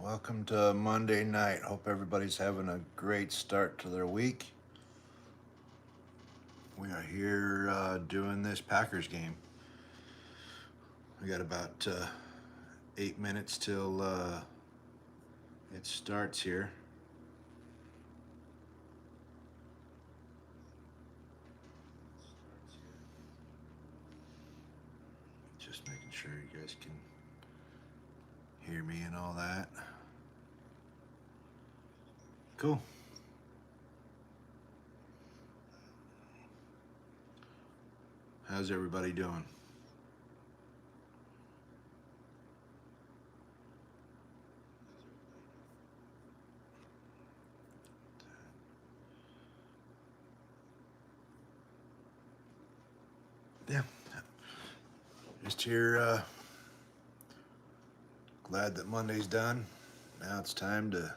Welcome to Monday night. Hope everybody's having a great start to their week. We are here doing this Packers game. We got about 8 minutes till it starts here. Just making sure you guys can hear me and all that. Cool. How's everybody doing? Yeah. Just here, glad that Monday's done. Now it's time to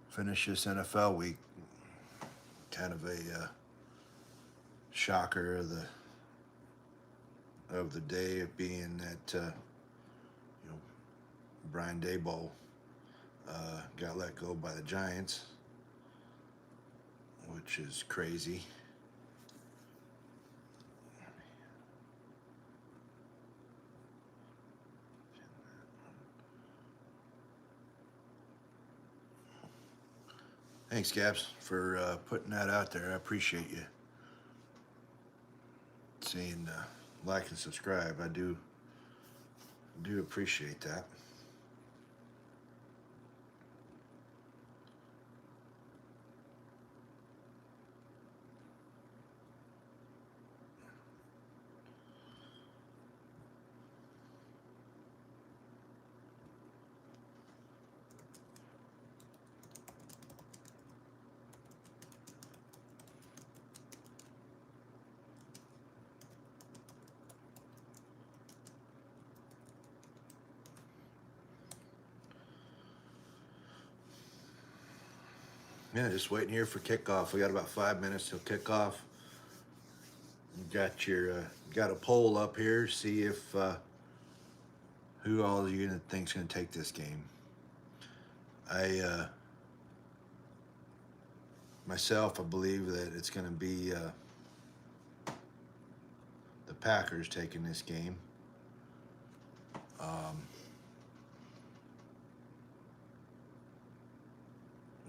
finish this NFL week. Kind of a shocker of the day of being that Brian Daboll got let go by the Giants, which is crazy. Thanks, Gabs, for putting that out there. I appreciate you saying like and subscribe. I do appreciate that. Yeah, just waiting here for kickoff. We got about 5 minutes till kickoff. You got a poll up here. See if who all you think's gonna take this game. I myself, I believe that it's gonna be the Packers taking this game.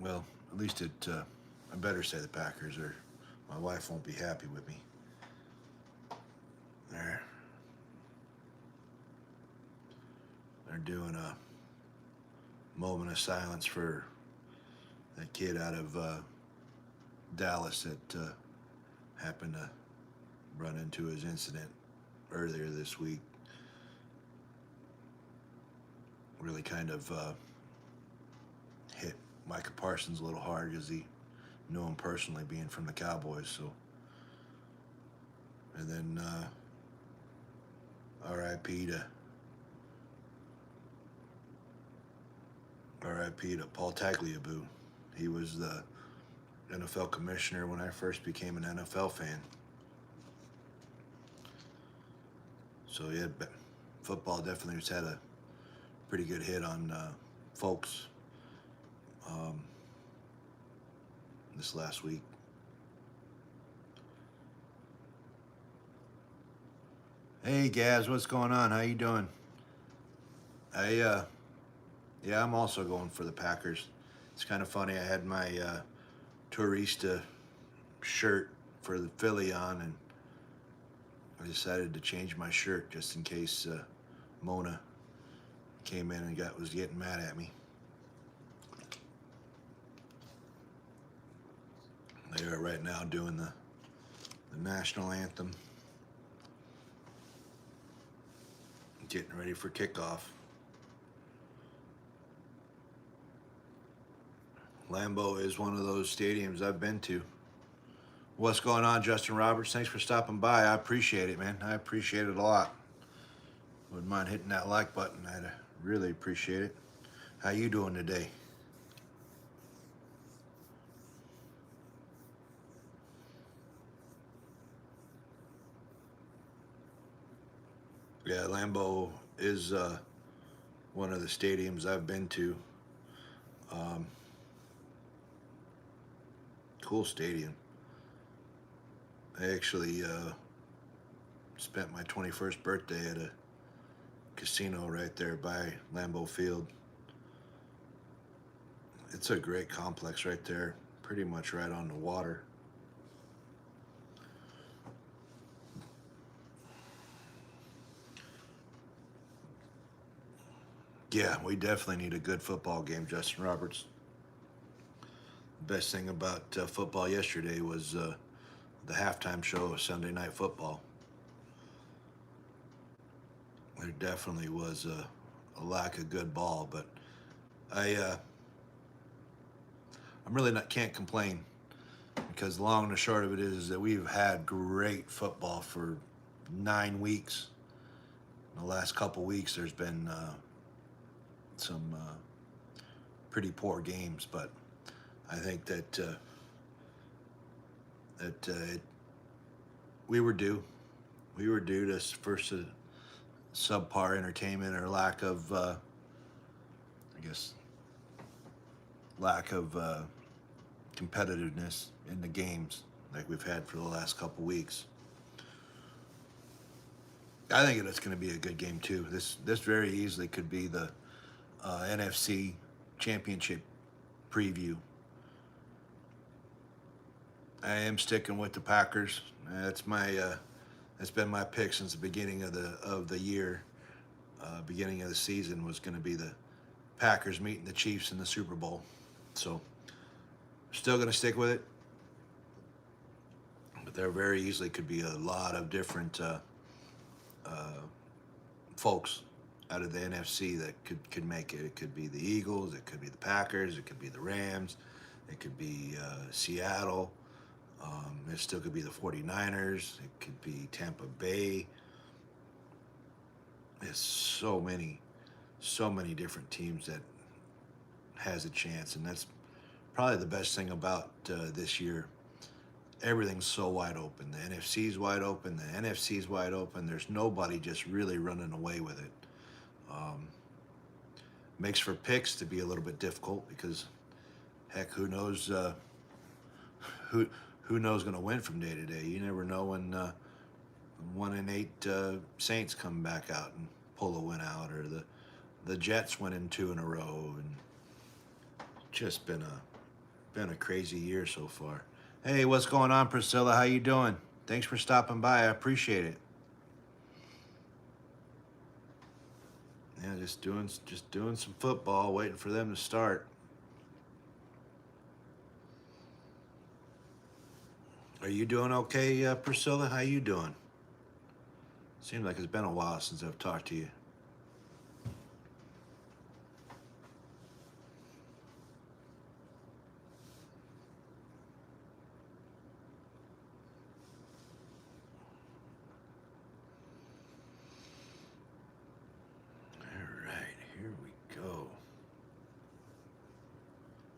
Well, at least I better say the Packers, or my wife won't be happy with me. They're doing a moment of silence for that kid out of Dallas that happened to run into his incident earlier this week. Really kind of hit Micah Parsons a little hard because he knew him personally, being from the Cowboys. So, and then R.I.P. to Paul Tagliabue. He was the NFL commissioner when I first became an NFL fan. So yeah, football definitely has had a pretty good hit on folks this last week. Hey Gaz, what's going on? How you doing? Yeah, I'm also going for the Packers. It's kind of funny. I had my Turista shirt for the Philly on, and I decided to change my shirt just in case Mona came in and was getting mad at me. They are right now doing the national anthem, getting ready for kickoff. Lambeau is one of those stadiums I've been to. What's going on, Justin Roberts? Thanks for stopping by. I appreciate it, man. I appreciate it a lot. Wouldn't mind hitting that like button. I'd really appreciate it. How you doing today? Yeah, Lambeau is one of the stadiums I've been to. Um, cool stadium. I actually spent my 21st birthday at a casino right there by Lambeau Field. It's a great complex right there, pretty much right on the water. Yeah, we definitely need a good football game, Justin Roberts. The best thing about football yesterday was the halftime show of Sunday Night Football. There definitely was a lack of good ball, but I I'm really not can't complain because the long and the short of it is that we've had great football for 9 weeks. In the last couple weeks, there's been some pretty poor games, but I think that we were due. We were due to first subpar entertainment or lack of, I guess, lack of competitiveness in the games like we've had for the last couple weeks. I think it's going to be a good game too. This very easily could be the NFC Championship preview. I am sticking with the Packers. That's been my pick since the beginning of the year. Beginning of the season was going to be the Packers meeting the Chiefs in the Super Bowl. So still going to stick with it. But there very easily could be a lot of different folks out of the NFC that could make it. It could be the Eagles, it could be the Packers, it could be the Rams, it could be Seattle. It still could be the 49ers. It could be Tampa Bay. There's so many different teams that has a chance, and that's probably the best thing about this year. Everything's so wide open. The NFC's wide open. The NFC's wide open. There's nobody just really running away with it. Makes for picks to be a little bit difficult because, heck, who knows who knows going to win from day to day. You never know when 1-8 Saints come back out and pull a win out, or the Jets winning 2 in a row, and just been a crazy year so far. Hey, what's going on, Priscilla? How you doing? Thanks for stopping by. I appreciate it. Yeah, just doing some football, waiting for them to start. Are you doing okay, Priscilla? How you doing? Seems like it's been a while since I've talked to you.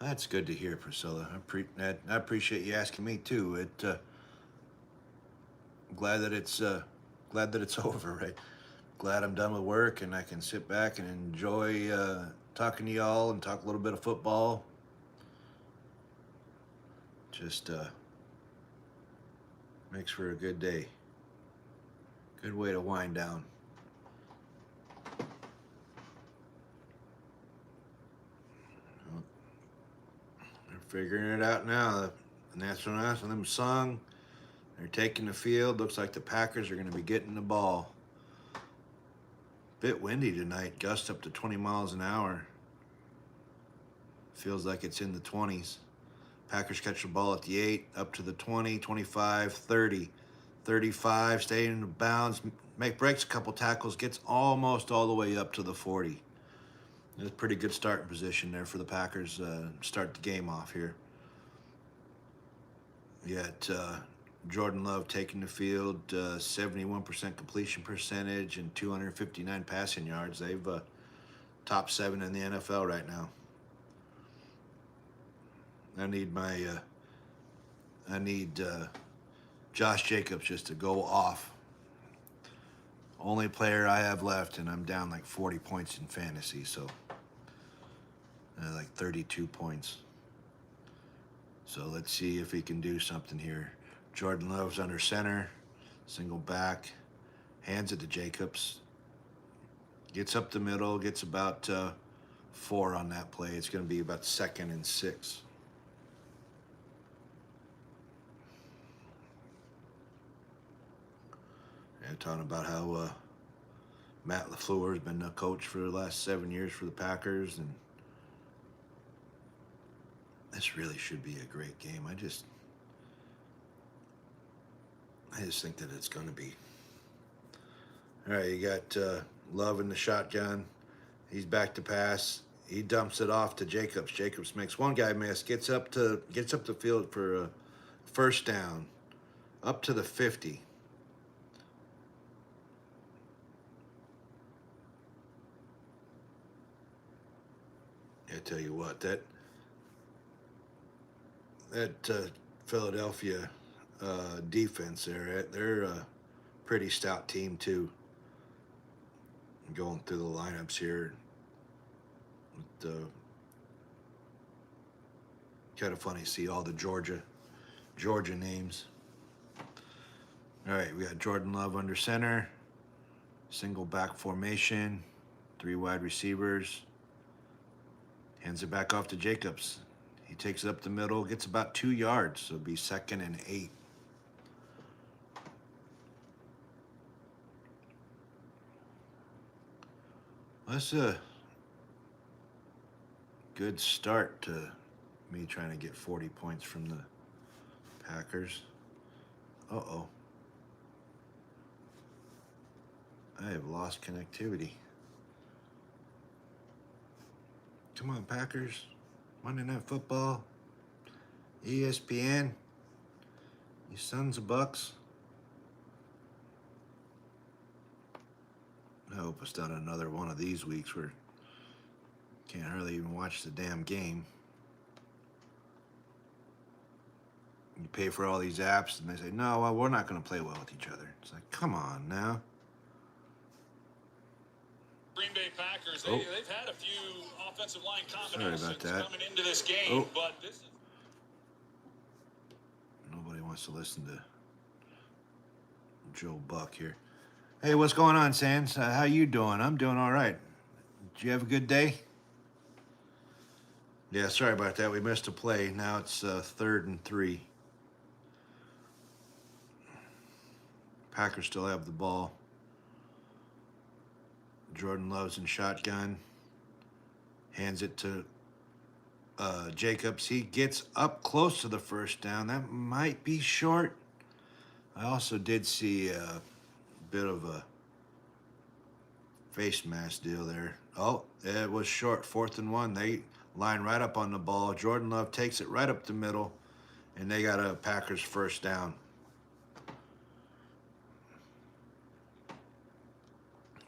That's good to hear, Priscilla. I appreciate you asking me too. Glad that it's over, right? Glad I'm done with work and I can sit back and enjoy talking to y'all and talk a little bit of football. Just makes for a good day. Good way to wind down. Figuring it out now. The national anthem sung. They're taking the field. Looks like the Packers are going to be getting the ball. Bit windy tonight. Gust up to 20 miles an hour. Feels like it's in the 20s. Packers catch the ball at the 8, up to the 20, 25, 30, 35, staying in the bounds. Breaks a couple tackles, gets almost all the way up to the 40. It's a pretty good starting position there for the Packers. Start the game off here. Yet Jordan Love taking the field, 71% completion percentage and 259 passing yards. They've top 7 in the NFL right now. I need Josh Jacobs just to go off. Only player I have left, and I'm down like 40 points in fantasy, so like 32 points. So let's see if he can do something here. Jordan Love's under center, single back, hands it to Jacobs. Gets up the middle, gets about 4 on that play. It's going to be about 2nd and 6. And talking about how Matt LaFleur has been a coach for the last 7 years for the Packers, and this really should be a great game. I just think that it's going to be. All right, you got Love in the shotgun. He's back to pass. He dumps it off to Jacobs. Jacobs makes one guy miss. Gets up the field for a first down, up to the 50. I tell you what, that Philadelphia defense there, they're a pretty stout team too. Going through the lineups here, with kind of funny to see all the Georgia names. All right, we got Jordan Love under center, single back formation, 3 wide receivers. Hands it back off to Jacobs. He takes it up the middle, gets about 2 yards, so it'll be 2nd and 8. That's a good start to me trying to get 40 points from the Packers. Uh-oh. I have lost connectivity. Come on, Packers. Monday Night Football. ESPN. You sons of bucks. I hope it's not another one of these weeks where can't hardly even watch the damn game. You pay for all these apps and they say, no, well, we're not going to play well with each other. It's like, come on now. Green Bay Packers, they've had a few offensive line combinations coming into this game, but this is... Nobody wants to listen to Joe Buck here. Hey, what's going on, Sands? How you doing? I'm doing all right. Did you have a good day? Yeah, sorry about that. We missed a play. Now it's 3rd and 3. Packers still have the ball. Jordan Love's in shotgun. Hands it to Jacobs. He gets up close to the first down. That might be short. I also did see a bit of a face mask deal there. Oh, it was short. 4th and 1. They line right up on the ball. Jordan Love takes it right up the middle, and they got a Packers first down.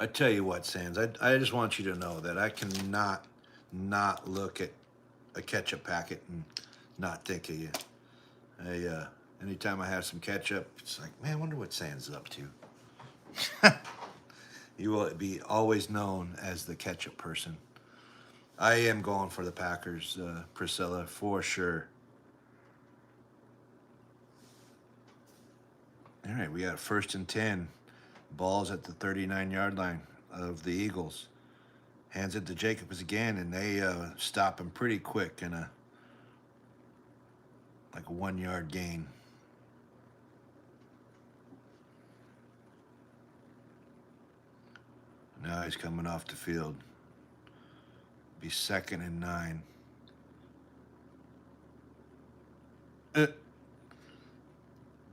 I tell you what, Sands, I just want you to know that I cannot not look at a ketchup packet and not think of you. Anytime I have some ketchup, it's like, man, I wonder what Sands is up to. You will be always known as the ketchup person. I am going for the Packers, Priscilla, for sure. All right, we got 1st and 10. Ball's at the 39-yard line of the Eagles. Hands it to Jacobs again, and they stop him pretty quick in a 1-yard gain. Now he's coming off the field. Be 2nd and 9.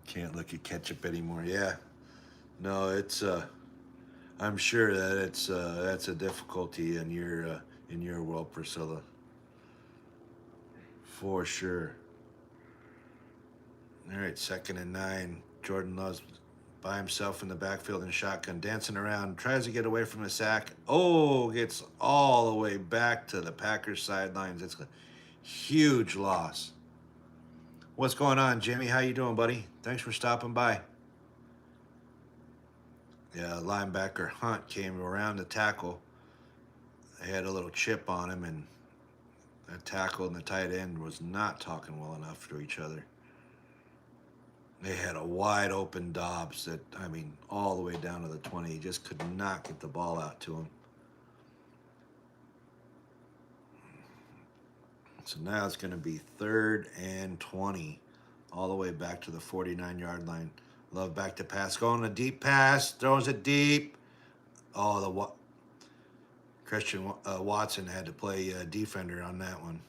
Can't look at ketchup anymore. Yeah. No, it's I'm sure that it's that's a difficulty in your world, Priscilla. For sure. All right, 2nd and 9. Jordan Love's by himself in the backfield in shotgun, dancing around, tries to get away from the sack. Oh, gets all the way back to the Packers sidelines. It's a huge loss. What's going on, Jimmy? How you doing, buddy? Thanks for stopping by. Yeah, linebacker Hunt came around to tackle. They had a little chip on him, and That tackle and the tight end was not talking well enough to each other. They had a wide open Dobbs that, I mean, all the way down to the 20. He just could not get the ball out to him. So now it's going to be 3rd and 20, all the way back to the 49-yard line. Love back to pass, going a deep pass, throws it deep. Oh, Christian Watson had to play defender on that one.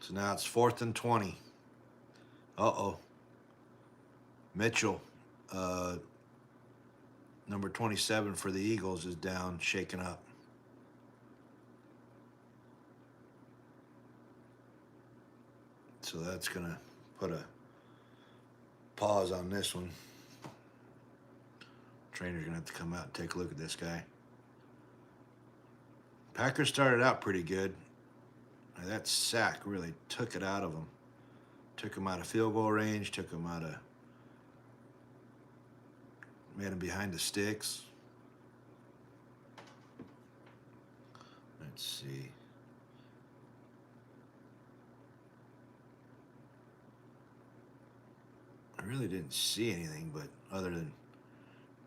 So now it's 4th and 20. Uh-oh. Mitchell, number 27 for the Eagles, is down, shaken up. So that's going to put a pause on this one. Trainer's going to have to come out and take a look at this guy. Packers started out pretty good. That sack really took it out of them. Took him out of field goal range, took him out of... made him behind the sticks. Let's see. I really didn't see anything, but other than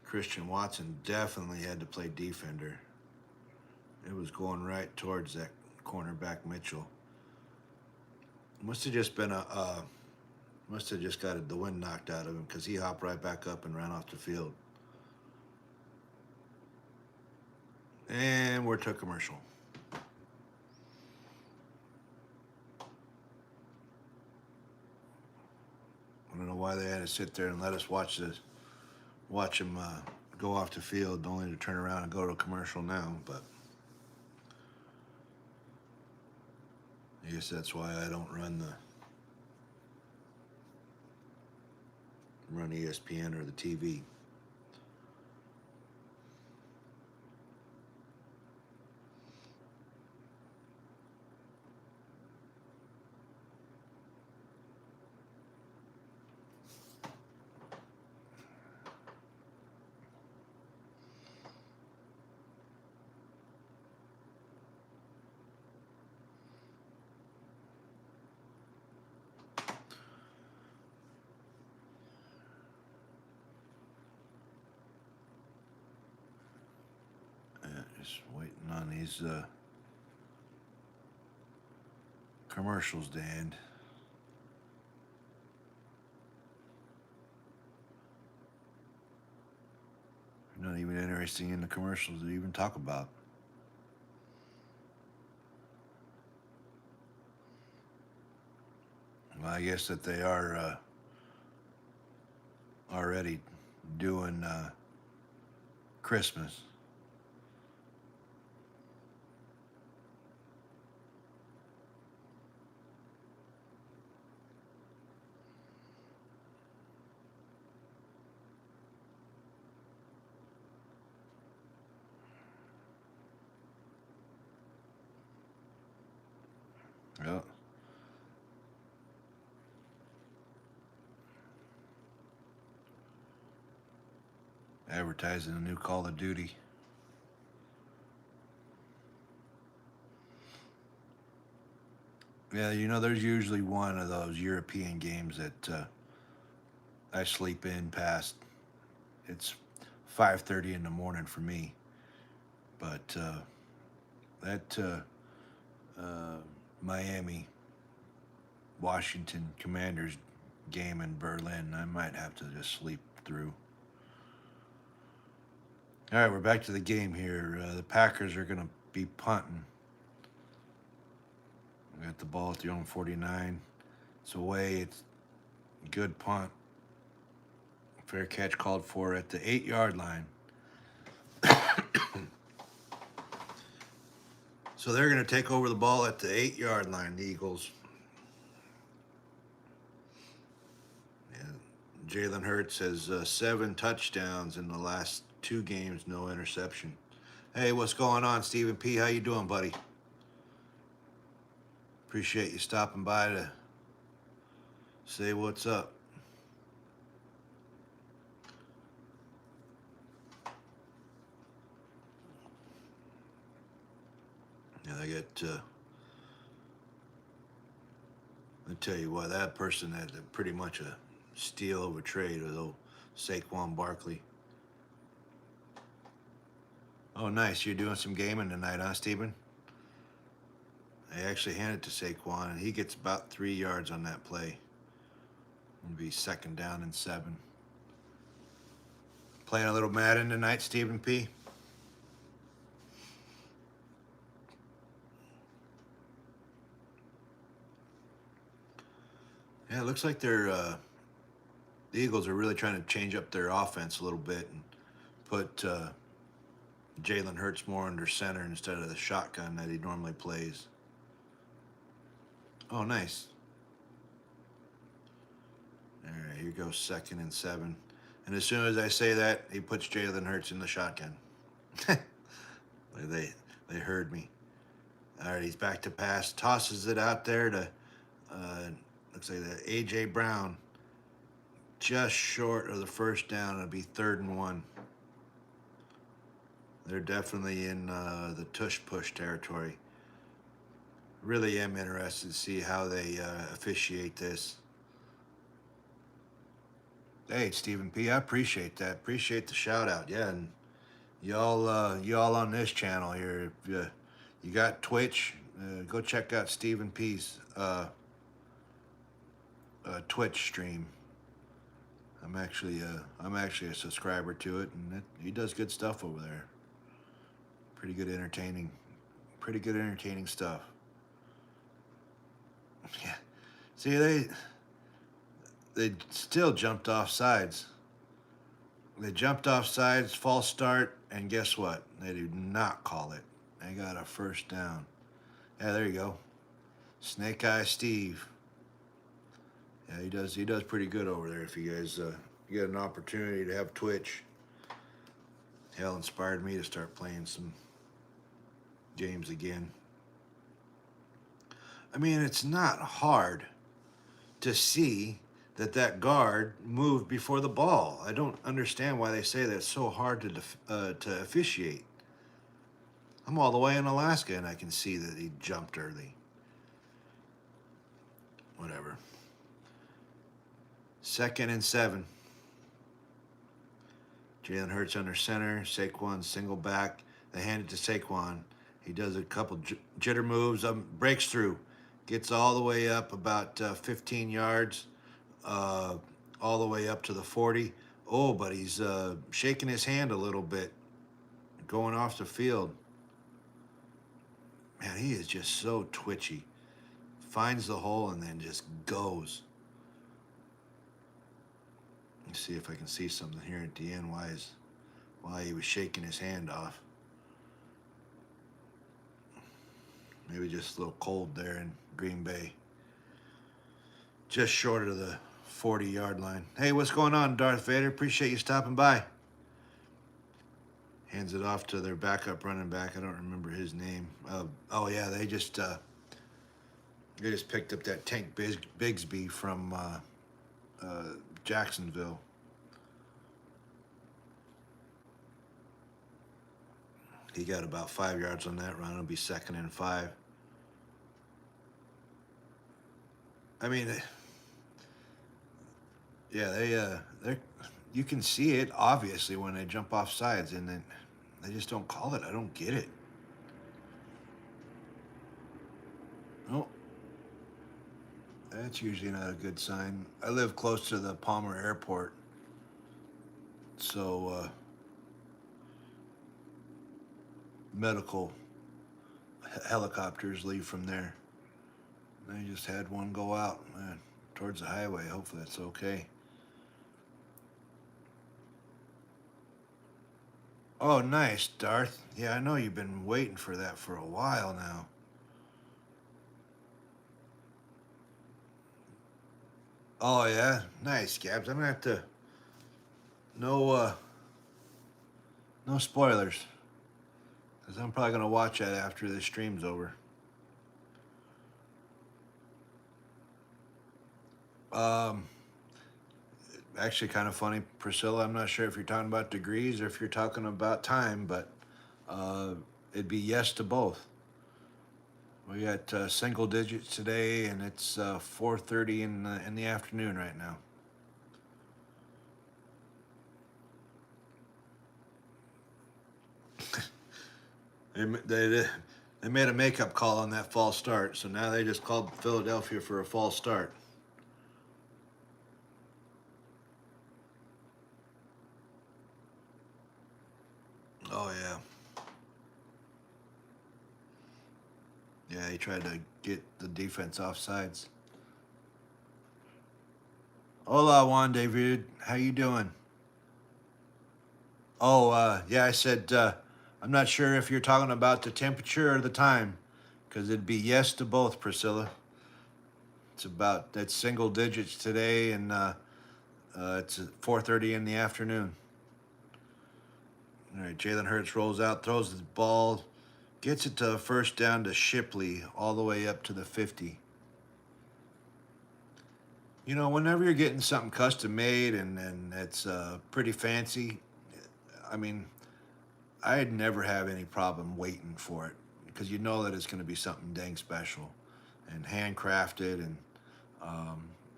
Christian Watson definitely had to play defender. It was going right towards that cornerback Mitchell. Must have just been must have just got the wind knocked out of him, because he hopped right back up and ran off the field. And we're to commercial. I don't know why they had to sit there and let us watch him go off the field, only to turn around and go to a commercial now. But I guess that's why I don't run ESPN or the TV. Just waiting on these commercials to end. Not even interesting in the commercials to even talk about. Well, I guess that they are already doing Christmas. Yeah. Advertising a new Call of Duty. Yeah, you know, there's usually one of those European games that I sleep in past. It's 5:30 in the morning for me. But that Miami, Washington Commanders game in Berlin, I might have to just sleep through. All right, we're back to the game here. The Packers are going to be punting. We got the ball at their own 49. It's away. It's a good punt. Fair catch called for at the 8-yard line. So they're going to take over the ball at the 8-yard line, the Eagles. Jalen Hurts has 7 touchdowns in the last 2 games, no interception. Hey, what's going on, Stephen P? How you doing, buddy? Appreciate you stopping by to say what's up. Yeah, they got I tell you what, that person had pretty much a steal of a trade with old Saquon Barkley. Oh, nice. You're doing some gaming tonight, huh, Stephen? I actually handed it to Saquon, and he gets about 3 yards on that play. It'll be 2nd down and 7. Playing a little Madden tonight, Stephen P. Yeah, it looks like the Eagles are really trying to change up their offense a little bit and put Jalen Hurts more under center instead of the shotgun that he normally plays. Oh, nice. All right, here goes 2nd and 7. And as soon as I say that, he puts Jalen Hurts in the shotgun. They heard me. All right, he's back to pass. Tosses it out there to, looks like the A.J. Brown. Just short of the 1st down. It'll be 3rd and 1. They're definitely in the tush-push territory. Really am interested to see how they officiate this. Hey, Stephen P., I appreciate that. Appreciate the shout-out. Yeah, and y'all on this channel here, if you got Twitch, go check out Stephen P.'s Twitch stream. I'm actually a subscriber to it, and he does good stuff over there. Pretty good entertaining stuff. Yeah. See, they still jumped off sides. They jumped off sides, false start, and guess what? They do not call it. They got a 1st down. Yeah, there you go. Snake Eye Steve. Yeah, he does pretty good over there. If you guys get an opportunity to have Twitch, hell, inspired me to start playing some games again. I mean, it's not hard to see that guard moved before the ball. I don't understand why they say that it's so hard to officiate. I'm all the way in Alaska, and I can see that he jumped early. Whatever. 2nd and 7. Jalen Hurts under center. Saquon single back. They hand it to Saquon. He does a couple jitter moves. Breaks through. Gets all the way up about 15 yards. All the way up to the 40. Oh, but he's shaking his hand a little bit. Going off the field. Man, he is just so twitchy. Finds the hole and then just goes. Let's see if I can see something here at the end. Why he was shaking his hand off. Maybe just a little cold there in Green Bay. Just short of the 40-yard line. Hey, what's going on, Darth Vader? Appreciate you stopping by. Hands it off to their backup running back. I don't remember his name. Oh yeah, they just picked up that Tank Bigsby from Jacksonville. He got about 5 yards on that run. It'll be 2nd and 5. I mean, yeah, they you can see it obviously when they jump off sides, and then they just don't call it. I don't get it. Oh, that's usually not a good sign. I live close to the Palmer Airport, so medical helicopters leave from there. They just had one go out towards the highway. Hopefully that's okay. Oh, nice, Darth. Yeah, I know you've been waiting for that for a while now. Oh, yeah? Nice, Gabs. I'm going to have to... No spoilers. Because I'm probably going to watch that after this stream's over. Actually kind of funny, Priscilla. I'm not sure if you're talking about degrees or if you're talking about time, but it'd be yes to both. We got single digits today, and it's 4:30 in the afternoon right now. They made a makeup call on that false start, so now they just called Philadelphia for a false start. Oh yeah. Yeah, he tried to get the defense off sides. Hola, Juan David. How you doing? Oh, yeah, I said, I'm not sure if you're talking about the temperature or the time, because it'd be yes to both, Priscilla. That's single digits today, and it's 4:30 in the afternoon. All right, Jalen Hurts rolls out, throws the ball, gets it to first down to Shipley, all the way up to the 50. You know, whenever you're getting something custom made and it's pretty fancy, I mean, I'd never have any problem waiting for it because you know that it's going to be something dang special and handcrafted and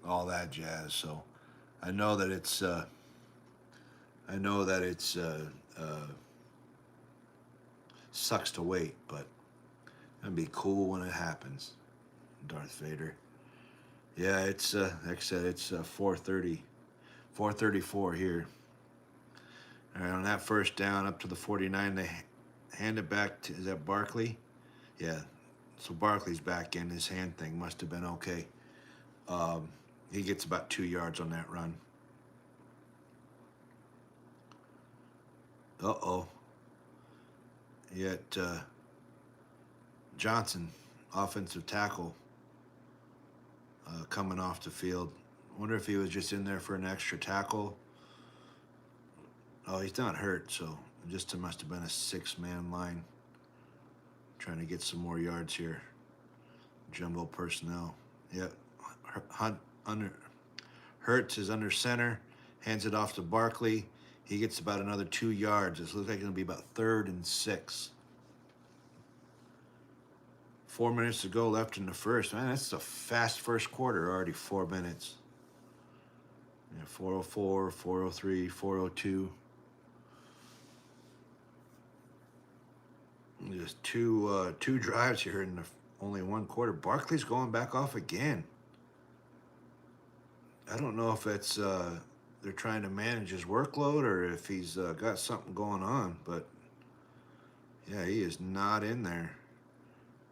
all that jazz. So I know that it's sucks to wait, but it'd be cool when it happens. Darth Vader. Yeah, it's like I said, it's 4:30, 4:34 here. All right, on that first down up to the 49, they hand it back to, is that Barkley? Yeah, so Barkley's back in. His hand thing must have been okay. He gets about 2 yards on that run. Uh-oh. Yet Johnson, offensive tackle, coming off the field. Wonder if he was just in there for an extra tackle. Oh, he's not hurt, so it just must have been a 6-man line. Trying to get some more yards here. Jumbo personnel. Yep. Hurts is under center. Hands it off to Barkley. He gets about another 2 yards. This looks like it's going to be about 3rd and 6. 4 minutes to go left in the first. Man, that's a fast first quarter. Already 4 minutes. Yeah, 4:04, 4:03, 4:02. Just two drives here in only 1 quarter. Barkley's going back off again. I don't know if it's they're trying to manage his workload or if he's got something going on, but yeah, he is not in there.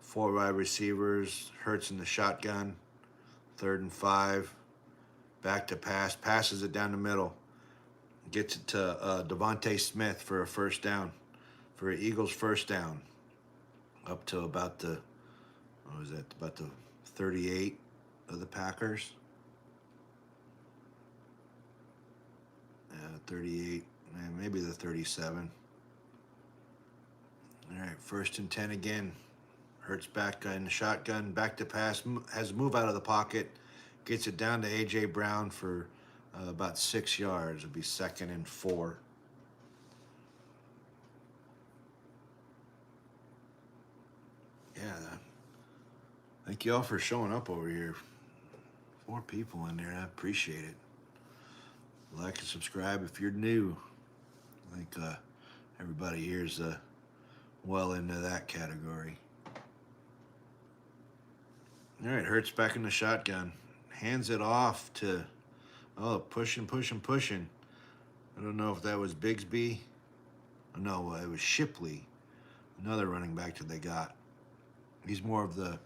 4 wide receivers, Hurts in the shotgun, 3rd and 5, back to pass, passes it down the middle, gets it to Devontae Smith for a first down, for an Eagles first down, up to about the, what was that, about the 38 of the Packers. 38, maybe the 37. All right, 1st and 10 again. Hurts back in the shotgun, back to pass, has a move out of the pocket, gets it down to A.J. Brown for about 6 yards. It'll be 2nd and 4. Yeah, thank you all for showing up over here. 4 people in there, I appreciate it. Like and subscribe if you're new. I think everybody here is well into that category. All right, Hurts back in the shotgun. Hands it off to, pushing. I don't know if that was Bigsby. No, it was Shipley, another running back that they got. He's more of the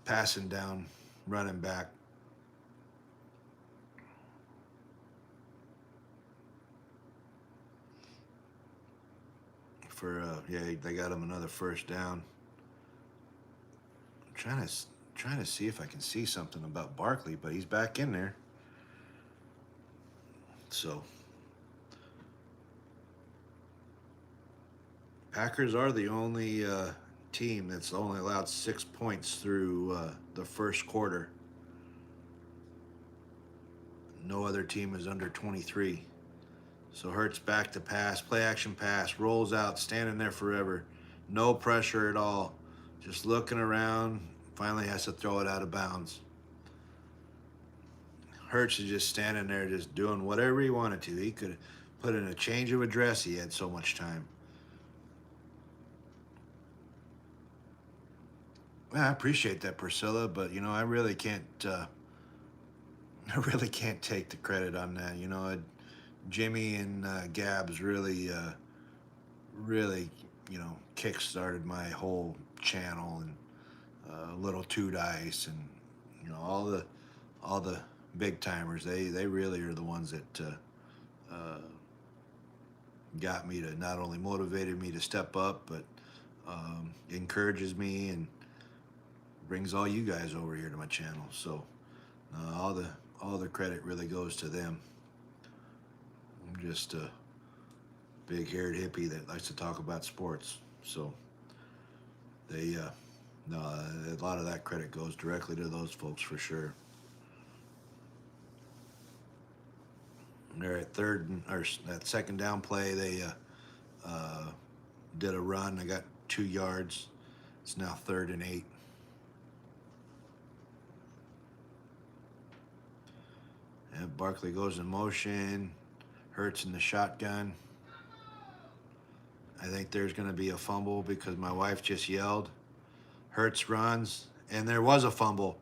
passing down running back. They got him another first down. I'm trying to see if I can see something about Barkley, but he's back in there. So Packers are the only team that's only allowed 6 points through the first quarter. No other team is under 23. So Hurts back to pass, play action pass, rolls out, standing there forever. No pressure at all. just looking around. Finally has to throw it out of bounds. Hurts is just standing there, just doing whatever he wanted to. He could put in a change of address. He had so much time. Well, I appreciate that, Priscilla, but I really can't. I really can't take the credit on that. Jimmy and Gabs really, kick-started my whole channel, and Little Two Dice, and all the big timers. They really are the ones that got me to, not only motivated me to step up, but encourages me and brings all you guys over here to my channel. So all the credit really goes to them. I'm just a big-haired hippie that likes to talk about sports. So they no, a lot of that credit goes directly to those folks for sure. They're at that second down play. They did a run. They got 2 yards. It's now 3rd and 8. And Barkley goes in motion. Hurts in the shotgun. I think there's going to be a fumble because my wife just yelled. Hurts runs, and there was a fumble.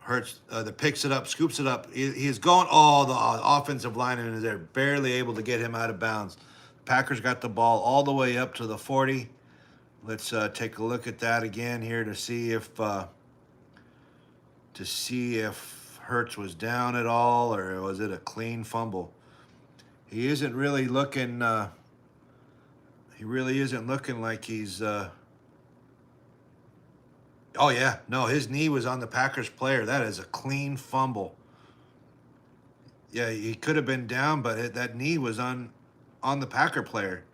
Hurts picks it up, scoops it up. He's going. Oh, the offensive lineman is there, barely able to get him out of bounds. Packers got the ball all the way up to the 40. Let's take a look at that again here to see if Hurts was down at all, or was it a clean fumble. He isn't really looking. He really isn't looking like he's. Oh yeah, no, his knee was on the Packers player. That is a clean fumble. Yeah, he could have been down, but that knee was on the Packer player.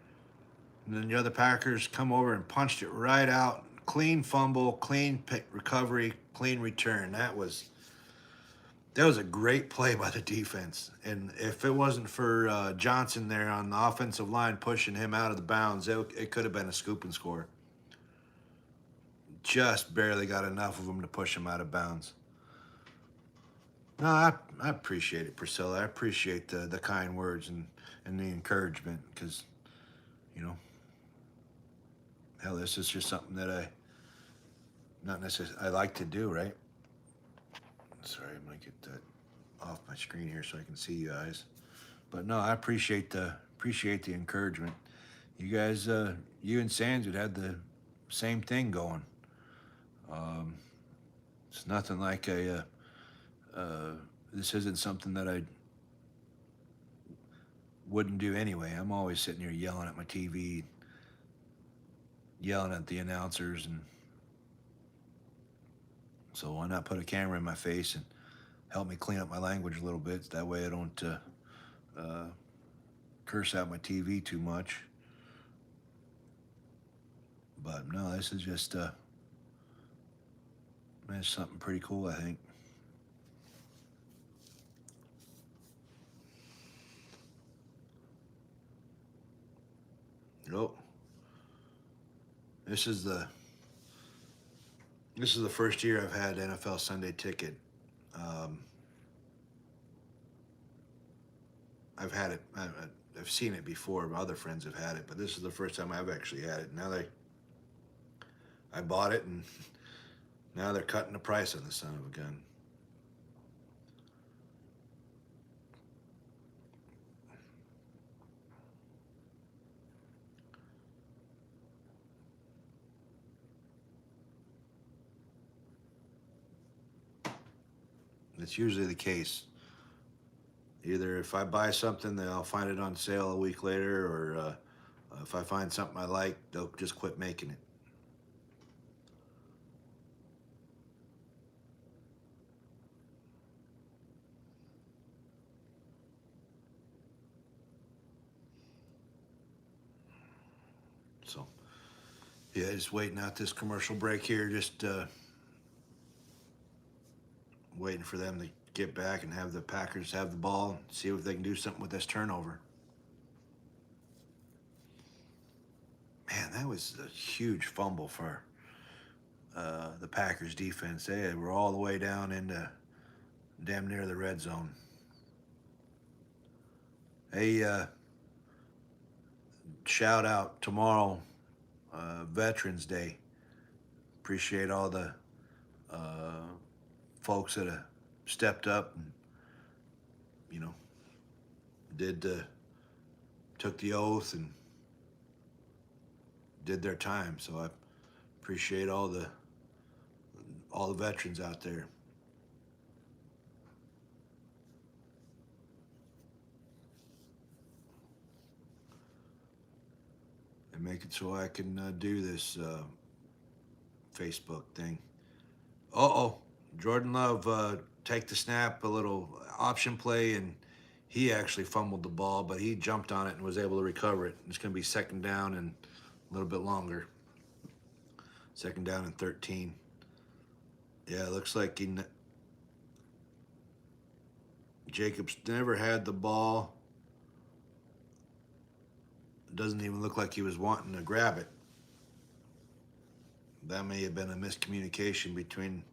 And then the other Packers come over and punched it right out. Clean fumble, clean recovery, clean return. That was a great play by the defense. And if it wasn't for Johnson there on the offensive line pushing him out of the bounds, it could have been a scoop and score. Just barely got enough of him to push him out of bounds. No, I appreciate it, Priscilla. I appreciate the kind words and the encouragement because, hell, this is just something that I like to do, right? Sorry, I'm gonna get that off my screen here so I can see you guys. But no, I appreciate the encouragement. You guys, you and Sands would had the same thing going. It's nothing like this isn't something that I wouldn't do anyway. I'm always sitting here yelling at my TV, yelling at the announcers, and so why not put a camera in my face and help me clean up my language a little bit? That way I don't curse out my TV too much. But no, this is just it's something pretty cool, I think. Oh, this is the first year I've had NFL Sunday Ticket. I've had it. I've seen it before. Other friends have had it, but this is the first time I've actually had it. Now I bought it, and now they're cutting the price on the son of a gun. It's usually the case. Either if I buy something, then I'll find it on sale a week later, or if I find something I like, they'll just quit making it. So, yeah, just waiting out this commercial break here, just waiting for them to get back and have the Packers have the ball, see if they can do something with this turnover. Man, that was a huge fumble for the Packers defense. They were all the way down into damn near the red zone. Hey, shout out tomorrow, Veterans Day. Appreciate all the folks that have stepped up and, you know, took the oath and did their time. So I appreciate all the veterans out there. And make it so I can do this Facebook thing. Jordan Love take the snap, a little option play, and he actually fumbled the ball, but he jumped on it and was able to recover it. It's going to be second down and a little bit longer. Second down and 13. Yeah, it looks like Jacobs never had the ball. It doesn't even look like he was wanting to grab it. That may have been a miscommunication between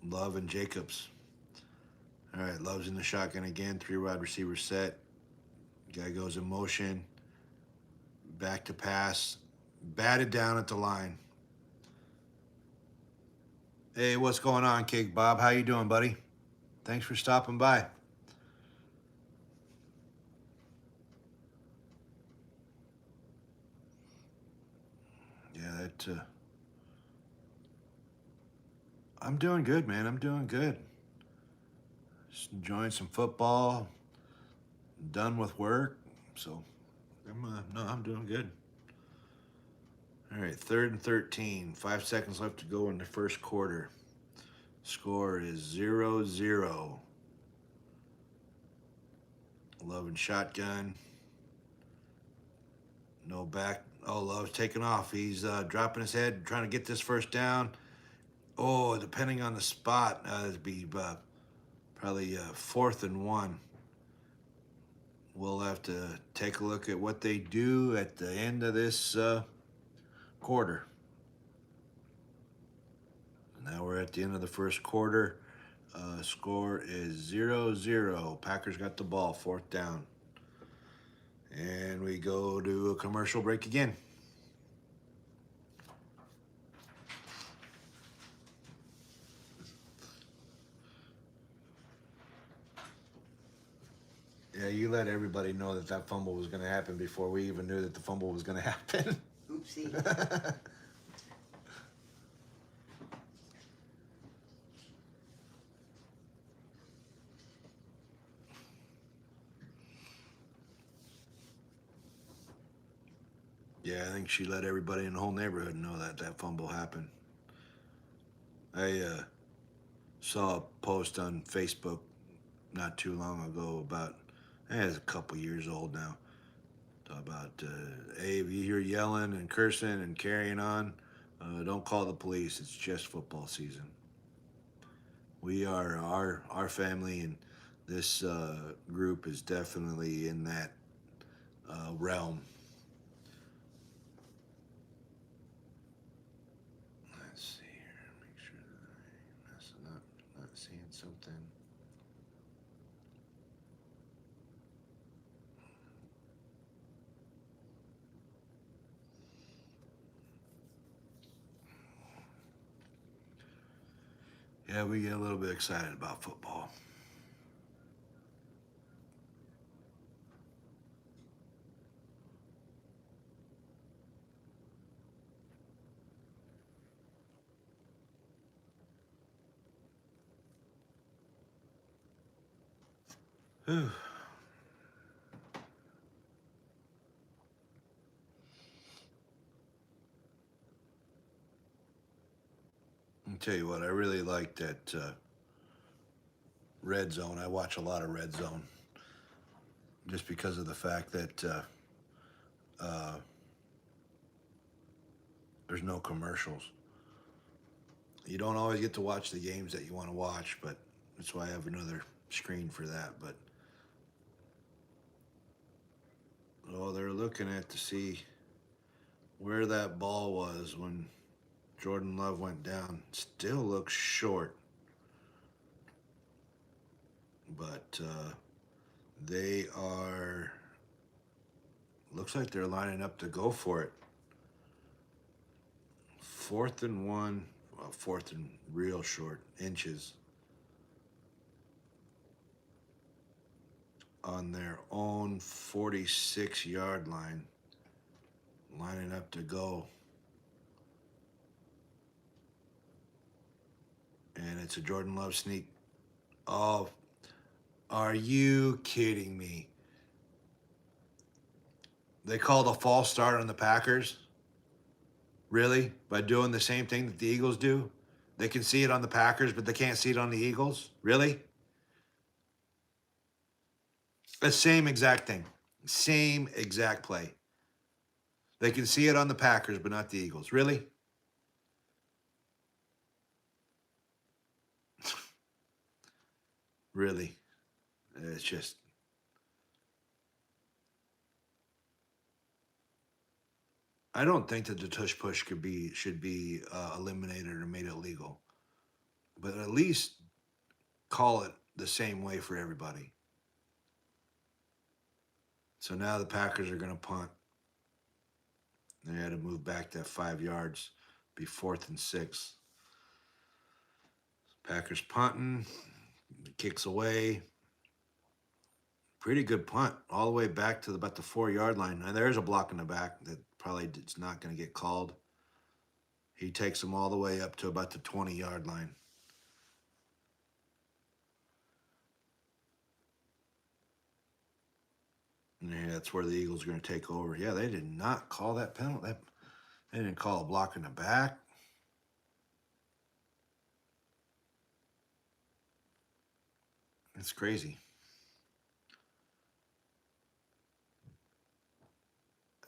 Love and Jacobs. All right, Love's in the shotgun again. 3 wide receivers set. Guy goes in motion. Back to pass. Batted down at the line. Hey, what's going on, Cake Bob? How you doing, buddy? Thanks for stopping by. Yeah, I'm doing good, man. I'm doing good. Just enjoying some football. Done with work, so I'm doing good. All right, 3rd and 13. 5 seconds left to go in the first quarter. Score is 0-0. Love and shotgun. No back. Oh, Love's taking off. He's dropping his head, trying to get this first down. Oh, depending on the spot, it'd be probably 4th and 1. We'll have to take a look at what they do at the end of this quarter. Now we're at the end of the first quarter. Score is 0-0. Packers got the ball, 4th down. And we go to a commercial break again. Yeah, you let everybody know that fumble was going to happen before we even knew that the fumble was going to happen. Oopsie. Yeah, I think she let everybody in the whole neighborhood know that fumble happened. I saw a post on Facebook not too long ago about, it's a couple years old now, about, hey, if you hear yelling and cursing and carrying on, don't call the police. It's just football season. We are, our family and this group is definitely in that realm. Let's see here, make sure that I'm messing up, not seeing something. Yeah, we get a little bit excited about football. Whew. I'll tell you what, I really like that Red Zone. I watch a lot of Red Zone just because of the fact that there's no commercials. You don't always get to watch the games that you want to watch, but that's why I have another screen for that. But they're looking at to see where that ball was when Jordan Love went down. Still looks short. But they are, looks like they're lining up to go for it. 4th and 1, well, 4th and real short, inches. On their own 46-yard line, lining up to go. And it's a Jordan Love sneak. Oh, are you kidding me? They called a false start on the Packers? Really? By doing the same thing that the Eagles do? They can see it on the Packers, but they can't see it on the Eagles? Really? The same exact thing. Same exact play. They can see it on the Packers, but not the Eagles. Really? Really? It's just... I don't think that the tush push should be eliminated or made illegal, but at least call it the same way for everybody. So now the Packers are going to punt. They had to move back that 5 yards, be 4th and 6. Packers punting, kicks away. Pretty good punt, all the way back to about the 4-yard line. And there's a block in the back that probably is not going to get called. He takes them all the way up to about the 20-yard line. Yeah, that's where the Eagles are going to take over. Yeah, they did not call that penalty. They didn't call a block in the back. It's crazy.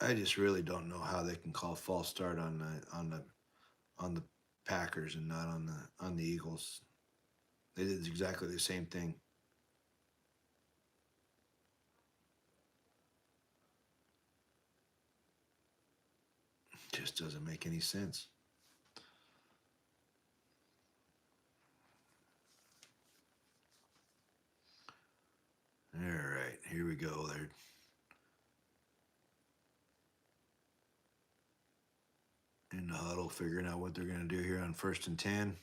I just really don't know how they can call false start on the Packers and not on the Eagles. They did exactly the same thing. Just doesn't make any sense. All right, here we go. They're in the huddle figuring out what they're going to do here on 1st and 10.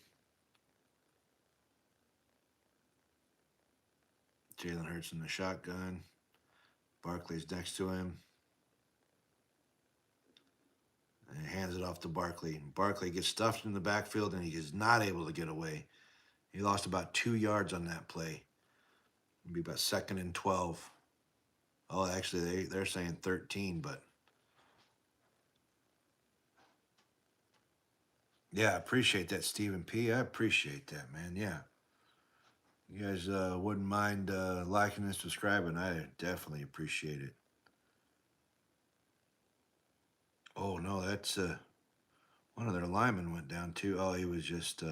Jalen Hurts in the shotgun. Barkley's next to him. And he hands it off to Barkley. Barkley gets stuffed in the backfield, and he is not able to get away. He lost about 2 yards on that play. It'll be about 2nd and 12. Oh, actually, they're saying 13, but... Yeah, I appreciate that, Stephen P. I appreciate that, man. Yeah. You guys wouldn't mind liking and subscribing. I definitely appreciate it. Oh, no, that's... one of their linemen went down, too. Oh, he was just...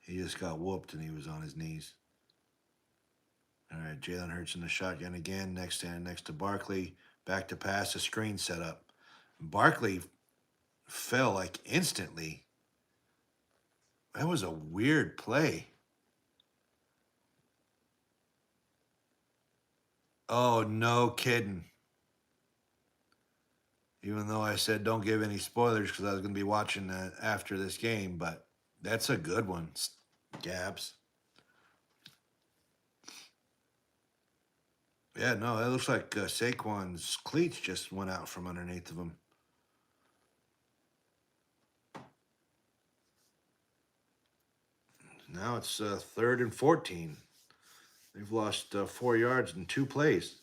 he just got whooped, and he was on his knees. All right, Jalen Hurts in the shotgun again. Next to Barkley. Back to pass. A screen set up. Barkley fell like instantly. That was a weird play. Oh, no kidding. Even though I said don't give any spoilers because I was going to be watching that after this game, but that's a good one, Gabs. Yeah, no, it looks like Saquon's cleats just went out from underneath of him. Now it's 3rd and 14. They've lost 4 yards in 2 plays.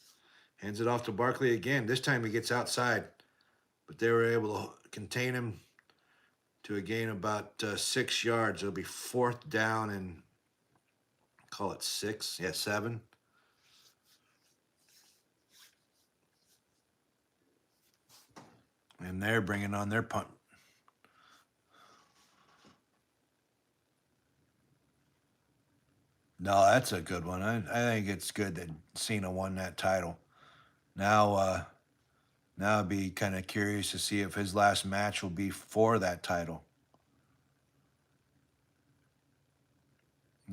Hands it off to Barkley again. This time he gets outside, but they were able to contain him to a gain about 6 yards. It'll be 4th down and call it 6. Yeah, 7. And they're bringing on their punt. No, that's a good one. I think it's good that Cena won that title. Now I'd be kind of curious to see if his last match will be for that title.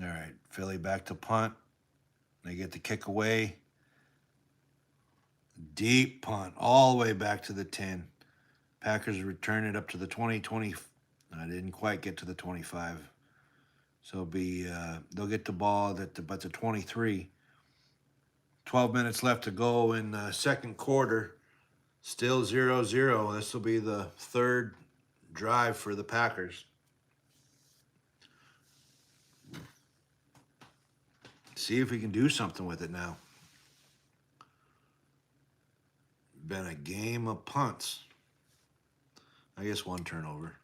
All right, Philly back to punt. They get the kick away. Deep punt all the way back to the 10. Packers return it up to the 20. I didn't quite get to the 25. So they'll get the ball at the 23. 12 minutes left to go in the second quarter. Still 0-0. This will be the third drive for the Packers. See if we can do something with it now. Been a game of punts. I guess one turnover.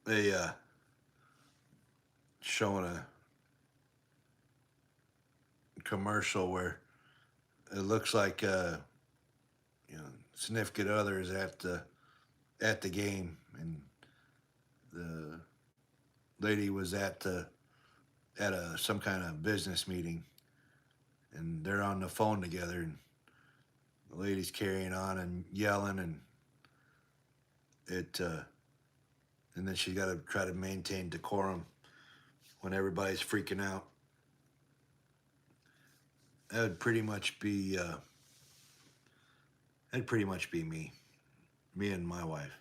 They showing a commercial where it looks like significant others at the game, and the lady was at some kind of business meeting, and they're on the phone together, and the lady's carrying on and yelling, and and then she got to try to maintain decorum when everybody's freaking out. That would pretty much be me and my wife.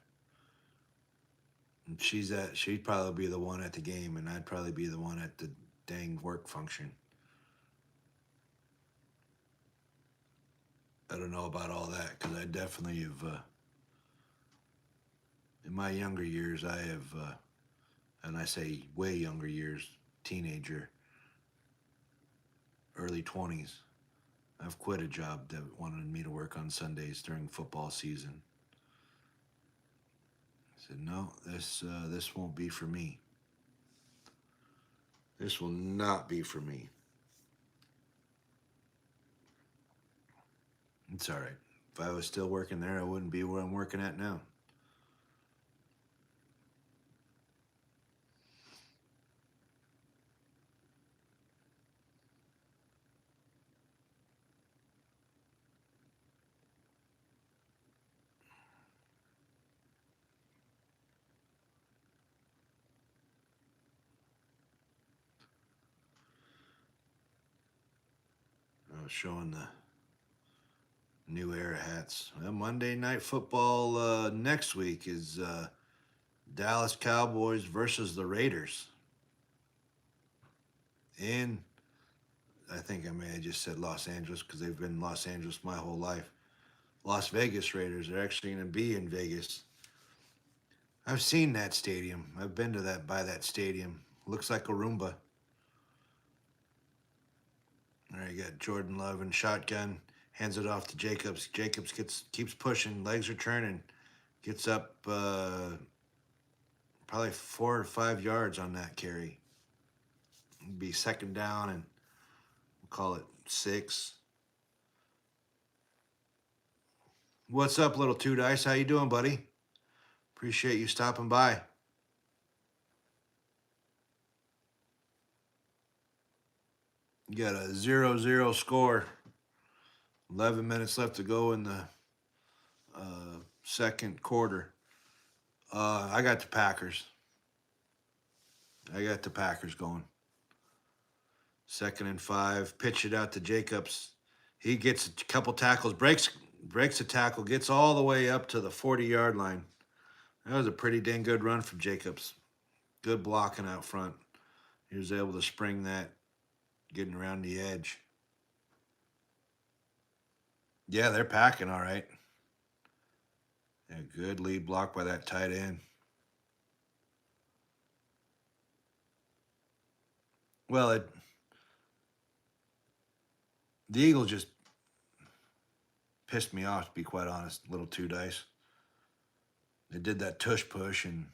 And she'd probably be the one at the game, and I'd probably be the one at the dang work function. I don't know about all that, because I definitely have, in my younger years, I have, and I say way younger years, teenager, early 20s, I've quit a job that wanted me to work on Sundays during football season. I said, no, this won't be for me. This will not be for me. It's all right. If I was still working there, I wouldn't be where I'm working at now. I was showing the New Era hats. Well, Monday Night Football next week is Dallas Cowboys versus the Raiders. And I think I may have just said Los Angeles, because they've been in Los Angeles my whole life. Las Vegas Raiders are actually going to be in Vegas. I've seen that stadium. I've been to that stadium. Looks like a Roomba. All right, you got Jordan Love in shotgun. Hands it off to Jacobs. Jacobs keeps pushing. Legs are turning. Gets up probably 4 or 5 yards on that carry. It'd be second down, and we'll call it 6. What's up, little Two Dice? How you doing, buddy? Appreciate you stopping by. You got a 0-0 score. 11 minutes left to go in the second quarter. I got the Packers. I got the Packers going. 2nd and 5. Pitch it out to Jacobs. He gets a couple tackles. Breaks a tackle. Gets all the way up to the 40-yard line. That was a pretty dang good run from Jacobs. Good blocking out front. He was able to spring that, getting around the edge. Yeah, they're packing all right. A good lead block by that tight end. Well, the Eagles just pissed me off, to be quite honest, little Two Dice. They did that tush push and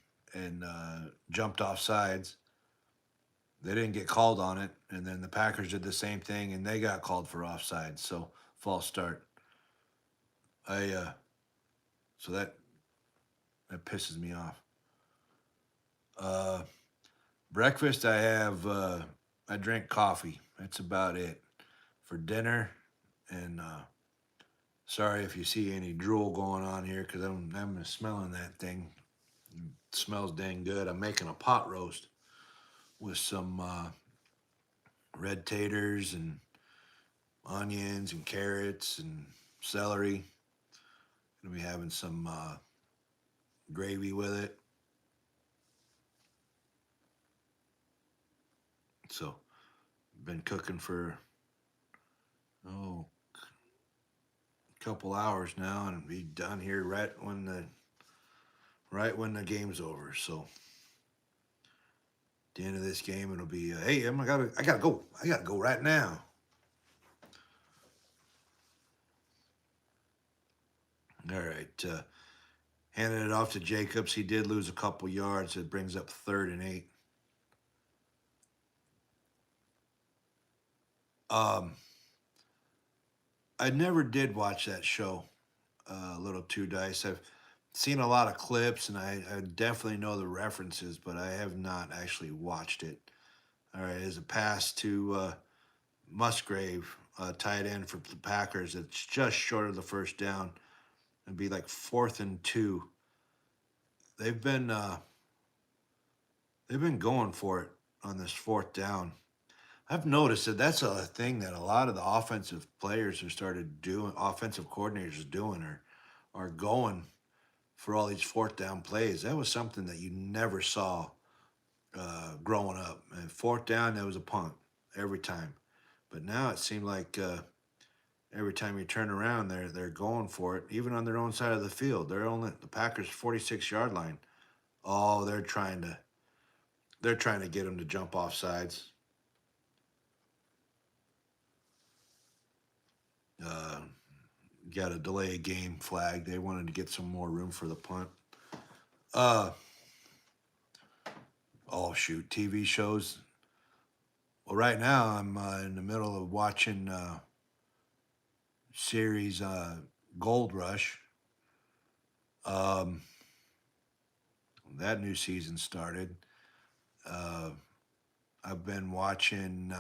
jumped off sides. They didn't get called on it, and then the Packers did the same thing, and they got called for offsides. So false start. So that pisses me off. Breakfast, I have I drink coffee. That's about it for dinner. And sorry if you see any drool going on here because I'm smelling that thing. It smells dang good. I'm making a pot roast with some red taters and onions and carrots and celery. Gonna be having some gravy with it. So, been cooking for a couple hours now, and be done here right when the game's over. So, at the end of this game, it'll be hey, I gotta go right now. All right, handing it off to Jacobs. He did lose a couple yards. It brings up 3rd and 8. I never did watch that show, Little Two Dice. I've seen a lot of clips, and I definitely know the references, but I have not actually watched it. All right, as a pass to Musgrave, tight end for the Packers. It's just short of the first down. It'd be like 4th and 2. They've been going for it on this 4th down. I've noticed that that's a thing that a lot of the offensive players have started doing, offensive coordinators doing, are going for all these 4th down plays. That was something that you never saw growing up. And 4th down, that was a punt every time. But now it seemed like every time you turn around, they're going for it, even on their own side of the field. The Packers 46-yard line. Oh, they're trying to get them to jump off sides. Got a delay game flag. They wanted to get some more room for the punt. Oh shoot, TV shows. Well, right now I'm in the middle of watching series Gold Rush. That new season started. I've been watching.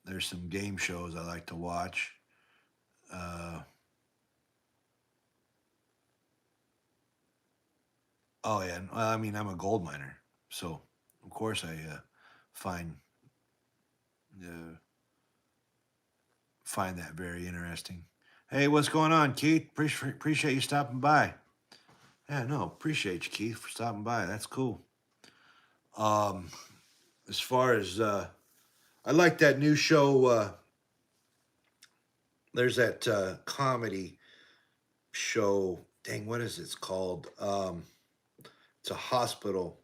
There's some game shows I like to watch. Oh yeah, well, I mean I'm a gold miner, so of course I find that very interesting. Hey, what's going on, Keith? Appreciate you stopping by. Yeah, no, appreciate you, Keith, for stopping by. That's cool. As far as I like that new show. There's that comedy show. Dang, what is it? It's called? It's a hospital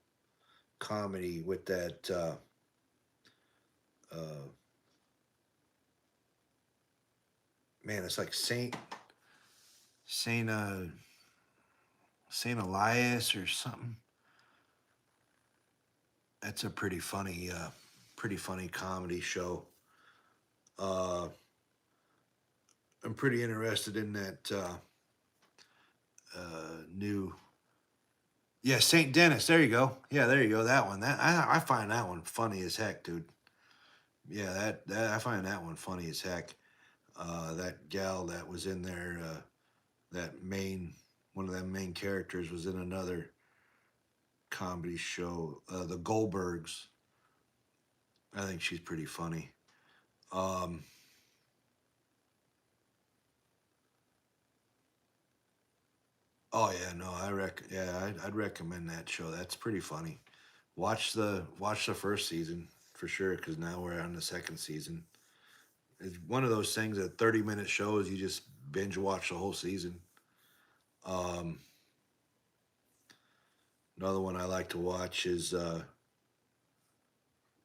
comedy with that. Man, it's like Saint Elias or something. That's a pretty funny comedy show. I'm pretty interested in that new. Yeah, Saint Dennis. There you go. Yeah, there you go. That one. I find that one funny as heck, dude. Yeah, that I find that one funny as heck. That gal that was in there, one of them main characters was in another comedy show, The Goldbergs. I think she's pretty funny. Oh yeah, no, I'd recommend that show. That's pretty funny. Watch the first season for sure, because now we're on the second season. It's one of those things that 30-minute shows you just binge watch the whole season. Another one I like to watch is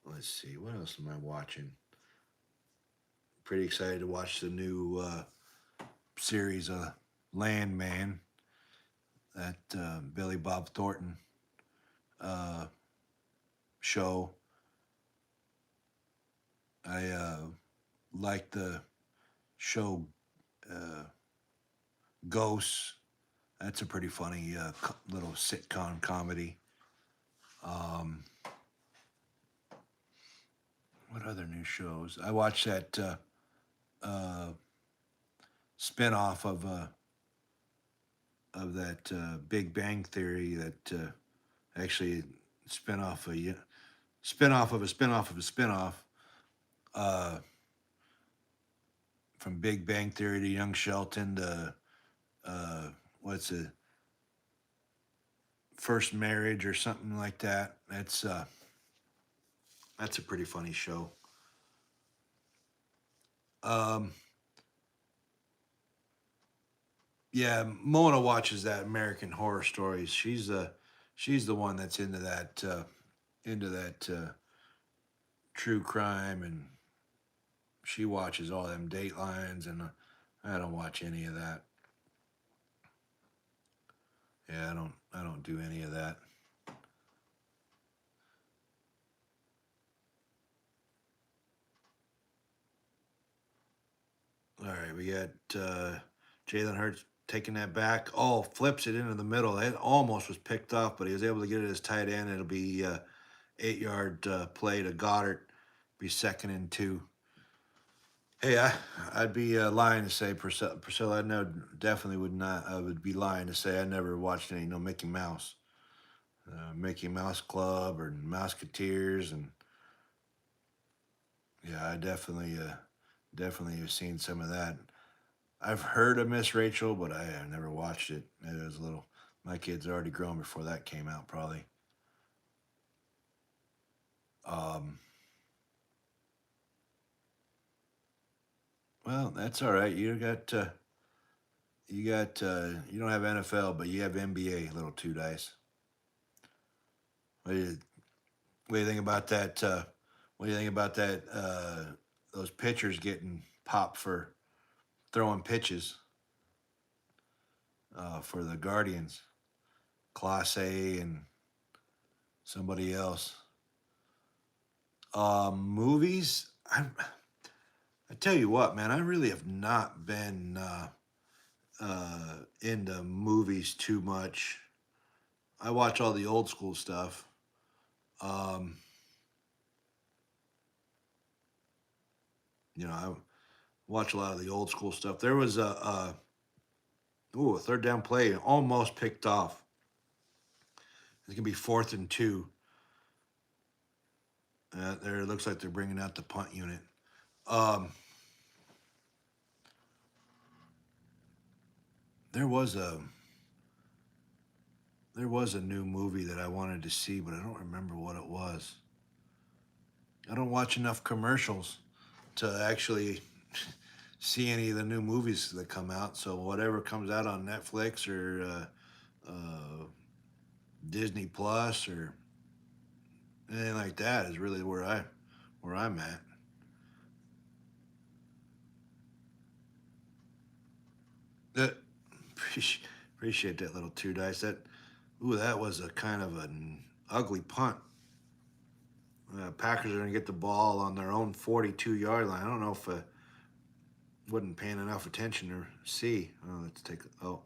let's see, what else am I watching? Pretty excited to watch the new series Landman, that Billy Bob Thornton show. I like the show Ghosts. That's a pretty funny little sitcom comedy. What other new shows? I watched that spinoff of that Big Bang Theory. That actually spinoff a spinoff of a spinoff of a spinoff. Uh, from Big Bang Theory to Young Shelton to what's it, First Marriage or something like that. That's a pretty funny show. Um, yeah, Mona watches that American Horror Stories. She's the one that's into that true crime, and she watches all them Datelines, and I don't watch any of that. Yeah, I don't do any of that. All right, we got Jalen Hurts taking that back. Oh, flips it into the middle. It almost was picked off, but he was able to get it as tight end. It'll be 8-yard play to Goddard. Be 2nd and 2. Hey, I'd be lying to say Priscilla. I know definitely would not. I would be lying to say I never watched any Mickey Mouse, Mickey Mouse Club or Mouseketeers, and yeah, I definitely have seen some of that. I've heard of Miss Rachel, but I have never watched it. It was a little. My kids already grown before that came out, probably. Um, well, that's all right. You don't have NFL, but you have NBA. Little two dice. What do you, what do you think about that? What do you think about that? Those pitchers getting popped for throwing pitches for the Guardians, Clase and somebody else. Movies. I tell you what, man. I really have not been into movies too much. I watch all the old school stuff. Um, I watch a lot of the old school stuff. There was a third down play almost picked off. It's gonna be 4th and 2. There it looks like they're bringing out the punt unit. Um, there was a new movie that I wanted to see, but I don't remember what it was. I don't watch enough commercials to actually see any of the new movies that come out. So whatever comes out on Netflix or Disney Plus or anything like that is really where I'm at. That appreciate that little two dice. That was a kind of an ugly punt. Packers are going to get the ball on their own 42-yard line. I don't know if wasn't paying enough attention to see. Oh, let's take. Oh,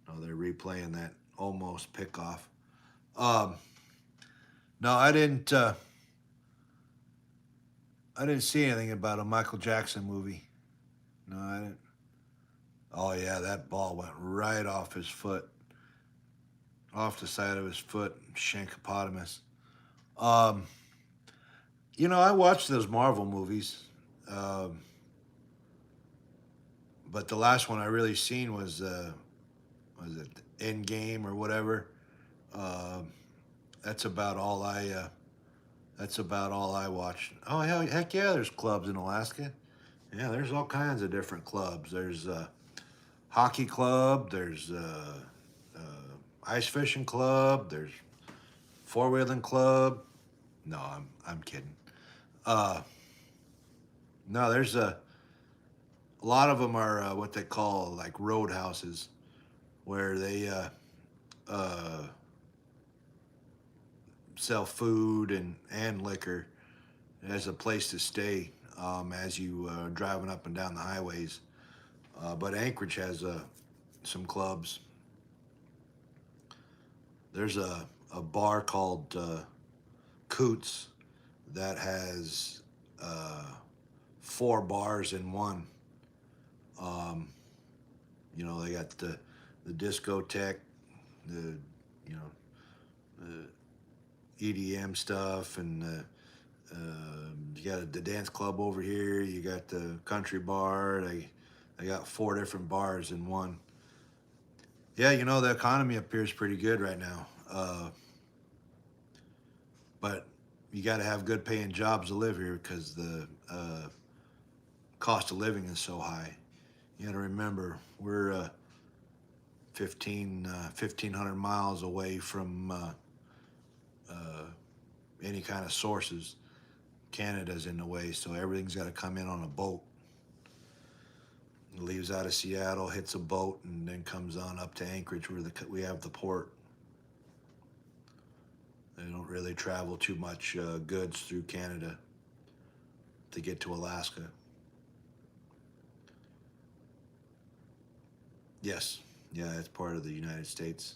no, they're replaying that almost pickoff. No, I didn't. I didn't see anything about a Michael Jackson movie. No, I didn't. Oh yeah, that ball went right off his foot, off the side of his foot, Shankopotamus. Um, I watched those Marvel movies, um, but the last one I really seen was it Endgame or whatever. Um, that's about all I. That's about all I watched. Oh heck yeah! There's clubs in Alaska. Yeah, there's all kinds of different clubs. There's hockey club. There's ice fishing club. There's four-wheeling club. No, I'm kidding. Uh, no, there's a lot of them are what they call like roadhouses, where they uh, sell food and liquor as a place to stay as you driving up and down the highways. But Anchorage has some clubs. There's a bar called Coots that has 4 bars in one. You know, they got the discotheque, the you know the EDM stuff, and you got the dance club over here. You got the country bar. They got 4 different bars in one. Yeah, you know, the economy up here is pretty good right now. But you got to have good paying jobs to live here because the cost of living is so high. You got to remember, we're 1,500 miles away from any kind of sources. Canada's in the way, so everything's got to come in on a boat. It leaves out of Seattle, hits a boat, and then comes on up to Anchorage where we have the port. They don't really travel too much goods through Canada to get to Alaska. Yes, yeah, it's part of the United States.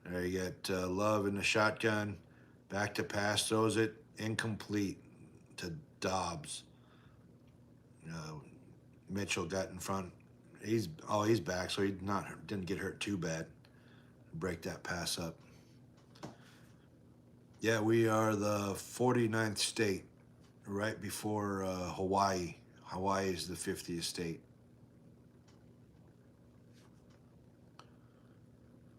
There you got Love in the shotgun. Back to pass, throws it incomplete to Dobbs. Mitchell got in front. He's back, so he didn't get hurt too bad. Break that pass up. Yeah, we are the 49th state, right before Hawaii. Hawaii is the 50th state.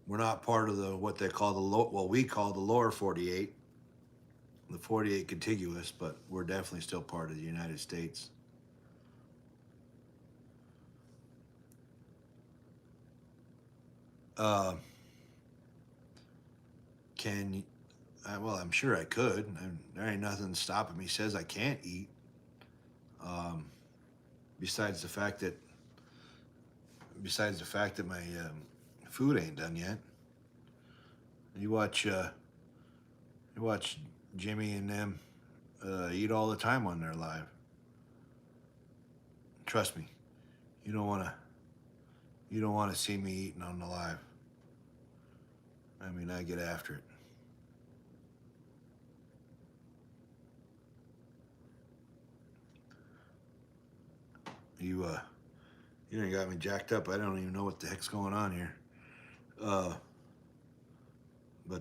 We're not part of what they call what we call the lower 48, the 48 contiguous, but we're definitely still part of the United States. Well, I'm sure I could. There ain't nothing stopping me. Says I can't eat. Besides the fact that my food ain't done yet. You watch Jimmy and them eat all the time when they're live. Trust me, you don't want to see me eating on the live. I mean, I get after it. You done got me jacked up. I don't even know what the heck's going on here. But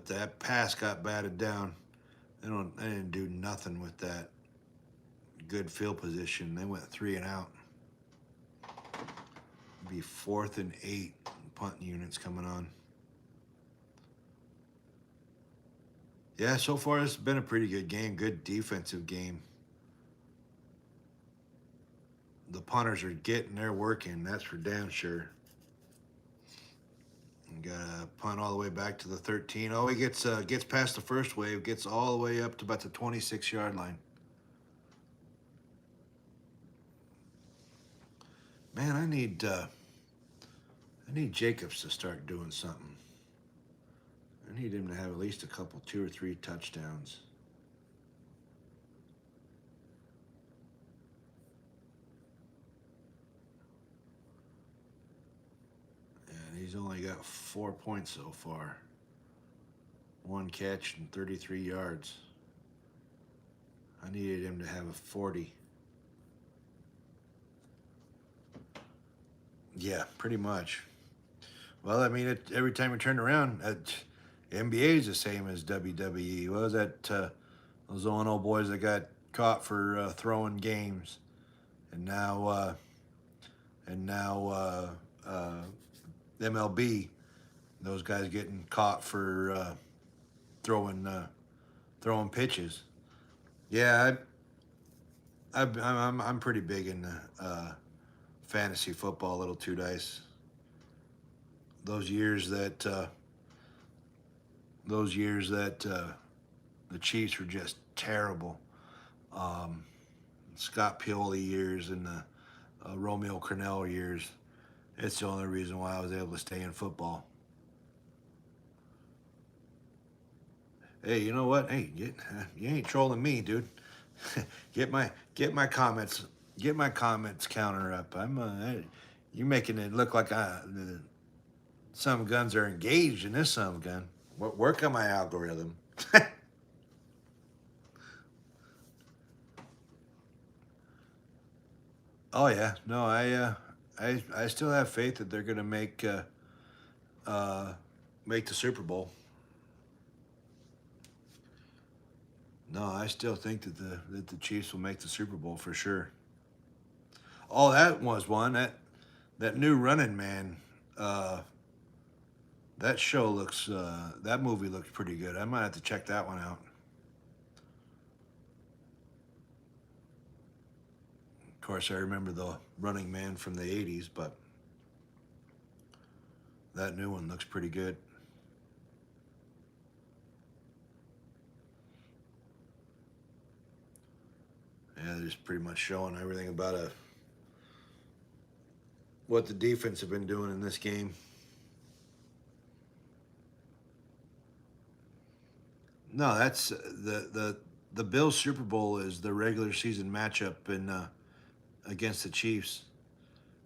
that pass got batted down. They didn't do nothing with that good field position. They went 3 and out. It'd be 4th and 8. Punting units coming on. Yeah, so far it's been a pretty good game. Good defensive game. The punters are getting their work in. That's for damn sure. Got to punt all the way back to the 13. Oh, he gets past the first wave, gets all the way up to about the 26-yard line. Man, I need Jacobs to start doing something. I need him to have at least a couple, 2 or 3 touchdowns. He's only got 4 points so far. 1 catch and 33 yards. I needed him to have a 40. Yeah, pretty much. Well, I mean, every time you turn around, NBA is the same as WWE. What was that? Those old boys that got caught for throwing games, and now MLB, those guys getting caught for throwing pitches. Yeah, I'm pretty big in fantasy football, little two dice. Those years that the Chiefs were just terrible. Scott Pioli years and the Romeo Crennel years. It's the only reason why I was able to stay in football. Hey, you know what? Hey, you ain't trolling me, dude. Get my comments counter up. You making it look like some guns are engaged in this some gun. Work on my algorithm. Oh yeah, no, I still have faith that they're gonna uh, make the Super Bowl. No, I still think that the Chiefs will make the Super Bowl for sure. Oh, that was one that new Running Man. Uh, that show looks that movie looks pretty good. I might have to check that one out. Of course, I remember the Running Man from the '80s, but that new one looks pretty good. Yeah, they're just pretty much showing everything about what the defense have been doing in this game. No, that's the Bills Super Bowl is the regular season matchup in against the Chiefs.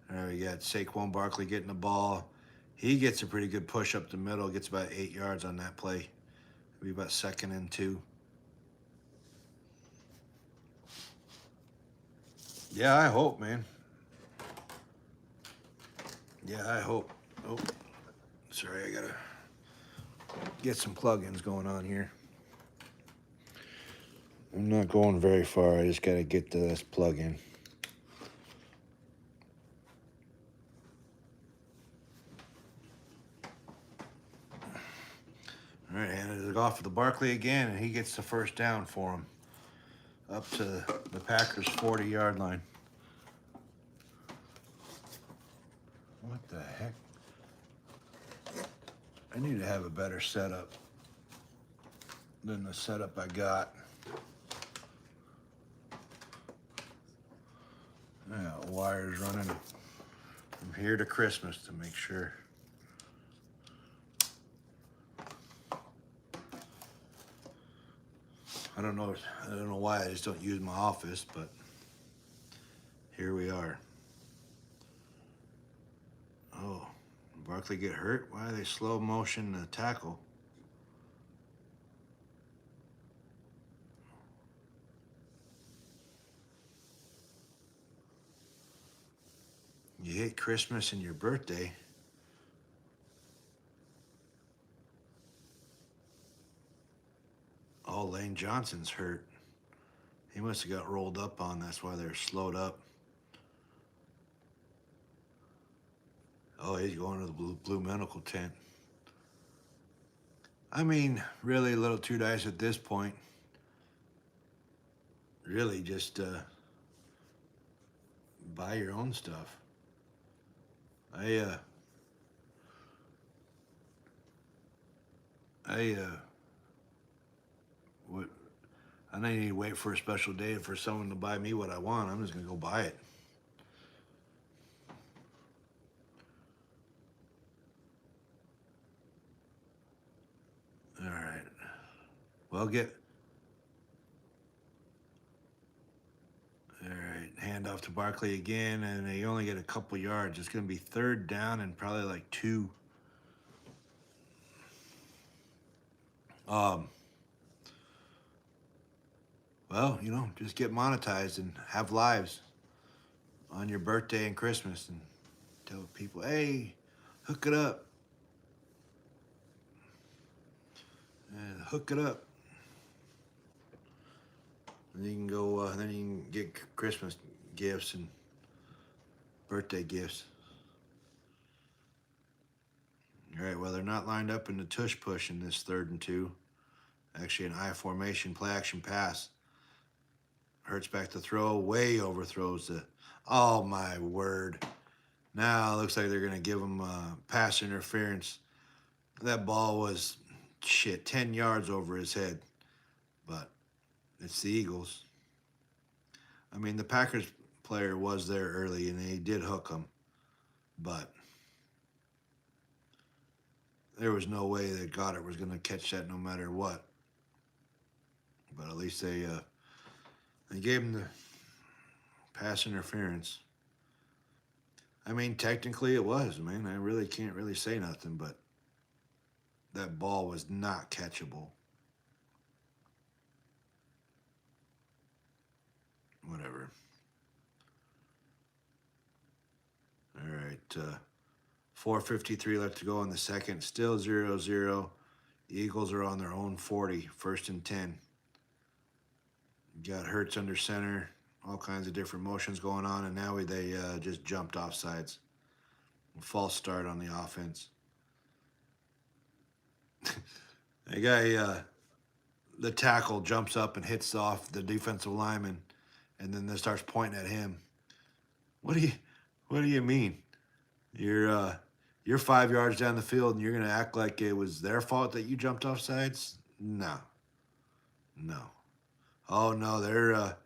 We got Saquon Barkley getting the ball. He gets a pretty good push up the middle. Gets about 8 yards on that play. It'll be about 2nd and 2. Yeah, I hope, man. Yeah, I hope. Oh, sorry, I gotta get some plugins going on here. I'm not going very far. I just gotta get to this plug-in. All right, handed it off to the Barkley again, and he gets the first down for him. Up to the Packers' 40-yard line. What the heck? I need to have a better setup than the setup I got. Yeah, wires running from here to Christmas to make sure. I don't know why I just don't use my office, but here we are. Oh, Barkley get hurt? Why are they slow motion the tackle? You hit Christmas and your birthday. Oh, Lane Johnson's hurt. He must have got rolled up on. That's why they're slowed up. Oh, he's going to the blue medical tent. I mean, really a little too nice at this point. Really, just buy your own stuff. I would. I don't need to wait for a special day for someone to buy me what I want. I'm just gonna go buy it. All right. Well, all right. Hand off to Barkley again, and they only get a couple yards. It's gonna be 3rd down and probably like 2. Um. Well, just get monetized and have lives on your birthday and Christmas, and tell people, hey, hook it up. Hook it up. And you can go. Then you can get Christmas gifts and birthday gifts. All right. Well, they're not lined up in the tush push in this 3rd and 2. Actually, an I formation play action pass. Hurts back to throw. Way overthrows the. Oh my word! Now it looks like they're gonna give him pass interference. That ball was 10 yards over his head, but it's the Eagles. I mean, the Packers player was there early and he did hook him, but there was no way that Goddard was going to catch that no matter what. But at least they gave him the pass interference. I mean, technically it was, man. I really can't really say nothing, but that ball was not catchable. Whatever. All right. 4:53 left to go in the second. Still 0-0. Eagles are on their own 40. 1st and 10. Got Hurts under center. All kinds of different motions going on, and now they just jumped off sides. False start on the offense. The guy, the tackle jumps up and hits off the defensive lineman, and then they starts pointing at him. What do you mean? You're 5 yards down the field and you're gonna act like it was their fault that you jumped off sides? No. Oh no, they're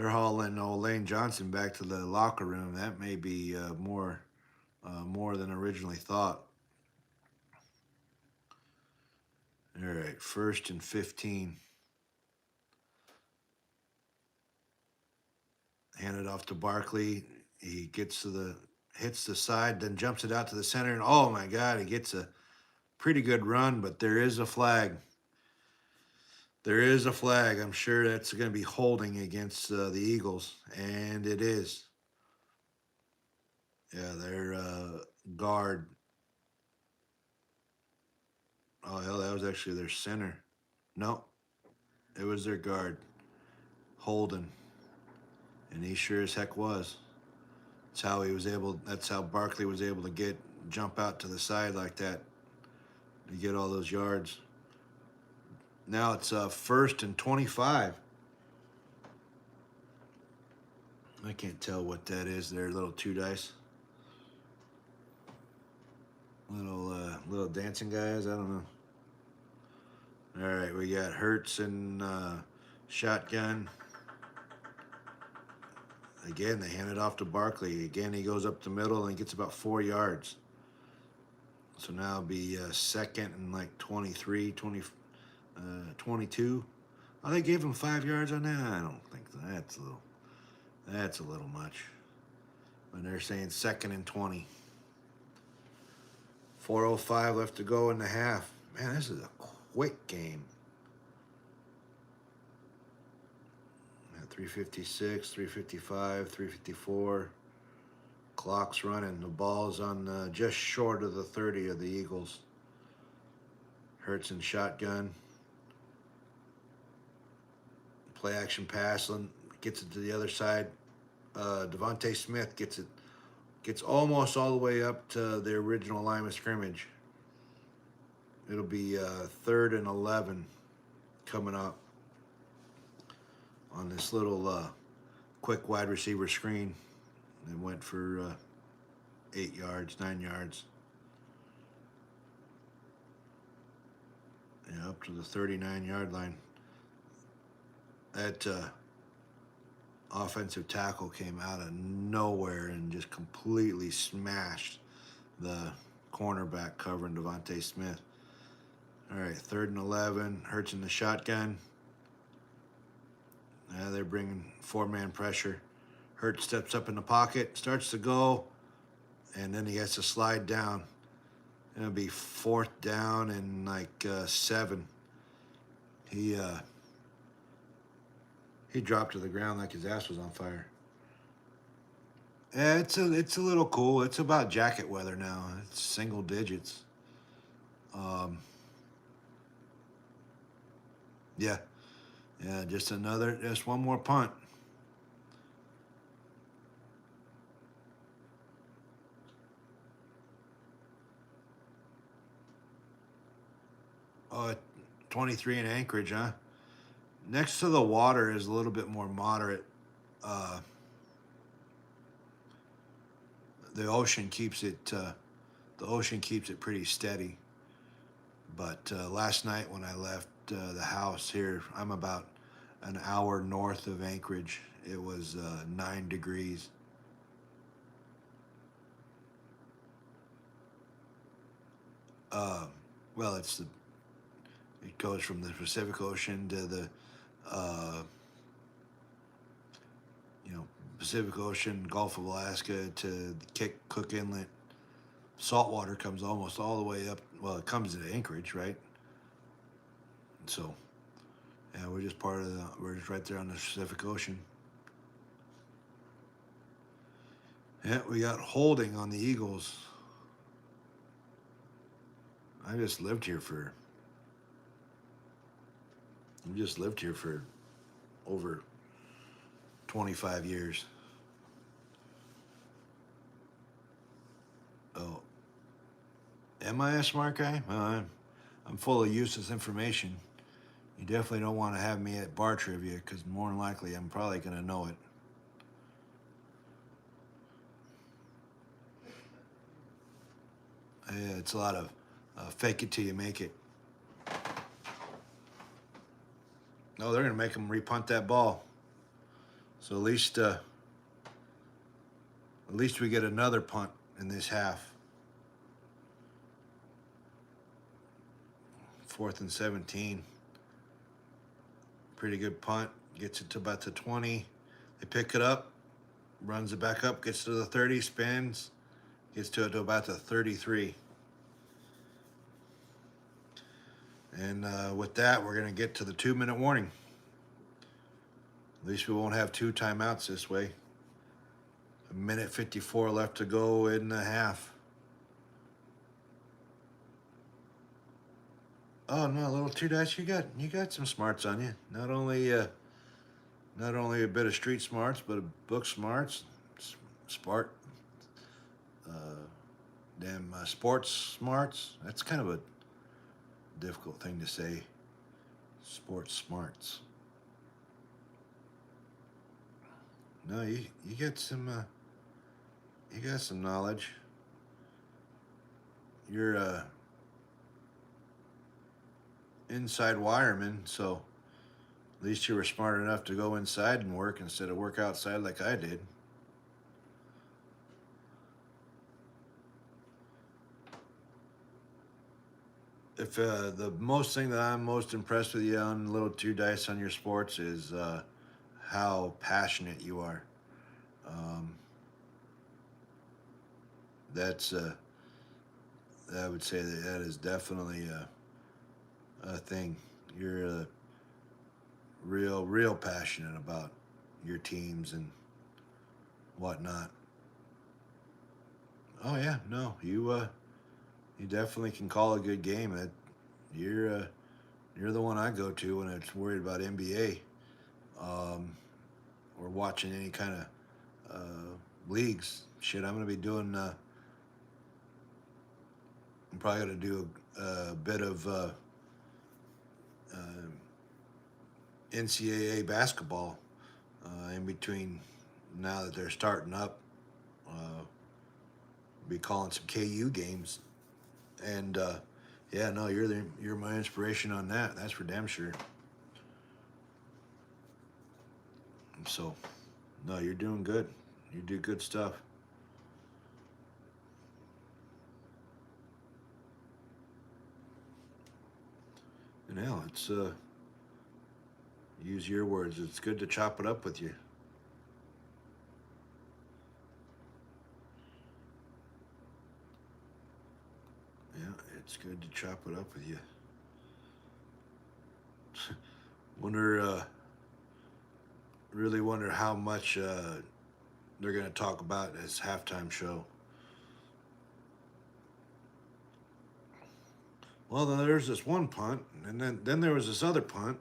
hauling old Lane Johnson back to the locker room. That may be more than originally thought. All right, 1st and 15. Hand it off to Barkley. He hits the side, then jumps it out to the center, and oh my God, he gets a pretty good run, but there is a flag. There is a flag. I'm sure that's going to be holding against the Eagles, and it is. Yeah, their guard. Oh, hell, that was actually their center. No, it was their guard, Holden. And he sure as heck was. That's how Barkley was able to jump out to the side like that to get all those yards. Now it's 1st and 25. I can't tell what that is. They're little 2 dice. Little dancing guys. I don't know. All right, we got Hurts and shotgun. Again, they hand it off to Barkley. Again, he goes up the middle and he gets about 4 yards. So now it'll be 2nd and like 23, 22. Oh, they gave him 5 yards on that? I don't think that's a little much. When they're saying 2nd and 20. 4:05 left to go in the half. Man, this is a quick game. 3:56, 3:55, 3:54. Clock's running. The ball's on just short of the 30 of the Eagles. Hurts and shotgun. Play action pass. Gets it to the other side. Devontae Smith gets almost all the way up to the original line of scrimmage. It'll be 3rd and 11 coming up on this little quick wide receiver screen. They went for 8 yards, 9 yards. Yeah, up to the 39-yard line. That offensive tackle came out of nowhere and just completely smashed the cornerback covering Devontae Smith. All right, 3rd and 11. Hurts in the shotgun. They're bringing 4-man pressure. Hurts steps up in the pocket, starts to go, and then he has to slide down. It'll be 4th down and like 7. He dropped to the ground like his ass was on fire. Yeah, it's a little cool. It's about jacket weather now. It's single digits. Yeah, just one more punt. Oh, 23 in Anchorage, huh? Next to the water is a little bit more moderate. The ocean keeps it pretty steady. But last night when I left the house here, I'm about an hour north of Anchorage. It was 9 degrees. Well, it goes from the Pacific Ocean to the Pacific Ocean, Gulf of Alaska to Cook Inlet. Salt water comes almost all the way up. Well, it comes to Anchorage, right? So, yeah, we're just right there on the Pacific Ocean. Yeah, we got holding on the Eagles. I just lived here for. I just lived here for over 25 years. Oh, am I a smart guy? Well, I'm full of useless information. You definitely don't want to have me at bar trivia because more than likely I'm probably going to know it. Yeah, it's a lot of fake it till you make it. No, they're going to make them repunt that ball. So at least we get another punt in this half. 4th and 17. Pretty good punt. Gets it to about the 20. They pick it up, runs it back up, gets to the 30, spins, gets to it to about the 33. And with that, we're going to get to the 2-minute warning. At least we won't have 2 timeouts this way. 1:54 left to go in the half. Oh no, little two dice, you got some smarts on you. Not only a bit of street smarts, but a book smarts, smart, sports smarts. That's kind of a difficult thing to say. Sports smarts. No, you got some knowledge. You're a inside wireman, so at least you were smart enough to go inside and work instead of work outside like I did. If the most thing that I'm most impressed with you on Little Two Dice on your sports is how passionate you are. That's I would say that is definitely a thing. You're real passionate about your teams and whatnot. Oh yeah, no, you definitely can call a good game. You're the one I go to when it's worried about NBA, or watching any kind of leagues. Shit, I'm gonna be doing. I'm probably gonna do a bit of NCAA basketball in between now that they're starting up. Be calling some KU games, and yeah, no, you're my inspiration on that. That's for damn sure. So, no, you're doing good. You do good stuff. And hell, it's use your words. It's good to chop it up with you. Yeah, it's good to chop it up with you. Really wonder how much they're going to talk about as halftime show. Well, then there's this one punt, and then there was this other punt,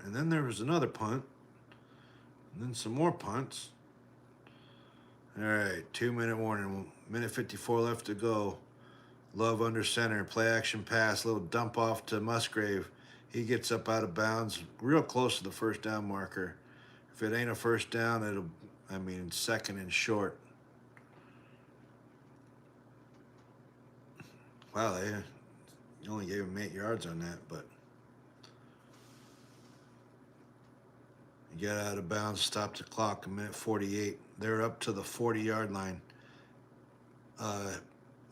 and then there was another punt, and then some more punts. All right, 2-minute warning, 1:54 left to go. Love under center, play action pass, little dump off to Musgrave. He gets up out of bounds, real close to the first down marker. If it ain't a first down, second and short. Wow, they only gave him 8 yards on that, but you get out of bounds, stop the clock, 1:48. They're up to the 40-yard line.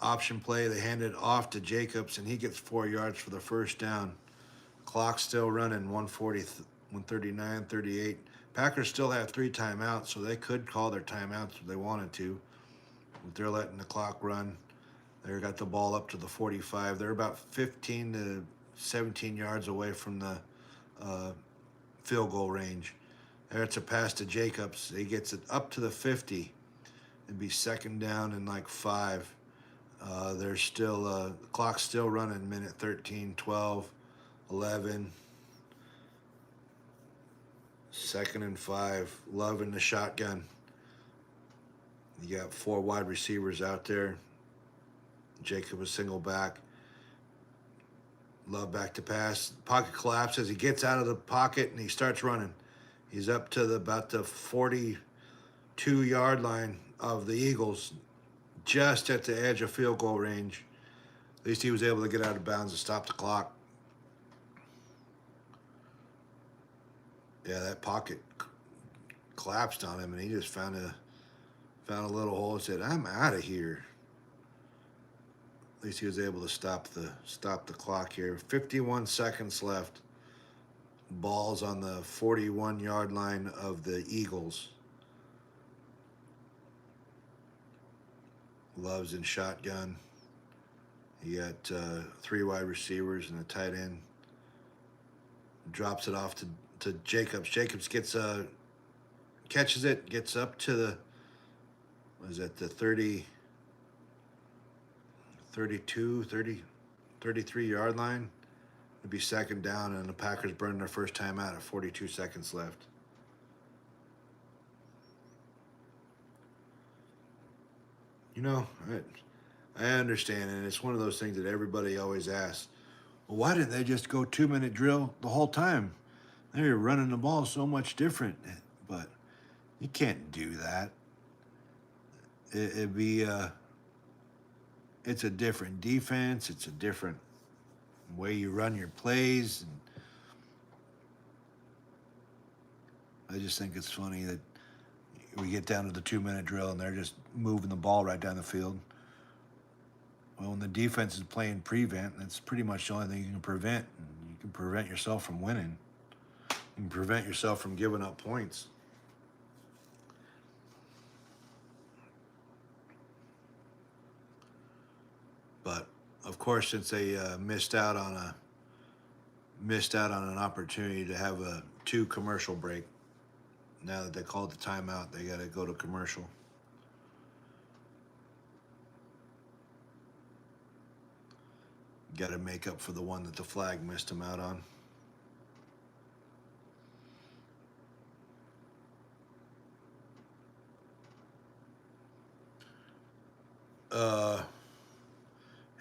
Option play, they hand it off to Jacobs, and he gets 4 yards for the first down. Clock still running, 140, 139, 38. Packers still have 3 timeouts, so they could call their timeouts if they wanted to. But they're letting the clock run. They got the ball up to the 45. They're about 15 to 17 yards away from the field goal range. There it's a pass to Jacobs. He gets it up to the 50. It'd be second down and like 5. There's still the clock's still running. Minute 13, 12, 11. Second and 5. Love in the shotgun. You got 4 wide receivers out there. Jacob a single back. Love back to pass. Pocket collapses. He gets out of the pocket and he starts running. He's up to about the 42-yard line of the Eagles, just at the edge of field goal range. At least he was able to get out of bounds and stop the clock. Yeah, that pocket collapsed on him, and he just found a little hole and said, "I'm out of here." At least he was able to stop the clock here. 51 seconds left. Ball's on the 41-yard line of the Eagles. Love's in shotgun. You got 3 wide receivers and a tight end. Drops it off to Jacobs. Jacobs gets catches it, gets up to the, what is that, the 30, 32, 30, 33-yard line. It'd be second down, and the Packers burn their first time out at 42 seconds left. You know, I understand, and it's one of those things that everybody always asks. Well, why didn't they just go 2-minute drill the whole time? They were running the ball so much different. But you can't do that. It'd be it's a different defense. It's a different way you run your plays. And I just think it's funny that we get down to the 2-minute drill and they're just moving the ball right down the field. Well, when the defense is playing prevent, that's pretty much the only thing you can prevent. You can prevent yourself from winning. You can prevent yourself from giving up points. But of course, since they missed out on an opportunity to have a 2 commercial break, now that they called the timeout, they got to go to commercial. Got to make up for the one that the flag missed them out on.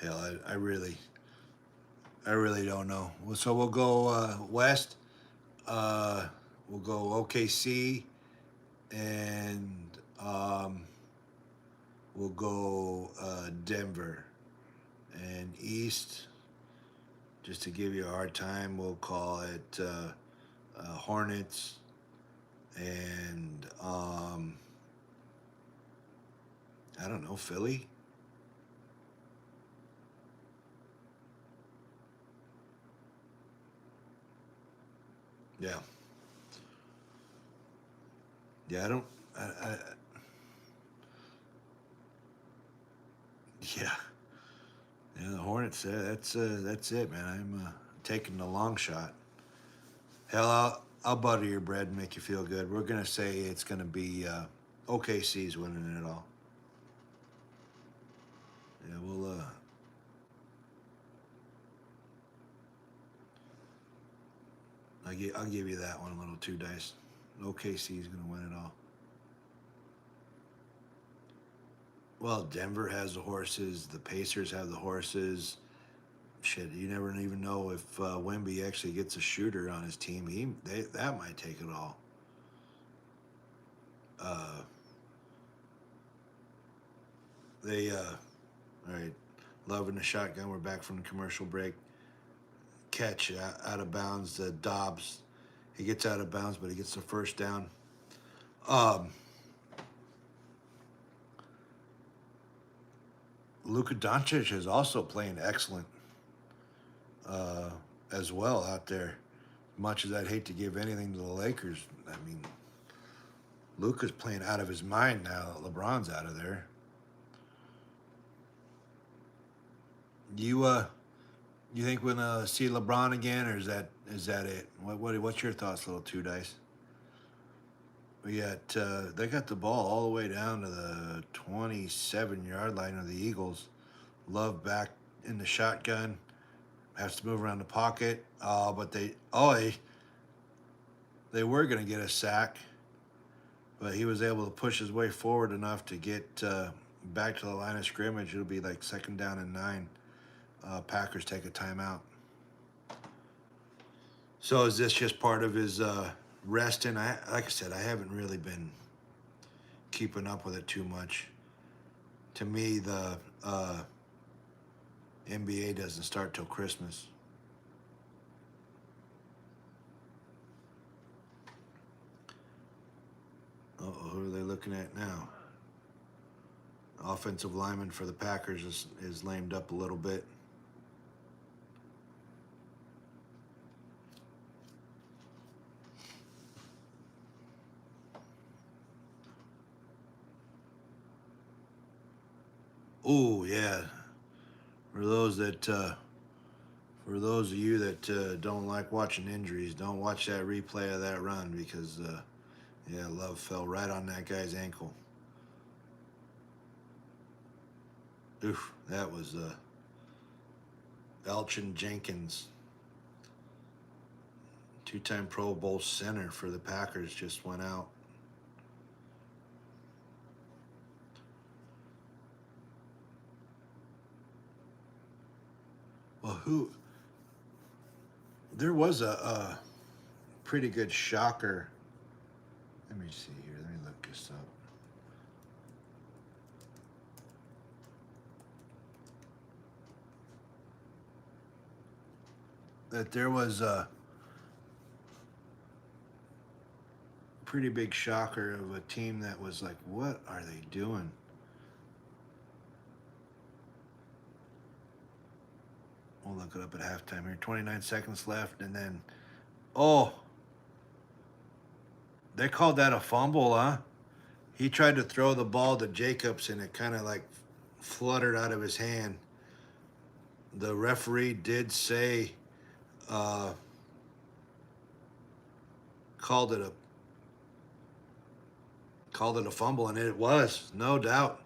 Hell, I really don't know. So we'll go west. We'll go OKC, and we'll go Denver. And east, just to give you a hard time, we'll call it Hornets, and I don't know, Philly. Yeah. Yeah, yeah. Yeah, the Hornets, that's it, man. I'm taking the long shot. Hell, I'll butter your bread and make you feel good. We're going to say it's going to be OKC's winning it all. Yeah, we'll... I'll give you that one, a little 2 dice. OKC's going to win it all. Well, Denver has the horses. The Pacers have the horses. Shit, you never even know if Wemby actually gets a shooter on his team. That might take it all. All right, Love in the shotgun. We're back from the commercial break. Catch out of bounds. Dobbs, he gets out of bounds, but he gets the first down. Luka Doncic is also playing excellent as well out there. Much as I'd hate to give anything to the Lakers, I mean, Luka's playing out of his mind now that LeBron's out of there. You think we're gonna see LeBron again, or is that it? What's your thoughts, little 2 dice? We got they got the ball all the way down to the 27-yard line of the Eagles. Love back in the shotgun, has to move around the pocket. But they were going to get a sack, but he was able to push his way forward enough to get back to the line of scrimmage. It'll be like 2nd down and 9. Packers take a timeout. So is this just part of his resting? Like I said, I haven't really been keeping up with it too much. To me, the NBA doesn't start till Christmas. Who are they looking at now? Offensive lineman for the Packers is lamed up a little bit. Oh yeah, for those of you that don't like watching injuries, don't watch that replay of that run because yeah, Love fell right on that guy's ankle. Oof, that was Elgton Jenkins, 2-time Pro Bowl center for the Packers, just went out. Well, there was a pretty good shocker. Let me see here. Let me look this up. That there was a pretty big shocker of a team that was like, what are they doing? We'll look it up at halftime here. 29 seconds left, and then, they called that a fumble, huh? He tried to throw the ball to Jacobs, and it kind of like fluttered out of his hand. The referee did say, called it a fumble, and it was, no doubt.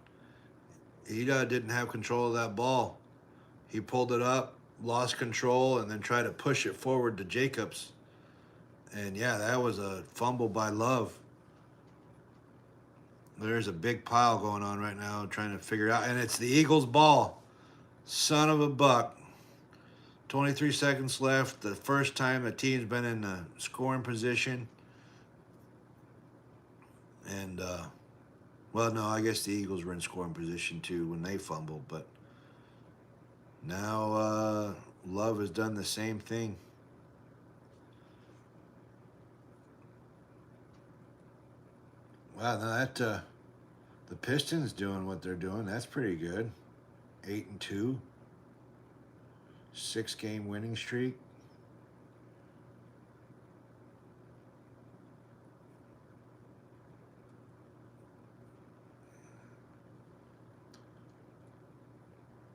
He didn't have control of that ball. He pulled it up, lost control, and then tried to push it forward to Jacobs. And yeah, that was a fumble by Love. There's a big pile going on right now trying to figure it out. And it's the Eagles' ball. Son of a buck. 23 seconds left. The first time the team's been in the scoring position. And, well, no, I guess the Eagles were in scoring position too when they fumbled. But now Love has done the same thing. Wow, now that the Pistons doing what they're doing, that's pretty good. 8-2, 6-game winning streak.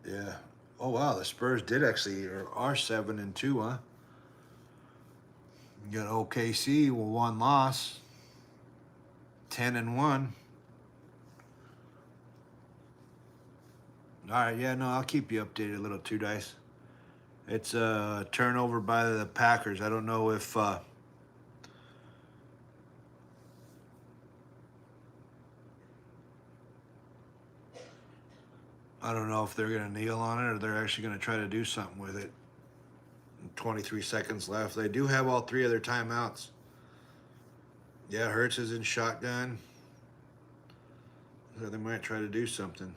Yeah. Oh wow, the Spurs did actually are 7-2, huh? You got OKC with 1 loss. 10-1. All right, yeah, no, I'll keep you updated a little too, Dice. It's a turnover by the Packers. I don't know if I don't know if they're going to kneel on it or they're actually going to try to do something with it. 23 seconds left. They do have all 3 of their timeouts. Yeah, Hurts is in shotgun. So they might try to do something.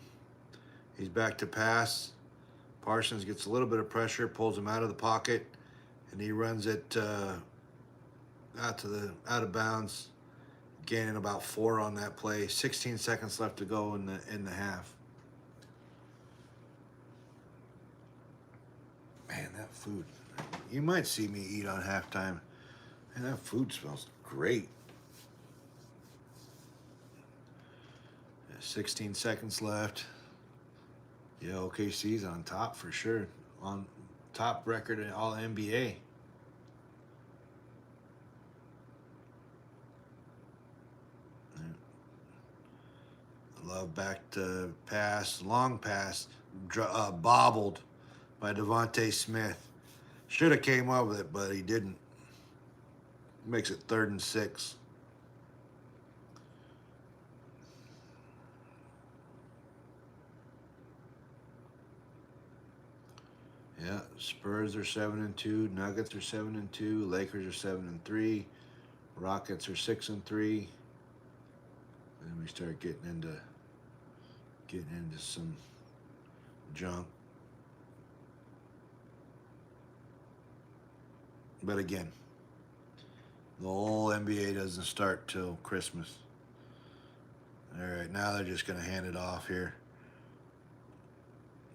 He's back to pass. Parsons gets a little bit of pressure, pulls him out of the pocket, and he runs it out of bounds, gaining about 4 on that play. 16 seconds left to go in the half. Man, that food. You might see me eat on halftime. Man, that food smells great. 16 seconds left. Yeah, OKC's on top for sure. On top record in all NBA. back to pass, long pass, bobbled by Devontae Smith. Should have came up with it, but he didn't. Makes it 3rd and 6. Yeah, Spurs are 7-2, Nuggets are 7-2, Lakers are 7-3, Rockets are 6-3. Then we start getting into some junk. But again, the whole NBA doesn't start till Christmas. All right, now they're just going to hand it off here.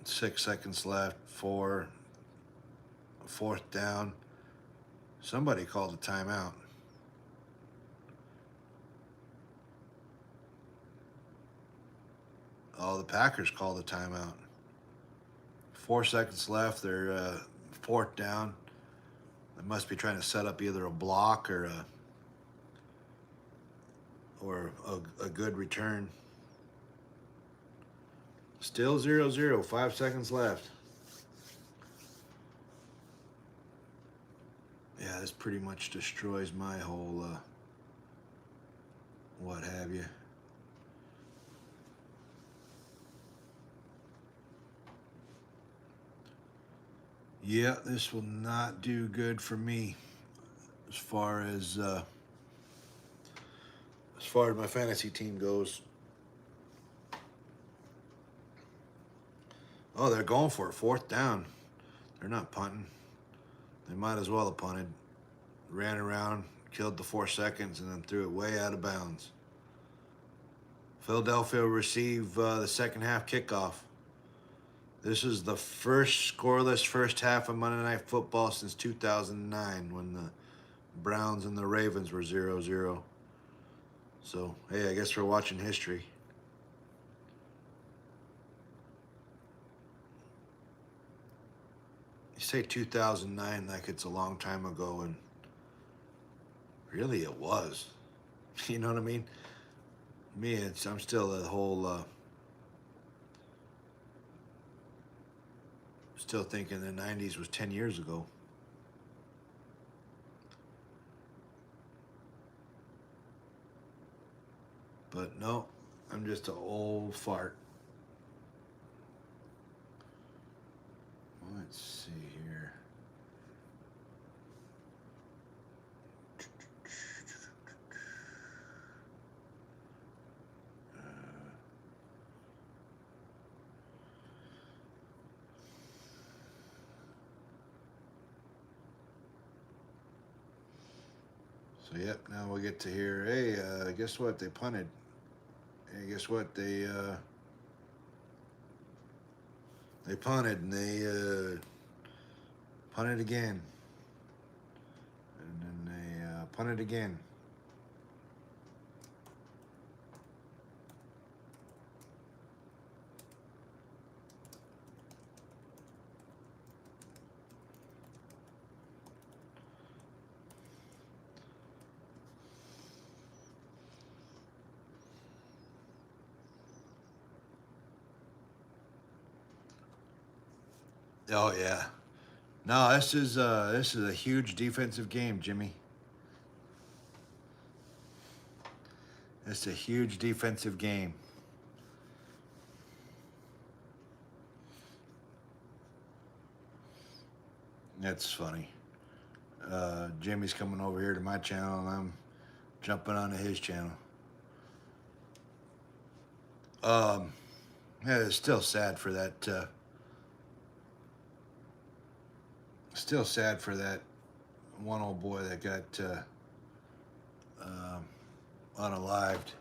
6 seconds left, 4, 4th down. Somebody called a timeout. Oh, the Packers called a timeout. 4 seconds left. They're 4th down. They must be trying to set up either a block or a good return. Still 0-0. 5 seconds left. Yeah, this pretty much destroys my whole what have you. Yeah, this will not do good for me as far as my fantasy team goes. Oh, they're going for it. 4th down. They're not punting. They might as well have punted. Ran around, killed the 4 seconds, and then threw it way out of bounds. Philadelphia will receive the second half kickoff. This is the first scoreless first half of Monday Night Football since 2009 when the Browns and the Ravens were 0-0. So, hey, I guess we're watching history. You say 2009 like it's a long time ago, and really it was. You know what I mean? Me, I'm still the whole... still thinking the 90s was 10 years ago. But no, I'm just an old fart. Let's see here. So, yep, now we'll get to hear, hey, guess what? They punted. Hey, guess what? They punted, and they punted again. And then they punted again. Oh yeah, no, this is a huge defensive game, Jimmy. It's a huge defensive game. That's funny. Jimmy's coming over here to my channel, and I'm jumping onto his channel. Yeah, it's still sad for that. Still sad for that one old boy that got unalived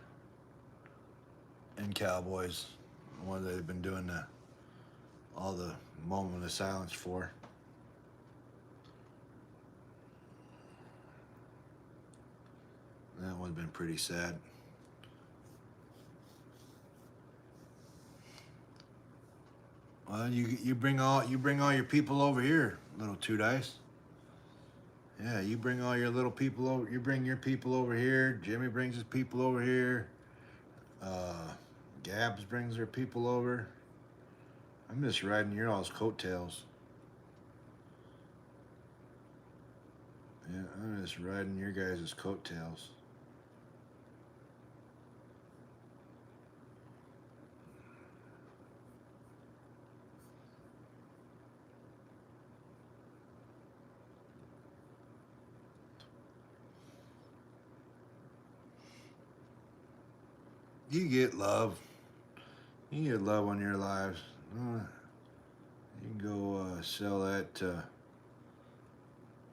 in Cowboys. One they've been doing all the moment of silence for. That one's been pretty sad. Well, you bring all your people over here, little Two Dice. Yeah, you bring all your little people over. You bring your people over here. Jimmy brings his people over here. Gabs brings her people over. I'm just riding your all's coattails. Yeah, I'm just riding your guys' coattails. You get love. You get love on your lives. You can go sell that. You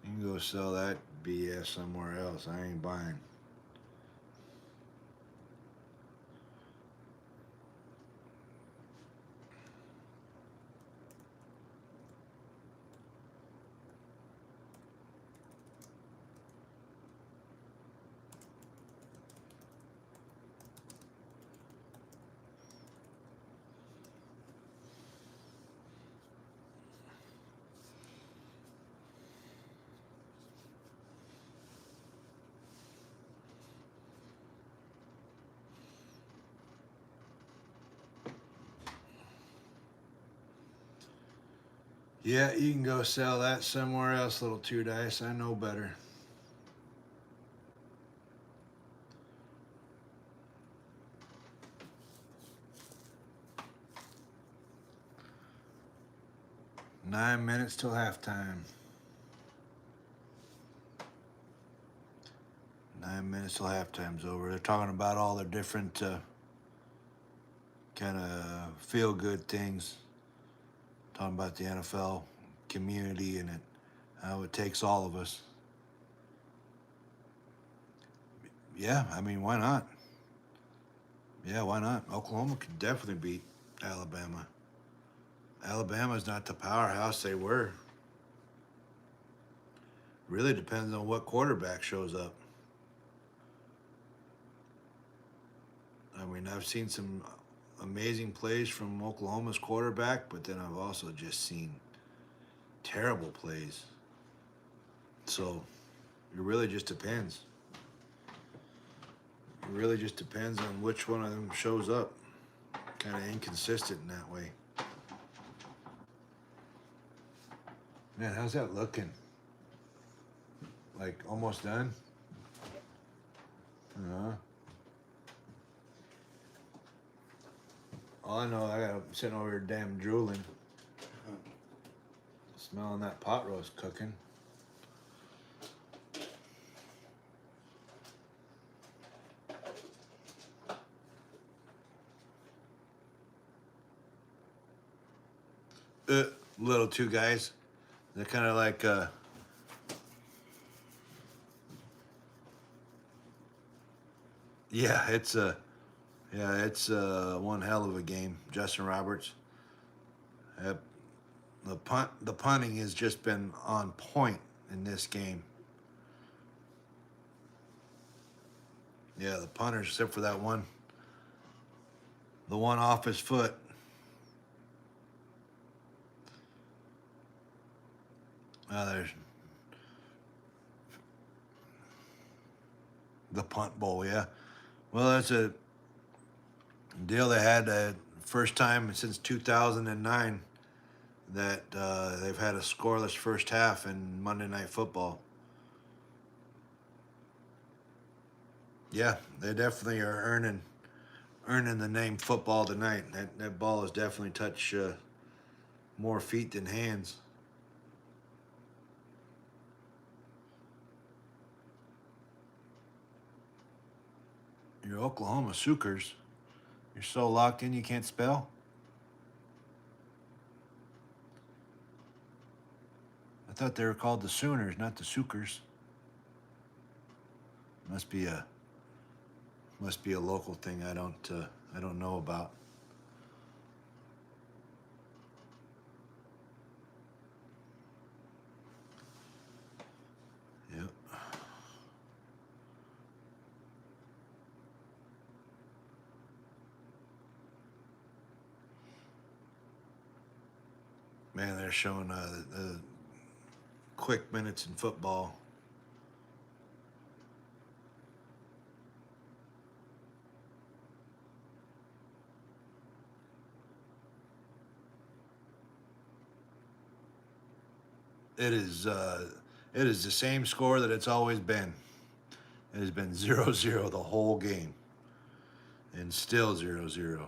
can go sell that BS somewhere else. I ain't buying. Yeah, you can go sell that somewhere else, little two dice. I know better. Nine minutes till halftime. 9 minutes till halftime's over. They're talking about all the different kind of feel-good things. Talking about the NFL community and how it takes all of us. Yeah, I mean, why not? Yeah, why not? Oklahoma could definitely beat Alabama. Alabama's not the powerhouse they were. Really depends on what quarterback shows up. I mean, I've seen some amazing plays from Oklahoma's quarterback, but then I've also just seen terrible plays. So it really just depends. It really just depends on which one of them shows up. Kind of inconsistent in that way. Man, how's that looking? Like almost done? All I know, I got sitting over here damn drooling. Smelling that pot roast cooking. Little two guys. They're kind of like yeah, it's one hell of a game. Justin Roberts. The punting has just been on point in this game. Yeah, the punters, except for that one, the one off his foot. There's the punt bowl, yeah. Well, that's a deal they had first time since 2009 that they've had a scoreless first half in Monday Night Football. Yeah, they definitely are earning the name Football Tonight. That ball has definitely touched more feet than hands. Your Oklahoma Sooners. You're so locked in you can't spell? I thought they were called the Sooners, not the Sookers. Must be a local thing I don't know about. Yep. Man, they're showing the quick minutes in football. It is the same score that it's always been. It has been 0-0 the whole game, and still 0-0.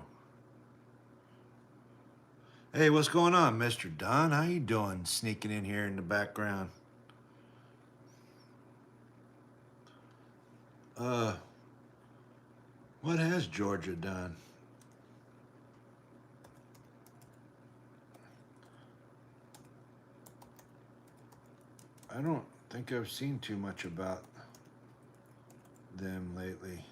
Hey, what's going on, Mr. Don? How you doing? Sneaking in here in the background. What has Georgia done? I don't think I've seen too much about them lately.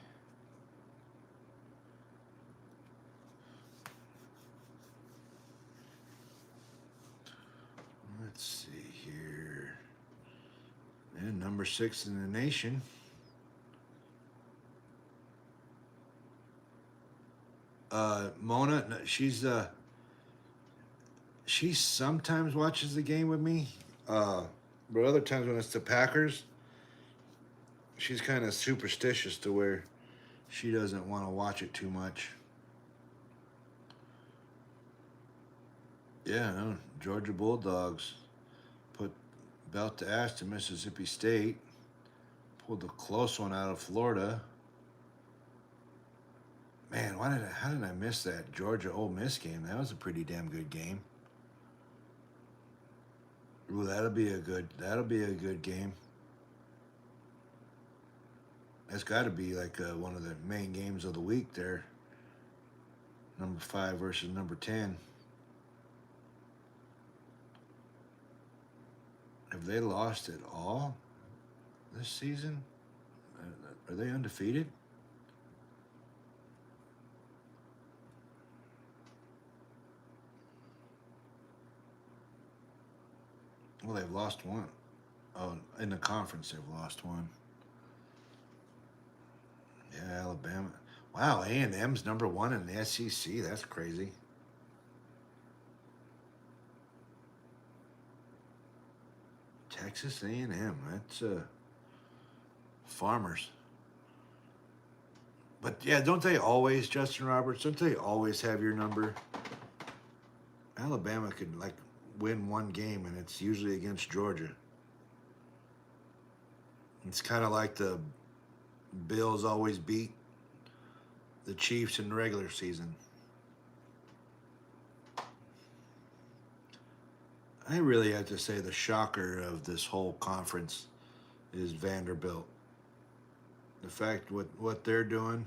Let's see here. And number 6 in the nation. Mona, she sometimes watches the game with me, but other times when it's the Packers, she's kind of superstitious to where she doesn't want to watch it too much. Yeah, no, Georgia Bulldogs put belt to ass to Mississippi State, pulled a close one out of Florida. Man, how did I miss that Georgia Ole Miss game? That was a pretty damn good game. Ooh, that'll be a good game. That's got to be like one of the main games of the week there. Number 5 versus number 10. Have they lost at all this season? Are they undefeated? Well, they've lost one. Oh, in the conference, they've lost one. Yeah, Alabama. Wow, A&M's number 1 in the SEC. That's crazy. Texas A&M. That's Farmers. But yeah, don't they always, Justin Roberts? Don't they always have your number? Alabama could like win one game, and it's usually against Georgia. It's kind of like the Bills always beat the Chiefs in the regular season. I really have to say the shocker of this whole conference is Vanderbilt. The fact what they're doing,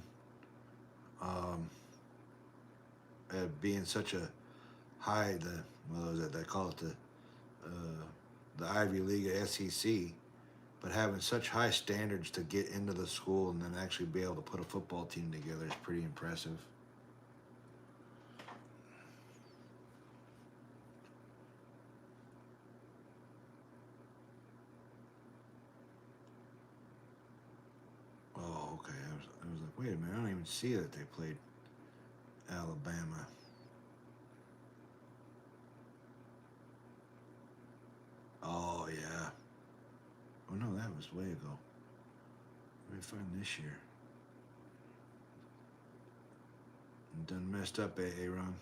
being such a high, they call it the Ivy League SEC, but having such high standards to get into the school and then actually be able to put a football team together is pretty impressive. Oh, okay. I was like, wait a minute, I don't even see that they played Alabama. Oh, yeah. Oh, no, that was way ago. Let me find this year. I'm done messed up, Aaron.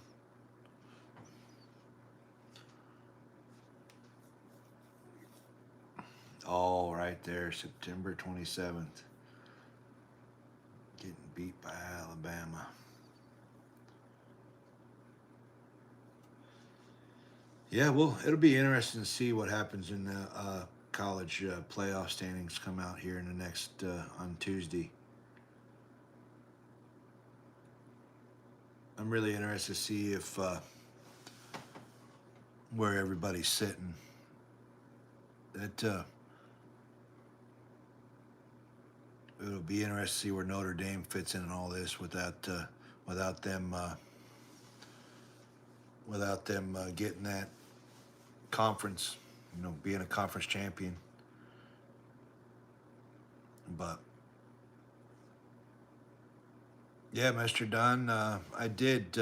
Oh, right there, September 27th. Getting beat by Alabama. Yeah, well, it'll be interesting to see what happens in the college playoff standings come out here in the next on Tuesday. I'm really interested to see if where everybody's sitting. That it'll be interesting to see where Notre Dame fits in all this without them getting that conference, being a conference champion. But yeah, Mr. Dunn, I did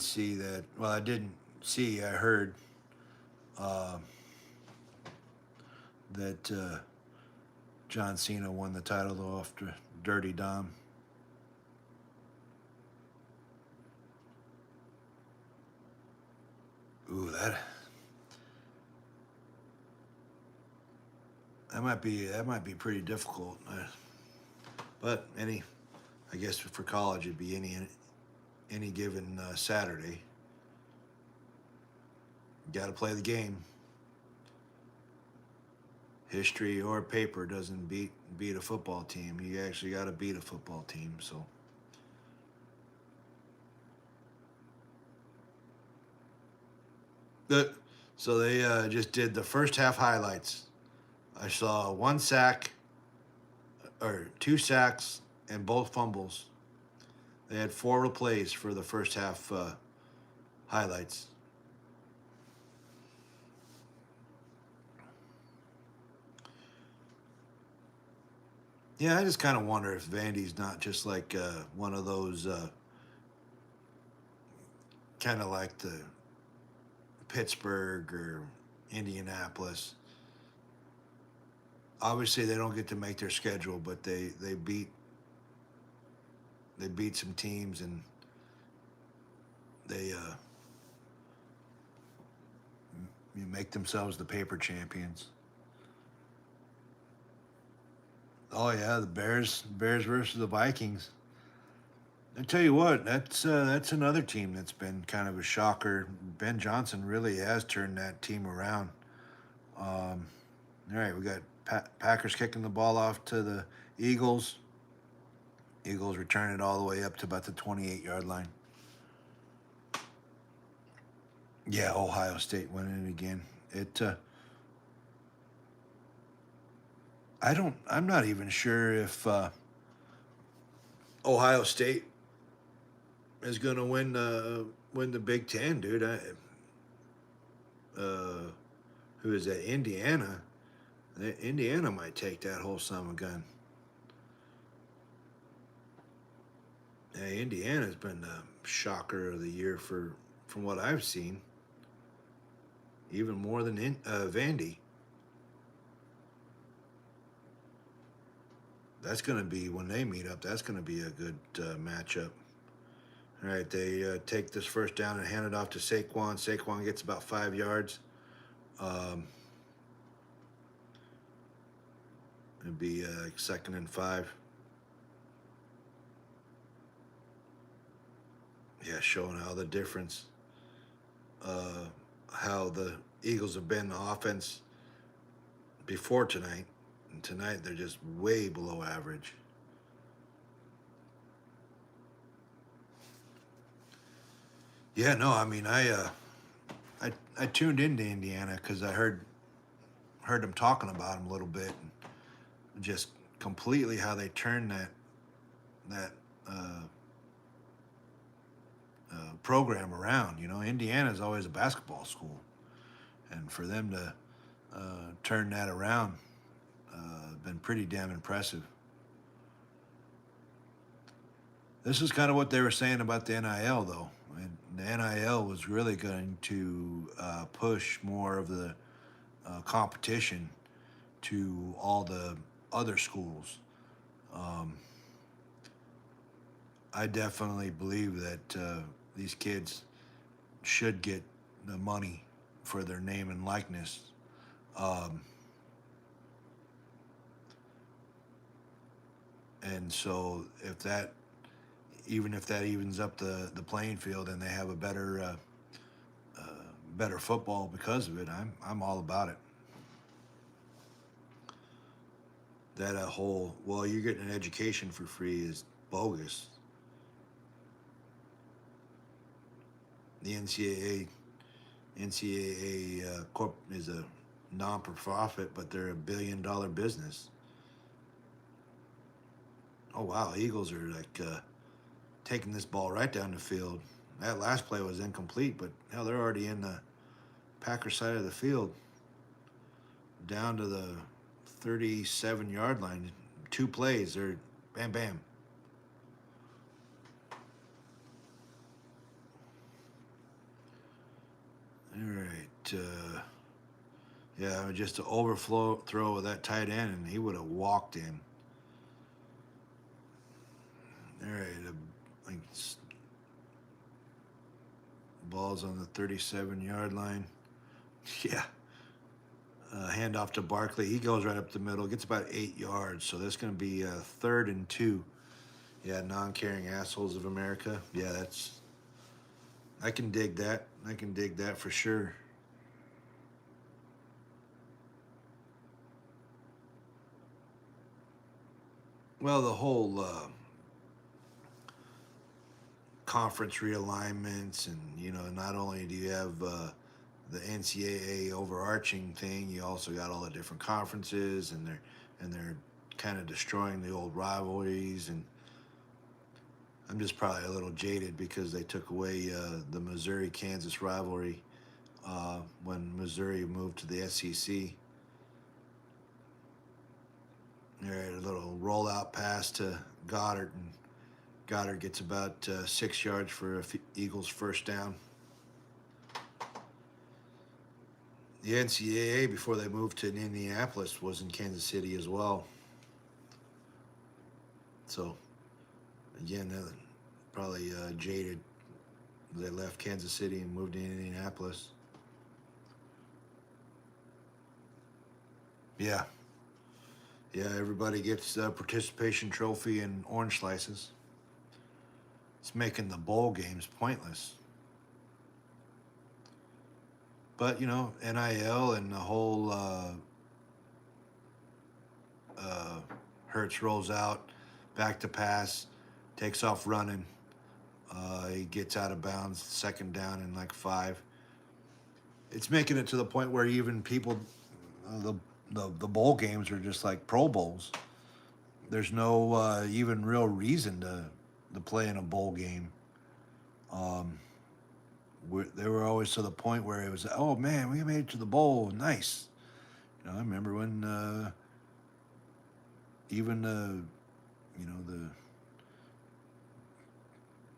see that. Well, I didn't see. I heard that John Cena won the title though after Dirty Dom. Ooh, That might be pretty difficult. But I guess for college it'd be any given Saturday. You got to play the game. History or paper doesn't beat a football team. You actually got to beat a football team. So. So they just did the first half highlights. I saw 2 sacks, and both fumbles. They had 4 plays for the first half highlights. Yeah, I just kind of wonder if Vandy's not just like one of those, kind of like the Pittsburgh or Indianapolis. Obviously, they don't get to make their schedule, but they beat some teams, and they make themselves the paper champions. Oh yeah, the Bears versus the Vikings. I tell you what, that's another team that's been kind of a shocker. Ben Johnson really has turned that team around. All right, we got Packers kicking the ball off to the Eagles. Eagles return it all the way up to about the 28-yard line. Yeah, Ohio State winning it again. I'm not even sure if Ohio State is going to win the Big Ten, dude. Who is that? Indiana. Indiana might take that whole son of a gun. Yeah, Indiana's been the shocker of the year from what I've seen. Even more than Vandy. That's going to be, when they meet up, that's going to be a good matchup. All right, they take this first down and hand it off to Saquon. Saquon gets about 5 yards. It'd be 2nd and 5. Yeah, showing how the difference, how the Eagles have been the offense before tonight. And tonight they're just way below average. Yeah, no, I mean, I tuned into Indiana because I heard them talking about them a little bit, and just completely how they turned that program around. You know, Indiana's always a basketball school, and for them to turn that around, been pretty damn impressive. This is kind of what they were saying about the NIL, though. And the NIL was really going to push more of the competition to all the other schools. I definitely believe that these kids should get the money for their name and likeness. And so even if that evens up the playing field and they have a better football because of it, I'm all about it. That whole, well, you're getting an education for free is bogus. The NCAA Corp is a non-profit, but they're $1 billion business. Oh wow, Eagles are like taking this ball right down the field. That last play was incomplete, but hell, they're already in the Packers side of the field, down to the 37-yard line. 2 plays, they're bam, bam. All right. Yeah, just an overflow throw with that tight end, and he would have walked in. All right. Ball's on the 37-yard line. Yeah. Handoff to Barkley. He goes right up the middle, gets about 8 yards. So that's going to be 3rd and 2. Yeah, non-caring assholes of America. Yeah, I can dig that. I can dig that for sure. Well, the whole conference realignments, and not only do you have the NCAA overarching thing, you also got all the different conferences, and they're kind of destroying the old rivalries. And I'm just probably a little jaded because they took away the Missouri-Kansas rivalry when Missouri moved to the SEC. They're a little rollout pass to Goddard, and Goddard gets about 6 yards for Eagles first down. The NCAA, before they moved to Indianapolis, was in Kansas City as well. So, again, they're probably jaded. They left Kansas City and moved to Indianapolis. Yeah. Yeah, everybody gets a participation trophy and orange slices. It's making the bowl games pointless. But, NIL and the whole Hurts rolls out, back to pass, takes off running. He gets out of bounds, 2nd down and like 5. It's making it to the point where even people, the bowl games are just like Pro Bowls. There's no even real reason to play in a bowl game. They were always to the point where it was, oh man, we made it to the bowl, nice. I remember when even the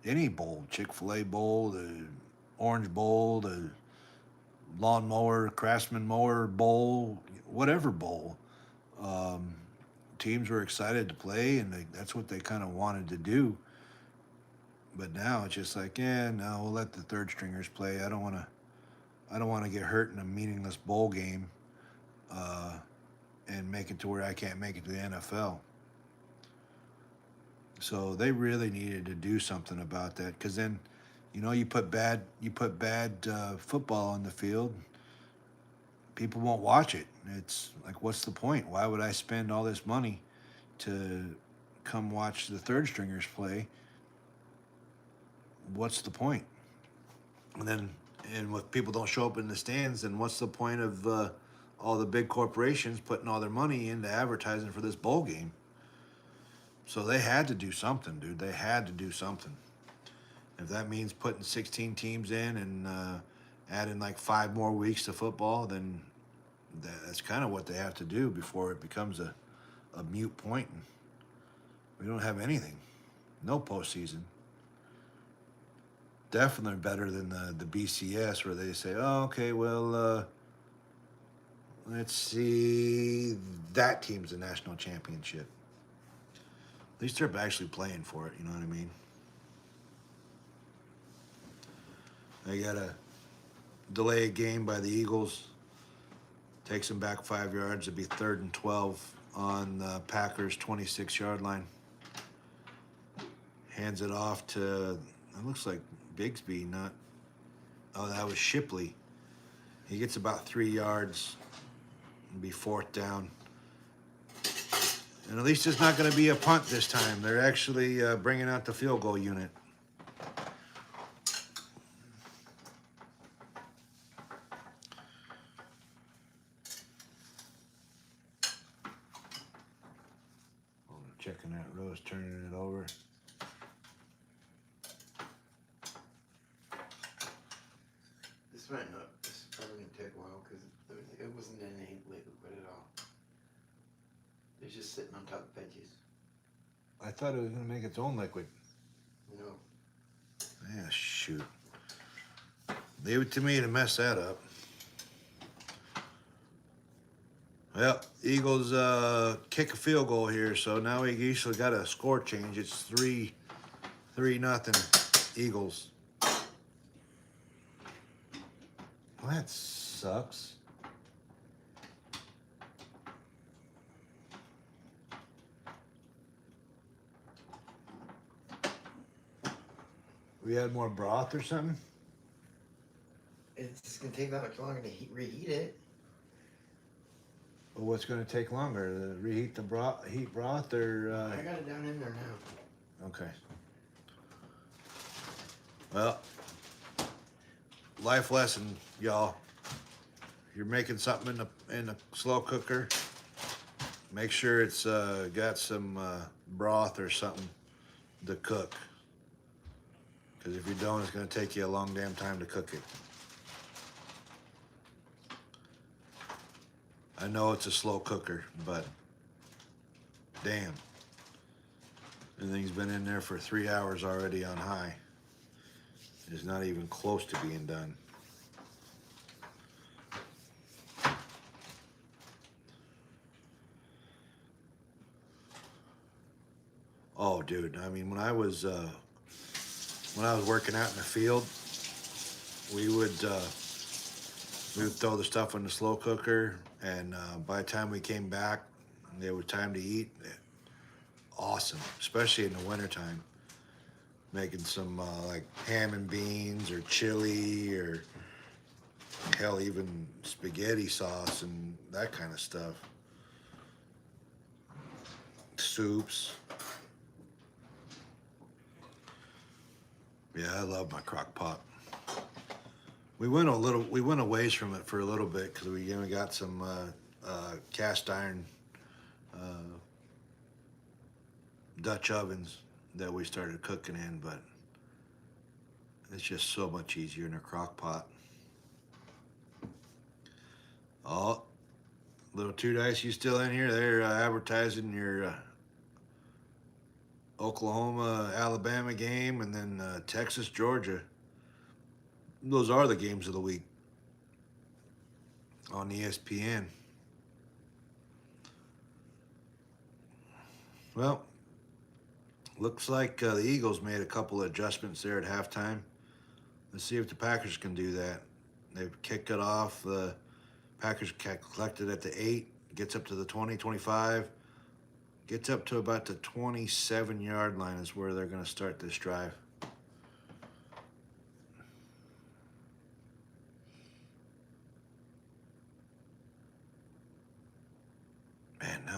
any bowl, Chick-fil-A bowl, the Orange Bowl, the lawnmower, Craftsman mower bowl, whatever bowl, teams were excited to play, and that's what they kind of wanted to do. But now it's just like, no, we'll let the third stringers play. I don't want to get hurt in a meaningless bowl game, and make it to where I can't make it to the NFL. So they really needed to do something about that, because then, you put bad football on the field, people won't watch it. It's like, what's the point? Why would I spend all this money to come watch the third stringers play? What's the point? And if people don't show up in the stands, then what's the point of all the big corporations putting all their money into advertising for this bowl game? So they had to do something, dude. They had to do something. If that means putting 16 teams in and adding like 5 more weeks to football, then that's kind of what they have to do before it becomes a moot point. And we don't have anything. No postseason. Definitely better than the BCS, where they say, oh, okay, well, let's see, that team's the national championship. At least they're actually playing for it, you know what I mean? They got a delay game by the Eagles. Takes them back 5 yards. It'd be 3rd and 12 on the Packers' 26-yard line. Hands it off to, it looks like Bigsby, that was Shipley. He gets about 3 yards. It'd be 4th down. And at least it's not going to be a punt this time. They're actually bringing out the field goal unit. Checking that roast, turning it over. This is probably going to take a while because it wasn't in any liquid at all. It's just sitting on top of veggies. I thought it was going to make its own liquid. No. Yeah, shoot. Leave it to me to mess that up. Well, Eagles kick a field goal here, so now we usually got a score change. It's 3-0 Eagles. Well, that sucks. We had more broth or something. It's just gonna take that much longer to reheat it. Well, what's going to take longer? To reheat the broth, heat broth, or? I got it down in there now. Okay. Well, life lesson, y'all. You're making something in the slow cooker. Make sure it's got some broth or something to cook. Because if you don't, it's going to take you a long damn time to cook it. I know it's a slow cooker, but damn. Everything's been in there for 3 hours already on high. It's not even close to being done. Oh, dude! I mean, when I was working out in the field, we would throw the stuff in the slow cooker, and by the time we came back, it was time to eat. Awesome, especially in the wintertime. Making some like ham and beans or chili or hell, even spaghetti sauce and that kind of stuff. Soups. Yeah, I love my crock pot. We went a ways from it for a little bit because we got some cast iron Dutch ovens that we started cooking in, but it's just so much easier in a crock pot. Oh, little Two Dice, you still in here? They're advertising your Oklahoma, Alabama game, and then Texas, Georgia. Those are the games of the week on ESPN. Well, looks like the Eagles made a couple of adjustments there at halftime. Let's see if the Packers can do that. They've kicked it off. The Packers collected at the 8, gets up to the 20, 25, gets up to about the 27-yard line is where they're going to start this drive. Man, no.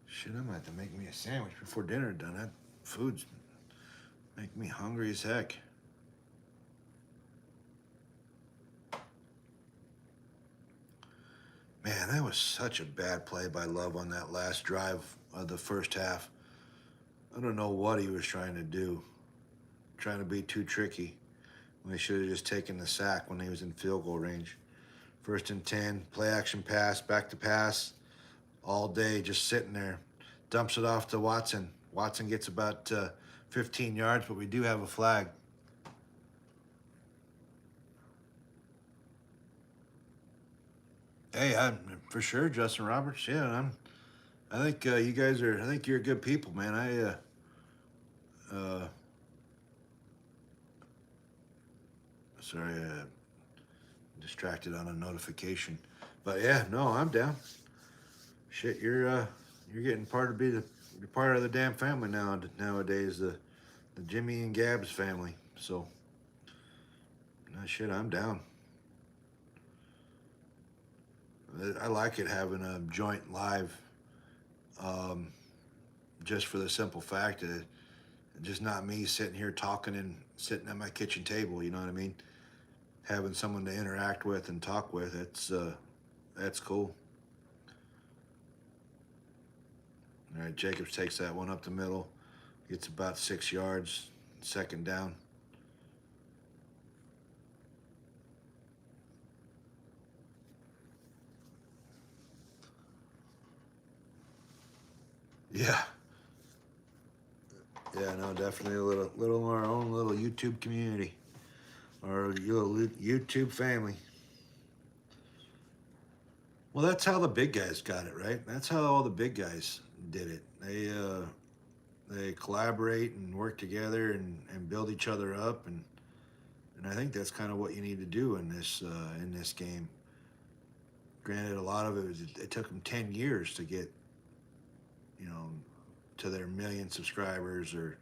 Shit, I'm going to have to make me a sandwich before dinner done. That food's making me hungry as heck. Man, that was such a bad play by Love on that last drive of the first half. I don't know what he was trying to do. Trying to be too tricky. When he should have just taken the sack when he was in field goal range. 1st and 10, play action pass, back to pass. All day, just sitting there. Dumps it off to Watson. Watson gets about 15 yards, but we do have a flag. Hey, I'm for sure, Justin Roberts. Yeah, I think you guys are. I think you're good people, man. Sorry, distracted on a notification, but yeah, no, I'm down. Shit, you're getting you're part of the damn family nowadays, the Jimmy and Gabs family. So, no shit, I'm down. I like it having a joint live, just for the simple fact that just not me sitting here talking and sitting at my kitchen table. You know what I mean? Having someone to interact with and talk with, that's cool. All right, Jacobs takes that one up the middle, gets about 6 yards, 2nd down. Yeah. Yeah, no, definitely a little our own little YouTube community, our little YouTube family. Well, that's how the big guys got it, right? That's how all the big guys did it. They collaborate and work together and build each other up, and I think that's kind of what you need to do in this game. Granted, a lot of it took them 10 years to get, to their 1 million subscribers, or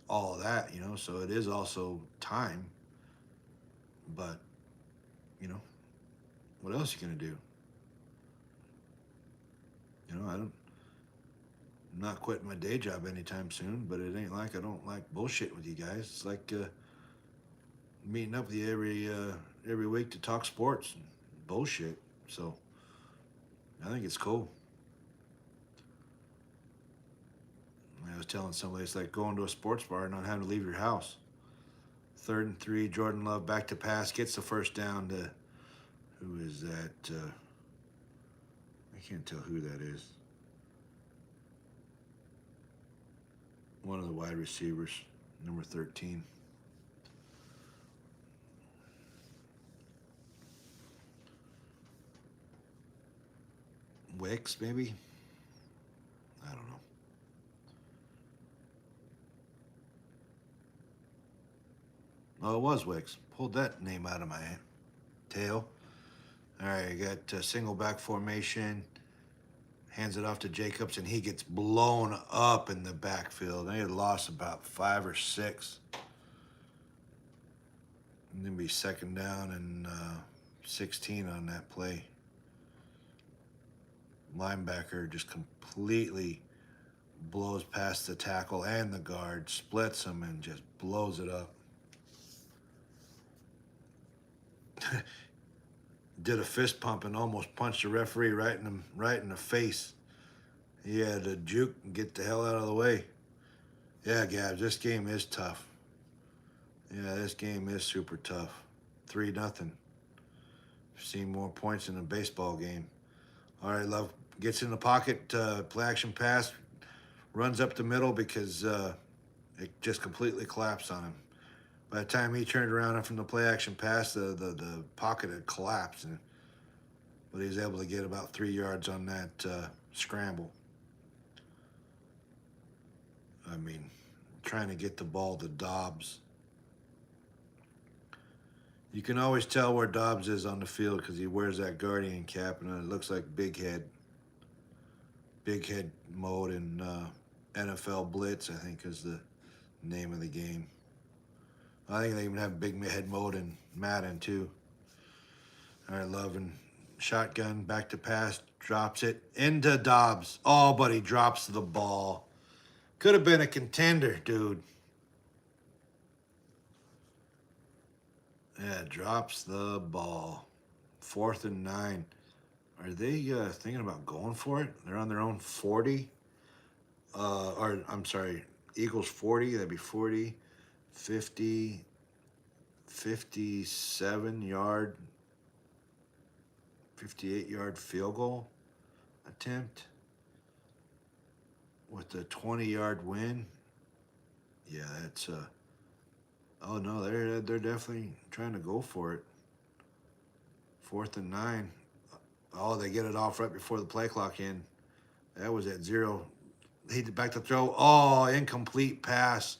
all of that, you know. So it is also time, but you know, what else you gonna do? You know, I'm not quitting my day job anytime soon, but it ain't like I don't like bullshit with you guys. It's like meeting up with you every week to talk sports and bullshit. So I think it's cool. I was telling somebody it's like going to a sports bar and not having to leave your house. 3rd and 3, Jordan Love back to pass, gets the first down to, who is that? I can't tell who that is. One of the wide receivers, number 13. Wicks, maybe? I don't know. Oh, it was Wicks. Pulled that name out of my tail. All right, I got single back formation. Hands it off to Jacobs, and he gets blown up in the backfield. They had lost about 5 or 6. And then be 2nd down and 16 on that play. Linebacker just completely blows past the tackle and the guard, splits them, and just blows it up. Did a fist pump and almost punched the referee right in the face. He had to juke and get the hell out of the way. Yeah, Gabs, this game is tough. Yeah, this game is super tough. 3-0. Seen more points in a baseball game. All right, Love gets in the pocket, play action pass, runs up the middle because it just completely collapsed on him. By the time he turned around from the play action pass, the pocket had collapsed, but he was able to get about 3 yards on that scramble. I mean, trying to get the ball to Dobbs. You can always tell where Dobbs is on the field because he wears that Guardian cap, and it looks like big head mode in NFL Blitz, I think is the name of the game. I think they even have big head mode in Madden too. All right, Love and shotgun, back to pass, drops it into Dobbs. Oh, but he drops the ball. Could have been a contender, dude. Yeah, drops the ball. 4th and 9. Are they thinking about going for it? They're on their own 40. Or I'm sorry, Eagles 40. That'd be 40, 50, 57-yard, 58-yard field goal attempt with a 20-yard win. Yeah, that's oh no, they're definitely trying to go for it. 4th and 9. Oh, they get it off right before the play clock in. That was at 0. He back to throw. Oh, incomplete pass.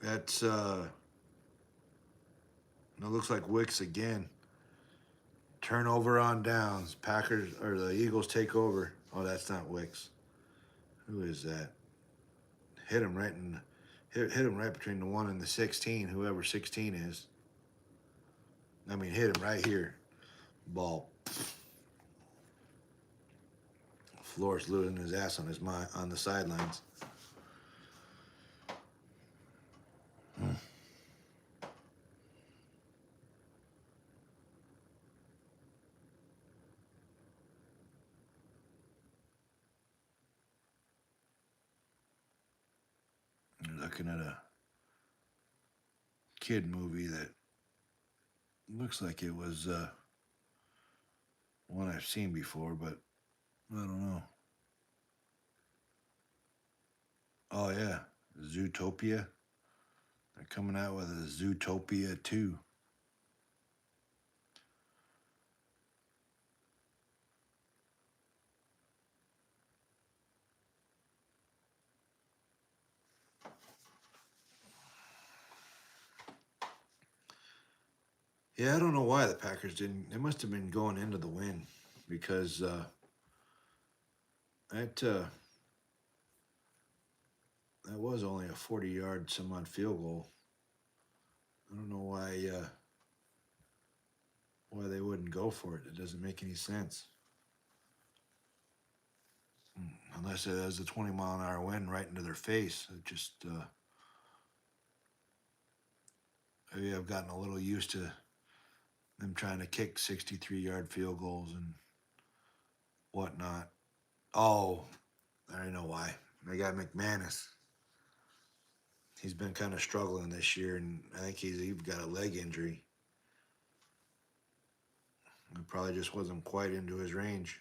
That's it looks like Wicks again. Turnover on downs. Packers or the Eagles take over. Oh, that's not Wicks. Who is that? Hit him right between the 1 and the 16, whoever 16 is. I mean, hit him right here. Ball. Flores losing his ass on the sidelines. You're looking at a kid movie that looks like it was one I've seen before, but I don't know. Oh yeah, Zootopia. They're coming out with a Zootopia 2. Yeah, I don't know why the Packers didn't. They must have been going into the win because that That was only a 40-yard some odd field goal. I don't know why they wouldn't go for it. It doesn't make any sense. Unless it has a 20-mile-an-hour wind right into their face. It just maybe I've gotten a little used to them trying to kick 63-yard field goals and whatnot. Oh, I know why. They got McManus. He's been kind of struggling this year, and I think he's even got a leg injury. It probably just wasn't quite into his range.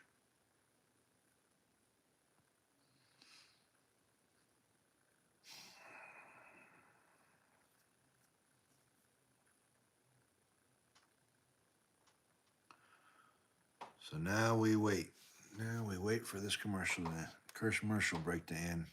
So now we wait. Now we wait for this commercial break to end.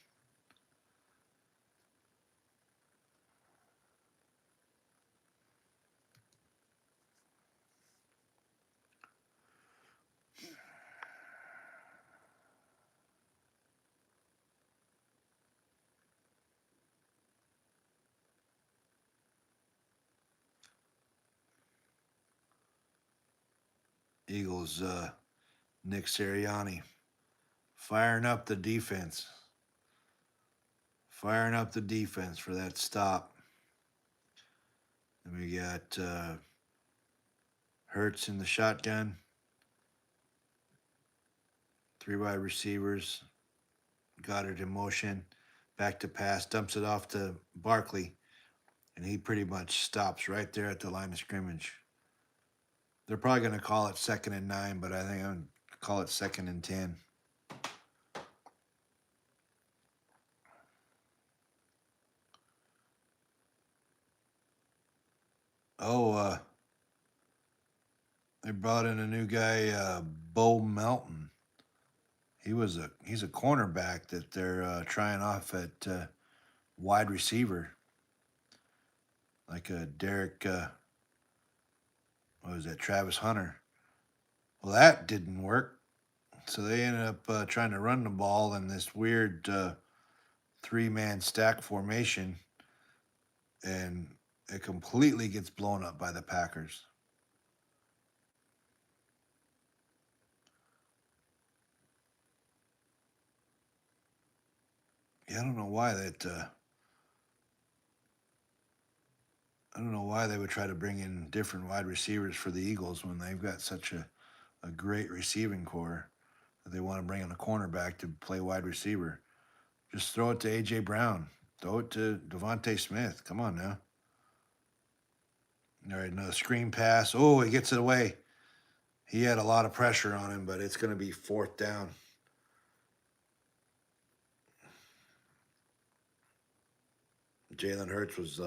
Eagles, Nick Sirianni, firing up the defense. Firing up the defense for that stop. And we got Hurts in the shotgun. 3 wide receivers. Goddard in motion. Back to pass. Dumps it off to Barkley. And he pretty much stops right there at the line of scrimmage. They're probably going to call it 2nd and 9, but I think I'm going to call it 2nd and 10. Oh, they brought in a new guy, Bo Melton. He's a cornerback that they're trying off at wide receiver, like a Derek. What was that? Travis Hunter. Well, that didn't work, so they ended up trying to run the ball in this weird 3-man stack formation, and it completely gets blown up by the Packers. Yeah, I don't know why they would try to bring in different wide receivers for the Eagles when they've got such a great receiving core that they want to bring in a cornerback to play wide receiver. Just throw it to A.J. Brown. Throw it to Devontae Smith. Come on now. All right, another screen pass. Oh, he gets it away. He had a lot of pressure on him, but it's going to be 4th down. Jalen Hurts was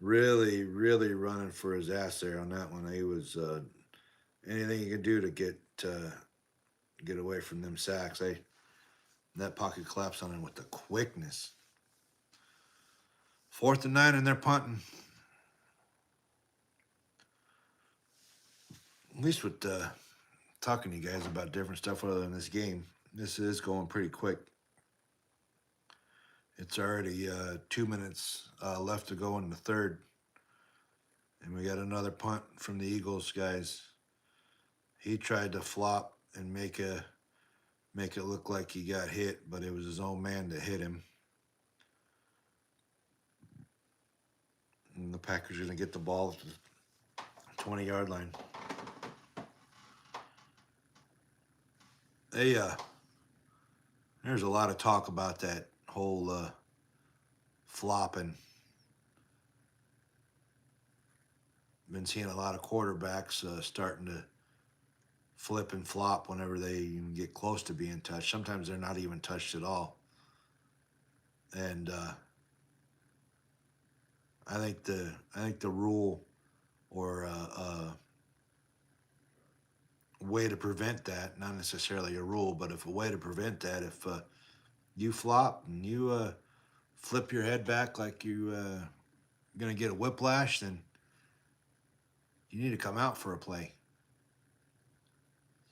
really, really running for his ass there on that one. He was anything he could do to get away from them sacks. That pocket collapsed on him with the quickness. 4th and 9, and they're punting. At least with talking to you guys about different stuff other than this game, this is going pretty quick. It's already 2 minutes left to go in the 3rd. And we got another punt from the Eagles guys. He tried to flop and make it look like he got hit, but it was his own man that hit him. And the Packers are going to get the ball to the 20-yard line. There's a lot of talk about that whole flopping. Been seeing a lot of quarterbacks starting to flip and flop whenever they even get close to being touched. Sometimes they're not even touched at all. And I think the rule or way to prevent that, not necessarily a rule, but if a way to prevent that, if you flop and you flip your head back like you going to get a whiplash, then you need to come out for a play.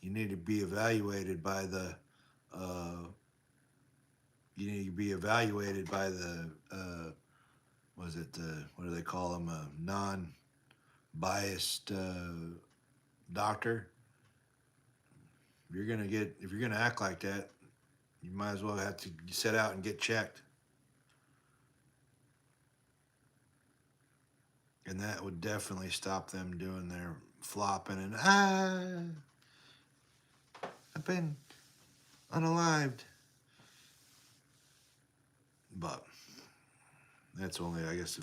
You need to be evaluated by the you need to be evaluated by the what do they call them, a non-biased doctor. If you're gonna act like that, you might as well have to sit out and get checked. And that would definitely stop them doing their flopping and I've been unalived. But that's only, I guess,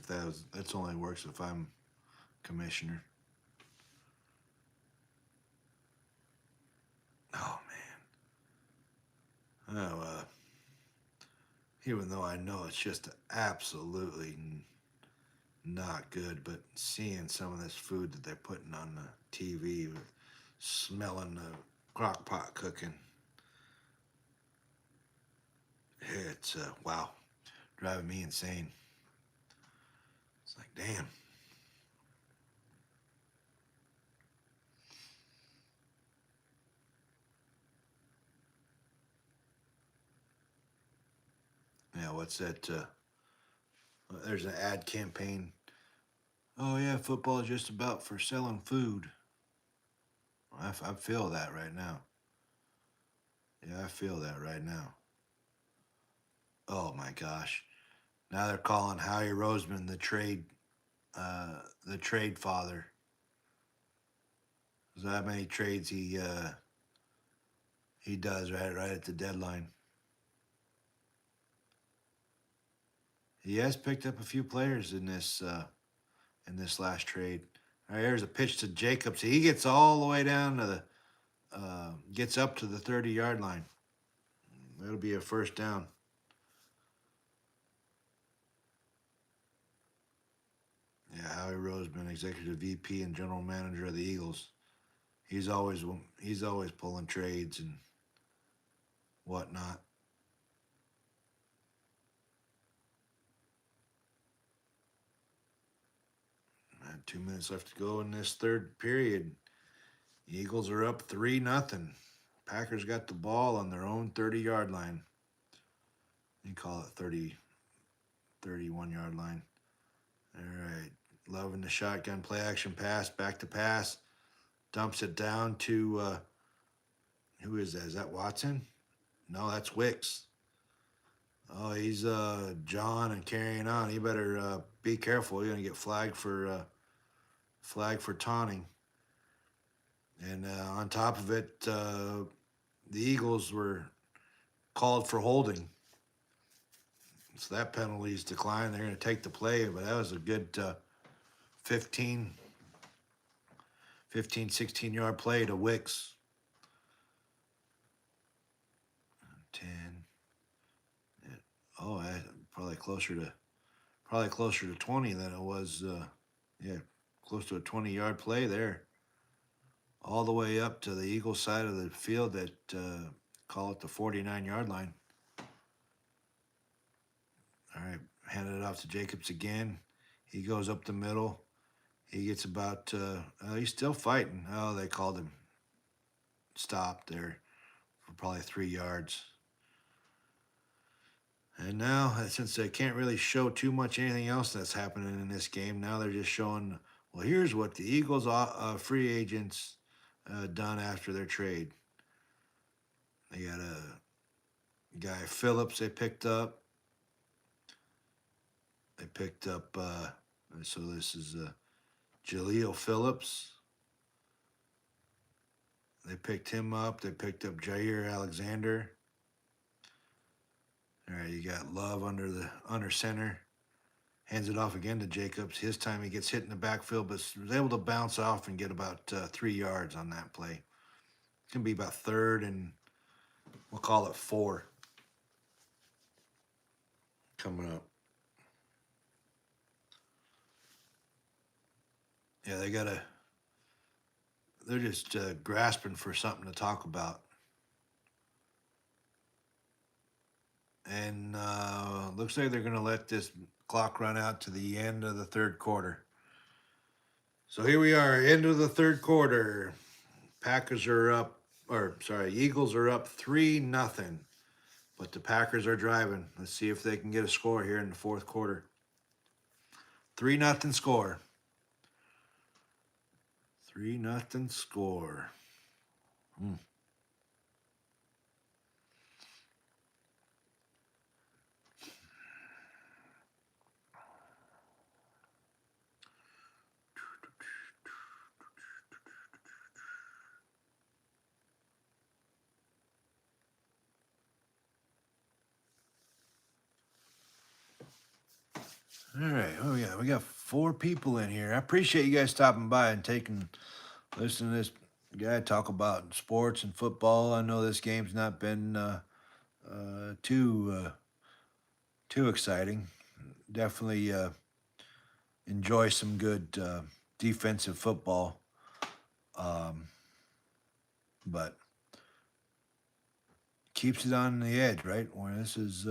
that's only works if I'm commissioner. Oh man. Oh, even though I know it's just absolutely not good, but seeing some of this food that they're putting on the TV, with smelling the crock pot cooking, it's wow, driving me insane. It's like, damn. Yeah, what's that? There's an ad campaign. Oh yeah, football is just about for selling food. I feel that right now. Yeah, I feel that right now. Oh my gosh. Now they're calling Howie Roseman the trade father. So that many trades he does right at the deadline. He has picked up a few players in this last trade. All right, here's a pitch to Jacobs. He gets all the way down to the gets up to the 30-yard line. That'll be a first down. Yeah, Howie Roseman, executive VP and general manager of the Eagles. He's always pulling trades and whatnot. 2 minutes left to go in this third period. Eagles are up 3-0. Packers got the ball on their own 30-yard line. You call it 31-yard line. All right. Loving the shotgun play action pass, back to pass. Dumps it down to, who is that? Is that Watson? No, that's Wicks. Oh, he's John and carrying on. He better be careful. You're going to get flagged for taunting. And on top of it, the Eagles were called for holding. So that penalty is declined. They're going to take the play, but that was a good 15, 16-yard play to Wicks. 10. Oh, probably closer to 20 than it was. Close to a 20-yard play there. All the way up to the Eagles side of the field that call it the 49-yard line. All right, handed it off to Jacobs again. He goes up the middle. He gets about, he's still fighting. Oh, they called him stopped there for probably 3 yards. And now, since they can't really show too much anything else that's happening in this game, now they're just showing, well, here's what the Eagles free agents done after their trade. They got a guy, Phillips, they picked up. So this is Jaleel Phillips. They picked him up. They picked up Jair Alexander. All right, you got Love under center. Hands it off again to Jacobs. His time he gets hit in the backfield, but was able to bounce off and get about 3 yards on that play. It's going to be about third and we'll call it 4 coming up. Yeah, they're just grasping for something to talk about. And looks like they're going to let this clock run out to the end of the third quarter. So here we are, end of the third quarter. Eagles are up 3-0. But the Packers are driving. Let's see if they can get a score here in the fourth quarter. 3-0 score. 3-0 score. All right. Oh yeah, we got 4 people in here. I appreciate you guys stopping by and listening to this guy talk about sports and football. I know this game's not been too exciting. Definitely enjoy some good defensive football, but keeps it on the edge, right? Where this has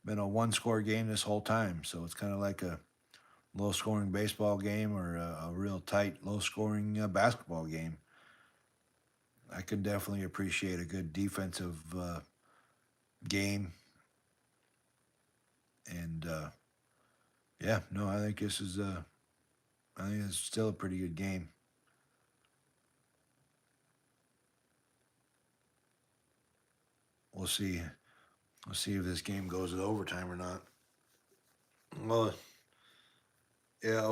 been a 1-score game this whole time, so it's kind of like a low-scoring baseball game or a real tight, low-scoring basketball game. I can definitely appreciate a good defensive game, and yeah, no, I think this is I think it's still a pretty good game. We'll see. We'll see if this game goes to overtime or not. Well, yeah.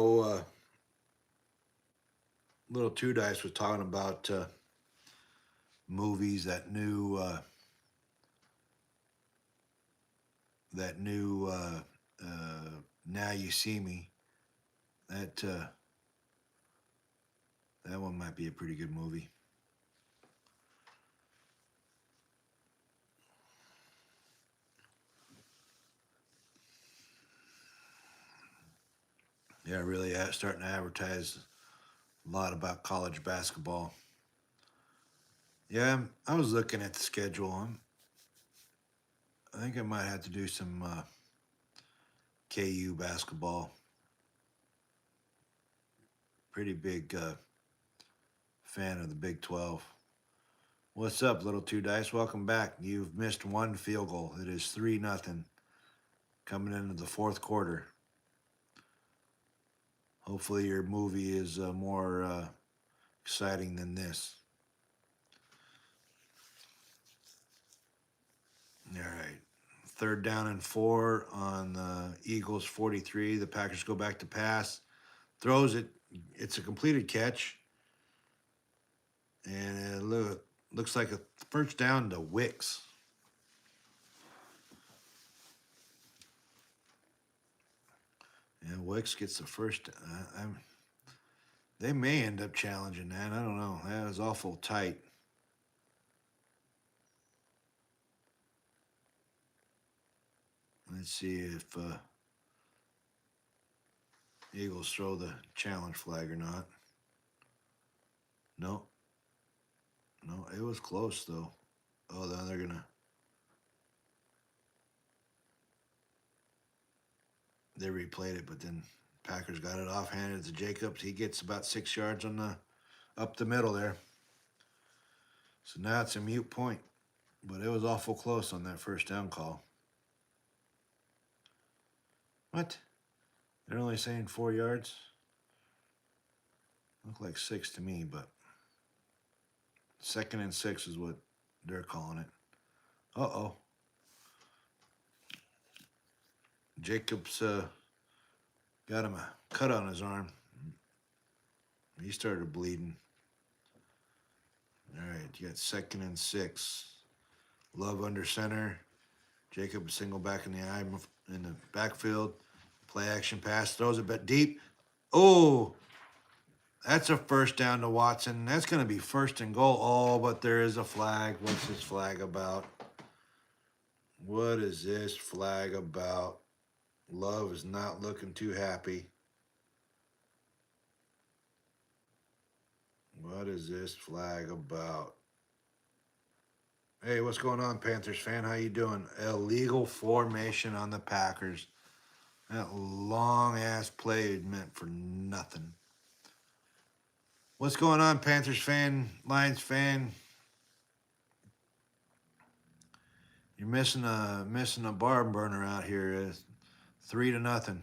Little Two Dice was talking about movies. That new Now You See Me. That one might be a pretty good movie. Yeah, really starting to advertise a lot about college basketball. Yeah, I was looking at the schedule. I think I might have to do some KU basketball. Pretty big fan of the Big 12. What's up, Little Two Dice? Welcome back. You've missed 1 field goal. It is 3-0 coming into the fourth quarter. Hopefully your movie is more exciting than this. All right. 3rd down and 4 on the Eagles 43. The Packers go back to pass. Throws it. It's a completed catch. And it looks like a first down to Wicks. And Wicks gets the first. They may end up challenging that. I don't know. That was awful tight. Let's see if Eagles throw the challenge flag or not. No. No, it was close, though. Oh, then they're going to... They replayed it, but then Packers got it offhanded to Jacobs. He gets about 6 yards on up the middle there. So now it's a mute point. But it was awful close on that first down call. What? They're only saying 4 yards? Look like 6 to me, but 2nd and 6 is what they're calling it. Uh-oh. Jacobs got him a cut on his arm. He started bleeding. All right, you got 2nd and 6. Love under center. Jacob single back in the backfield. Play action pass. Throws it but deep. Oh, that's a first down to Watson. That's going to be 1st and goal. Oh, but there is a flag. What's this flag about? What is this flag about? Love is not looking too happy. What is this flag about? Hey, what's going on, Panthers fan? How you doing? Illegal formation on the Packers. That long-ass play meant for nothing. What's going on, Panthers fan, Lions fan? You're missing a barn burner out here. It's 3-0.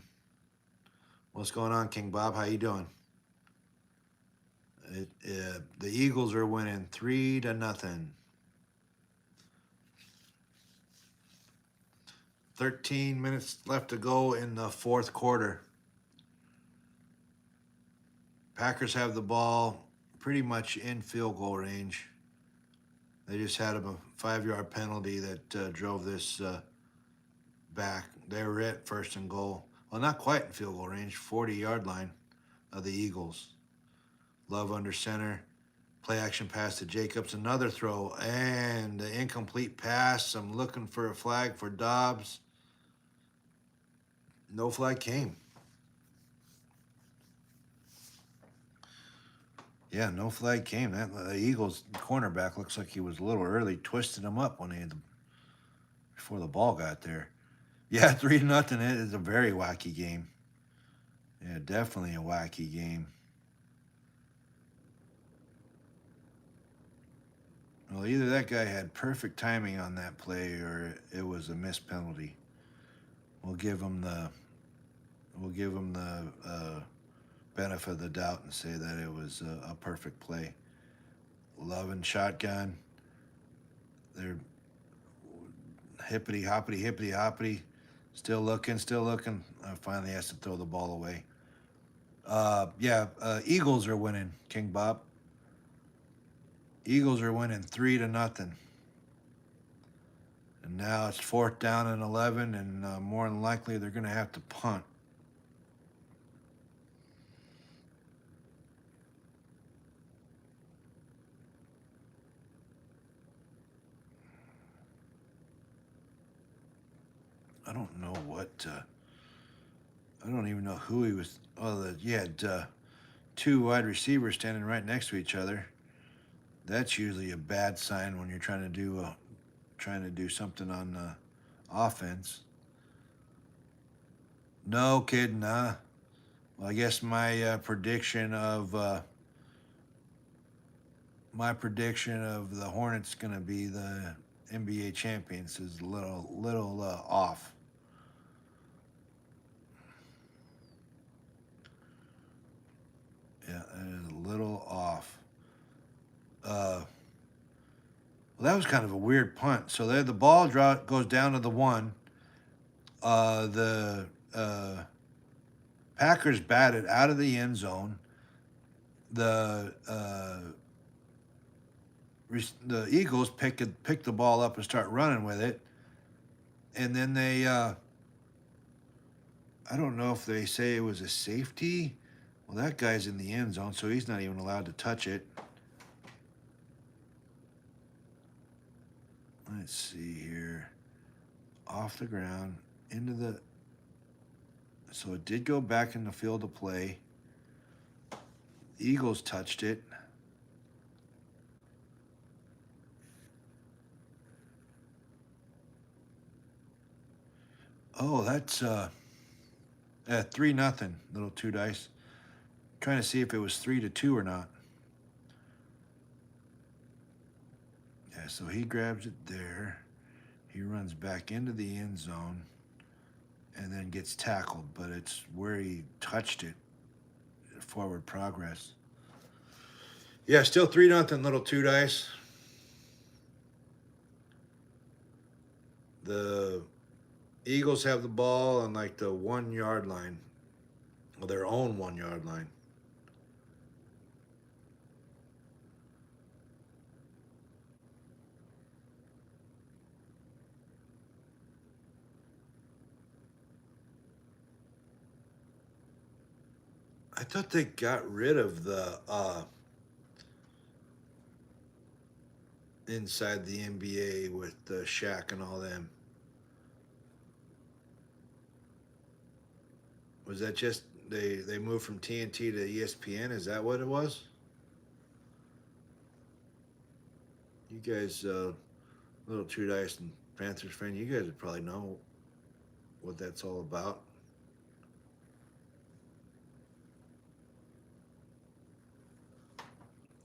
What's going on, King Bob? How you doing? The Eagles are winning 3-0. 13 minutes left to go in the fourth quarter. Packers have the ball pretty much in field goal range. They just had a 5-yard penalty that drove this back. They were at first and goal. Well, not quite in field goal range, 40-yard line of the Eagles. Love under center. Play action pass to Jacobs. Another throw and the incomplete pass. I'm looking for a flag for Dobbs. No flag came. Yeah, no flag came. The Eagles cornerback looks like he was a little early, twisted him up before the ball got there. Yeah, 3-0. It is a very wacky game. Yeah, definitely a wacky game. Well, either that guy had perfect timing on that play or it was a missed penalty. We'll give him the benefit of the doubt and say that it was a perfect play. Love and shotgun. They're hippity hoppity. Still looking. Finally has to throw the ball away. Eagles are winning, King Bob. Eagles are winning 3-0. And now it's 4th down and 11, and more than likely they're going to have to punt. I don't know what. I don't even know who he was. Oh, you had 2 wide receivers standing right next to each other. That's usually a bad sign when you're trying to do something on offense. No kidding, huh? Well, I guess my prediction of the Hornets going to be the NBA champions is a little off. Yeah, it is a little off. Well, that was kind of a weird punt. So there, the ball goes down to the 1. The Packers batted out of the end zone. The Eagles pick the ball up and start running with it, and then they I don't know if they say it was a safety. Well, that guy's in the end zone, so he's not even allowed to touch it. Let's see here. Off the ground, into the... So it did go back in the field of play. The Eagles touched it. Oh, that's 3-0, little 2 dice. Trying to see if it was 3-2 or not. Yeah, so he grabs it there. He runs back into the end zone and then gets tackled, but it's where he touched it. Forward progress. Yeah, still 3-0, little 2 dice. The Eagles have the ball on like the 1-yard line, or their own 1-yard line. I thought they got rid of the inside the NBA with Shaq and all them. Was that just they moved from TNT to ESPN? Is that what it was? You guys, little 2 dice and Panthers fan, you guys would probably know what that's all about.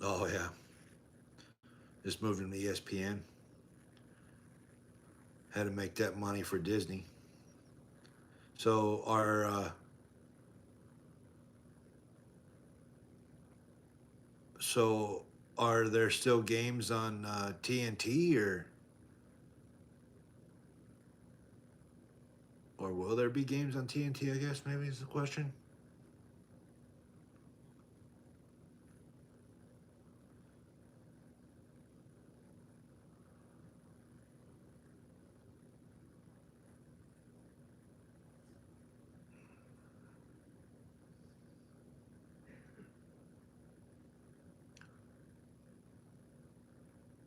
Oh yeah, just moved him to ESPN. Had to make that money for Disney. So are there still games on TNT or will there be games on TNT? I guess maybe is the question.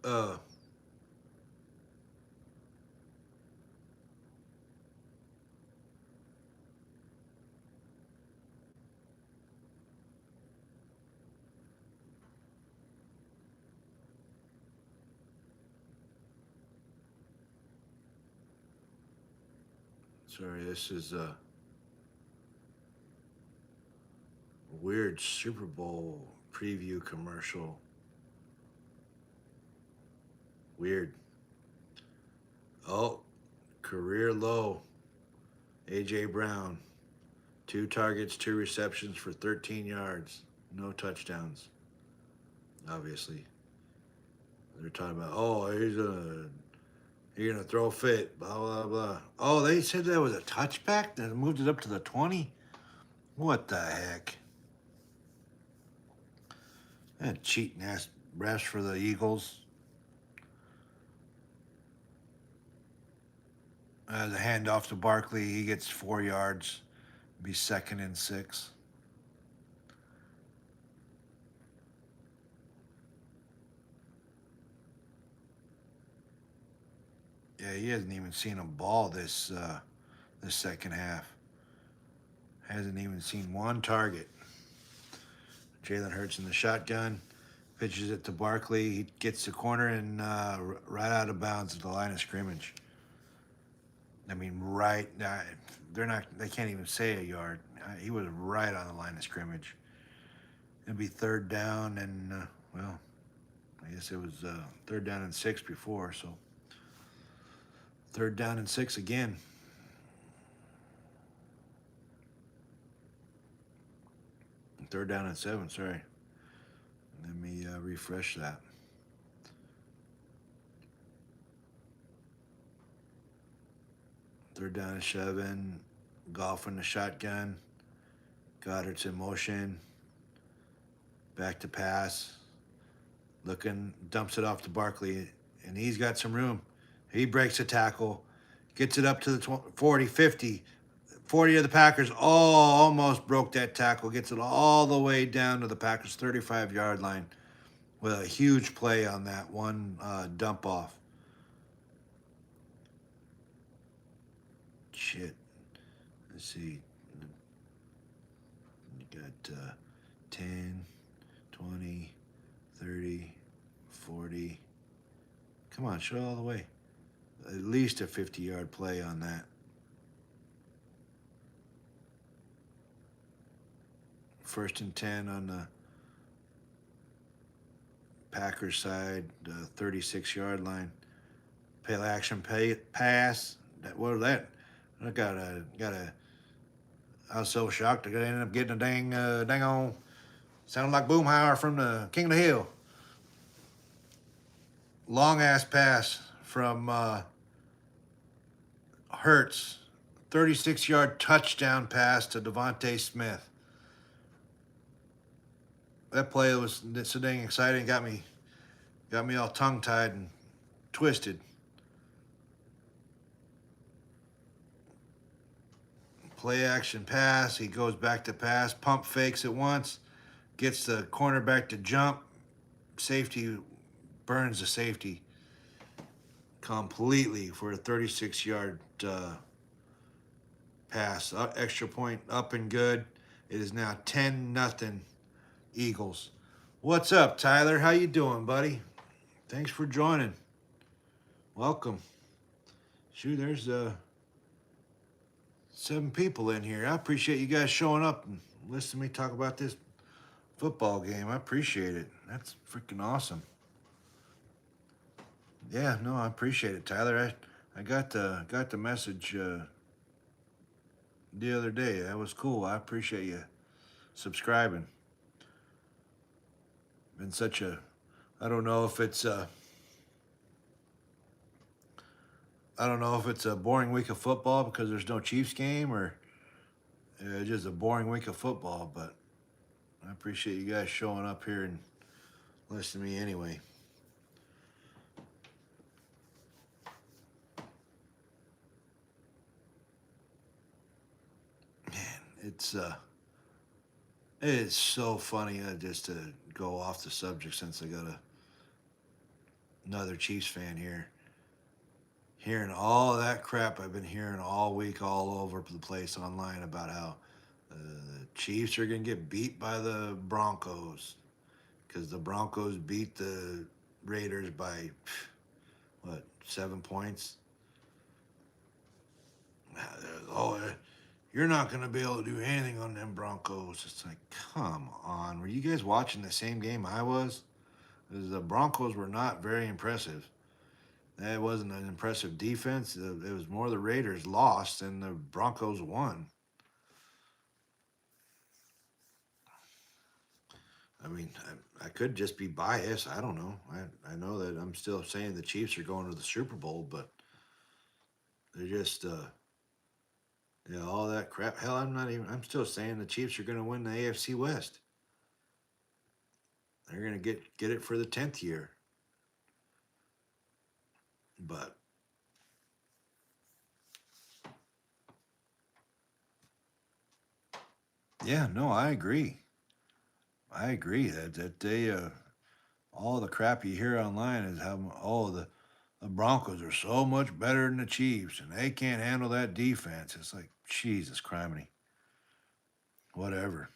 Uh, Sorry, this is a weird Super Bowl preview commercial. Weird. Oh, career low. A.J. Brown. 2 targets, 2 receptions for 13 yards. No touchdowns. Obviously. They're talking about, oh, you're gonna throw fit, blah blah blah. Oh, they said that was a touchback? They moved it up to the 20? What the heck? That cheating ass refs for the Eagles. The handoff to Barkley, he gets 4 yards. Be 2nd and 6. Yeah, he hasn't even seen a ball this second half. Hasn't even seen 1 target. Jalen Hurts in the shotgun, pitches it to Barkley. He gets the corner and right out of bounds at the line of scrimmage. I mean, right. They can't even say a yard. He was right on the line of scrimmage. It'd be 3rd down and well, I guess it was 3rd down and 6 before, so 3rd down and 6 again. Third down and 7, sorry. Let me refresh that. Third down and 7. Goff in the shotgun. Goddard's in motion. Back to pass. Looking, dumps it off to Barkley, and he's got some room. He breaks a tackle, gets it up to the 40, 50. 40 of the Packers, almost broke that tackle, gets it all the way down to the Packers' 35-yard line with a huge play on that one dump off. Shit. Let's see. You got 10, 20, 30, 40. Come on, show it all the way. At least a 50-yard play on that. First and 10 on the Packers side, 36-yard line. Play action pass. What was that? I was so shocked I ended up getting a dang on. Sounded like Boomhauer from the King of the Hill. Long ass pass from Hurts. 36-yard touchdown pass to Devontae Smith. That play was so dang exciting. Got me all tongue-tied and twisted. Play action pass. He goes back to pass. Pump fakes it once. Gets the cornerback to jump. Safety burns the safety completely for a 36-yard pass. Extra point up and good. It is now 10-0 Eagles. What's up, Tyler? How you doing, buddy? Thanks for joining. Welcome. Shoot, there's 7 people in here. I appreciate you guys showing up and listening to me talk about this football game. I appreciate it. That's freaking awesome. Yeah, no, I appreciate it, Tyler. I got the message the other day. That was cool. I appreciate you subscribing. Been such a I don't know if it's I don't know if it's a boring week of football because there's no Chiefs game or just a boring week of football, but I appreciate you guys showing up here and listening to me anyway. Man, it's so funny just to go off the subject since I got another Chiefs fan here. Hearing all that crap I've been hearing all week all over the place online about how the Chiefs are going to get beat by the Broncos because the Broncos beat the Raiders by, what, 7 points? Oh, you're not going to be able to do anything on them Broncos. It's like, come on. Were you guys watching the same game I was? 'Cause the Broncos were not very impressive. That wasn't an impressive defense. It was more the Raiders lost than the Broncos won. I mean, I could just be biased. I don't know. I know that I'm still saying the Chiefs are going to the Super Bowl, but they're just, all that crap. Hell, I'm still saying the Chiefs are going to win the AFC West. They're going to get it for the 10th year. But yeah, no, I agree. I agree that they all the crap you hear online is how the Broncos are so much better than the Chiefs and they can't handle that defense. It's like Jesus criminy. Whatever.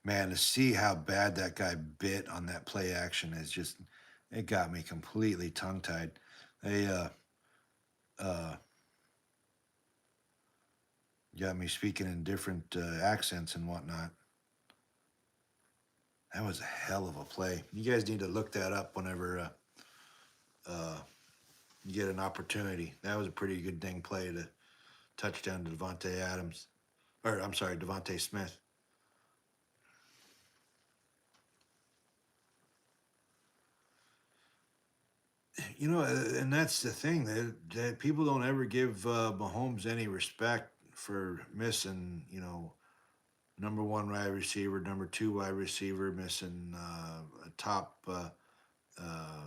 Man, to see how bad that guy bit on that play action is just it got me completely tongue tied. They uh got me speaking in different accents and whatnot. That was a hell of a play. You guys need to look that up whenever you get an opportunity. That was a pretty good dang play to touchdown to Devontae Adams. Or, I'm sorry, Devontae Smith. You know, and that's the thing that people don't ever give Mahomes any respect for missing, number one wide receiver, number two wide receiver, missing a uh,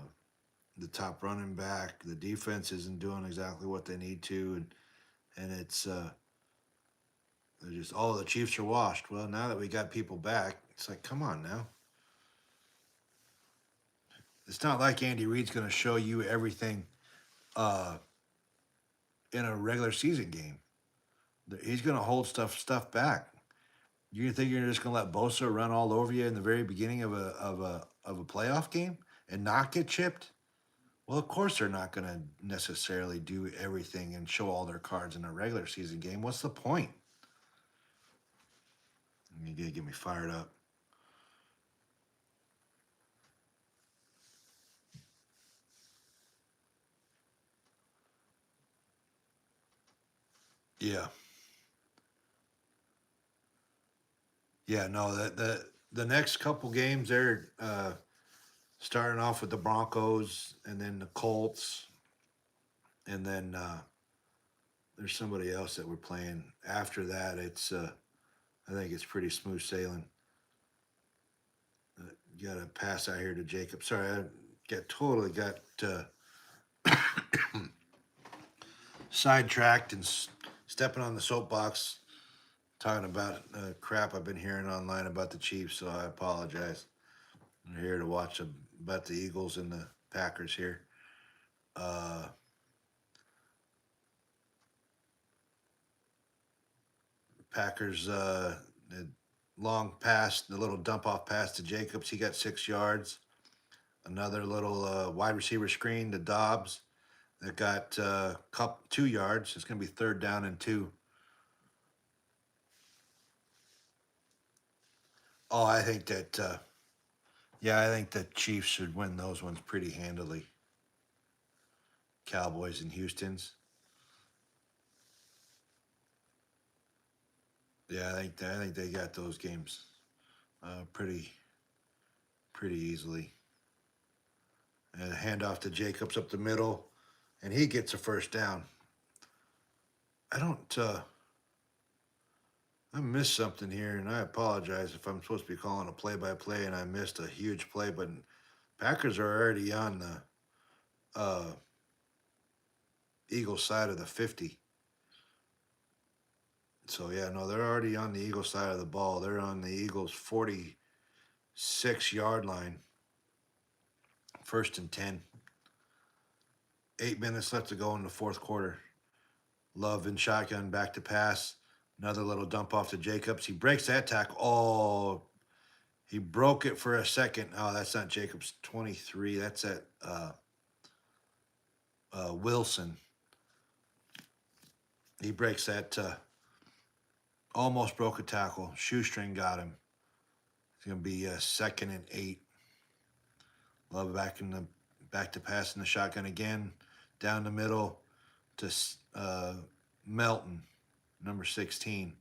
the top running back. The defense isn't doing exactly what they need to, and it's they're just the Chiefs are washed. Well, now that we got people back, it's like, come on now. It's not like Andy Reid's going to show you everything uh, in a regular season game. He's going to hold stuff back. You think you're just going to let Bosa run all over you in the very beginning of a playoff game and not get chipped? Well, of course they're not going to necessarily do everything and show all their cards in a regular season game. What's the point? You gotta get me fired up. Yeah. Yeah, no, the next couple games they're starting off with the Broncos and then the Colts and then there's somebody else that we're playing. After that, it's I think it's pretty smooth sailing. You got to pass out here to Jacob. Sorry, I totally got sidetracked and stepping on the soapbox talking about crap I've been hearing online about the Chiefs, so I apologize. I'm here to watch about the Eagles and the Packers here. Packers long pass, the little dump off pass to Jacobs. He got 6 yards. Another little wide receiver screen to Dobbs that got 2 yards. It's going to be 3rd down and 2. Oh, I think that, I think the Chiefs should win those ones pretty handily. Cowboys and Houston's. Yeah, I think they got those games pretty easily. And a handoff to Jacobs up the middle, and he gets a first down. I missed something here, and I apologize if I'm supposed to be calling a play-by-play and I missed a huge play, but Packers are already on the Eagles side of the 50. So, yeah, no, they're already on the Eagles side of the ball. They're on the Eagles' 46-yard line. 1st and 10. 8 minutes left to go in the fourth quarter. Love in shotgun, back to pass. Another little dump off to Jacobs. He breaks that tackle. Oh, he broke it for a second. Oh, that's not Jacobs. 23. That's at Wilson. He breaks that. Almost broke a tackle. Shoestring got him. It's going to be 2nd and 8. Love back to pass in the shotgun again. Down the middle to Melton, number 16.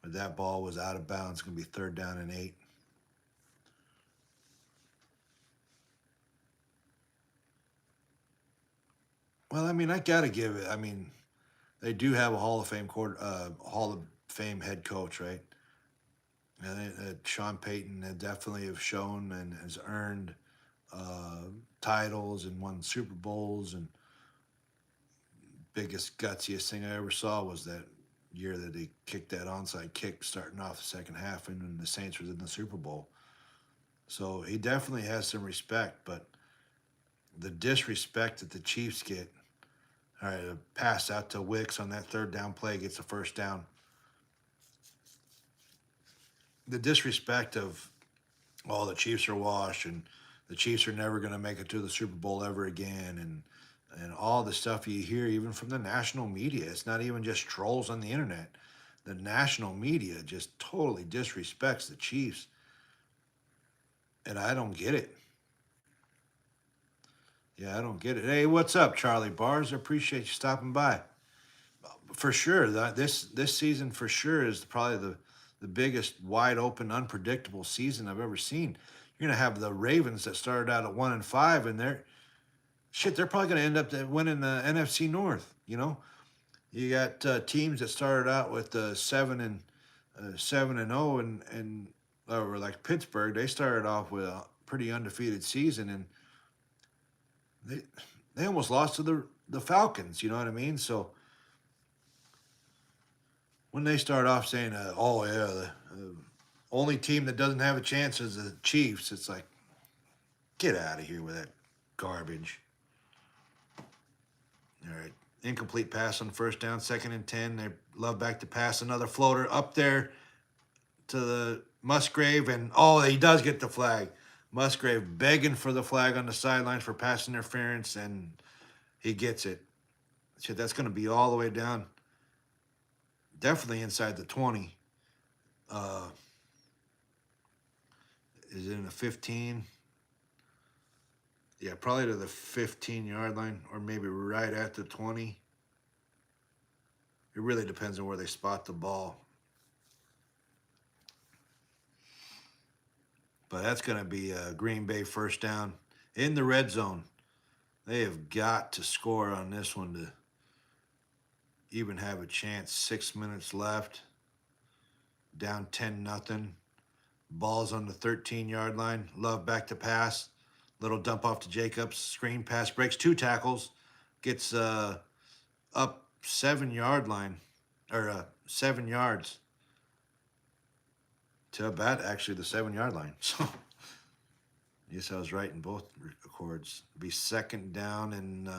But that ball was out of bounds. It's going to be 3rd down and 8. Well, I mean, I got to give it. I mean, they do have a Hall of Fame head coach, right? And Sean Payton definitely have shown and has earned titles and won Super Bowls. And biggest gutsiest thing I ever saw was that year that they kicked that onside kick starting off the second half, and when the Saints was in the Super Bowl. So he definitely has some respect, but the disrespect that the Chiefs get. All right, a pass out to Wicks on that 3rd down play, gets a first down. The disrespect of, the Chiefs are washed, and the Chiefs are never going to make it to the Super Bowl ever again, and all the stuff you hear even from the national media. It's not even just trolls on the internet. The national media just totally disrespects the Chiefs, and I don't get it. Yeah, I don't get it. Hey, what's up, Charlie Bars? I appreciate you stopping by. For sure, this season for sure is probably the biggest, wide open, unpredictable season I've ever seen. You're gonna have the Ravens that started out at 1-5, and they're probably gonna end up winning the NFC North. You know, you got teams that started out with 7-0, and or like Pittsburgh, they started off with a pretty undefeated season, and they almost lost to the Falcons. You know what I mean? So when they start off saying, the only team that doesn't have a chance is the Chiefs, it's like, get out of here with that garbage. All right. Incomplete pass on 1st down, 2nd and 10. They love back to pass. Another floater up there to the Musgrave, and he does get the flag. Musgrave begging for the flag on the sidelines for pass interference, and he gets it. Shit, that's going to be all the way down. Definitely inside the 20. Is it in the 15? Yeah, probably to the 15-yard line, or maybe right at the 20. It really depends on where they spot the ball. But that's going to be a Green Bay 1st down in the red zone. They have got to score on this one to even have a chance. 6 minutes left. Down 10-0. Ball's on the 13-yard line. Love back to pass. Little dump off to Jacobs. Screen pass. Breaks 2 tackles. Gets up 7-yard line. Or 7 yards. To about actually the 7-yard line. So, yes, I was right in both records. Be 2nd down and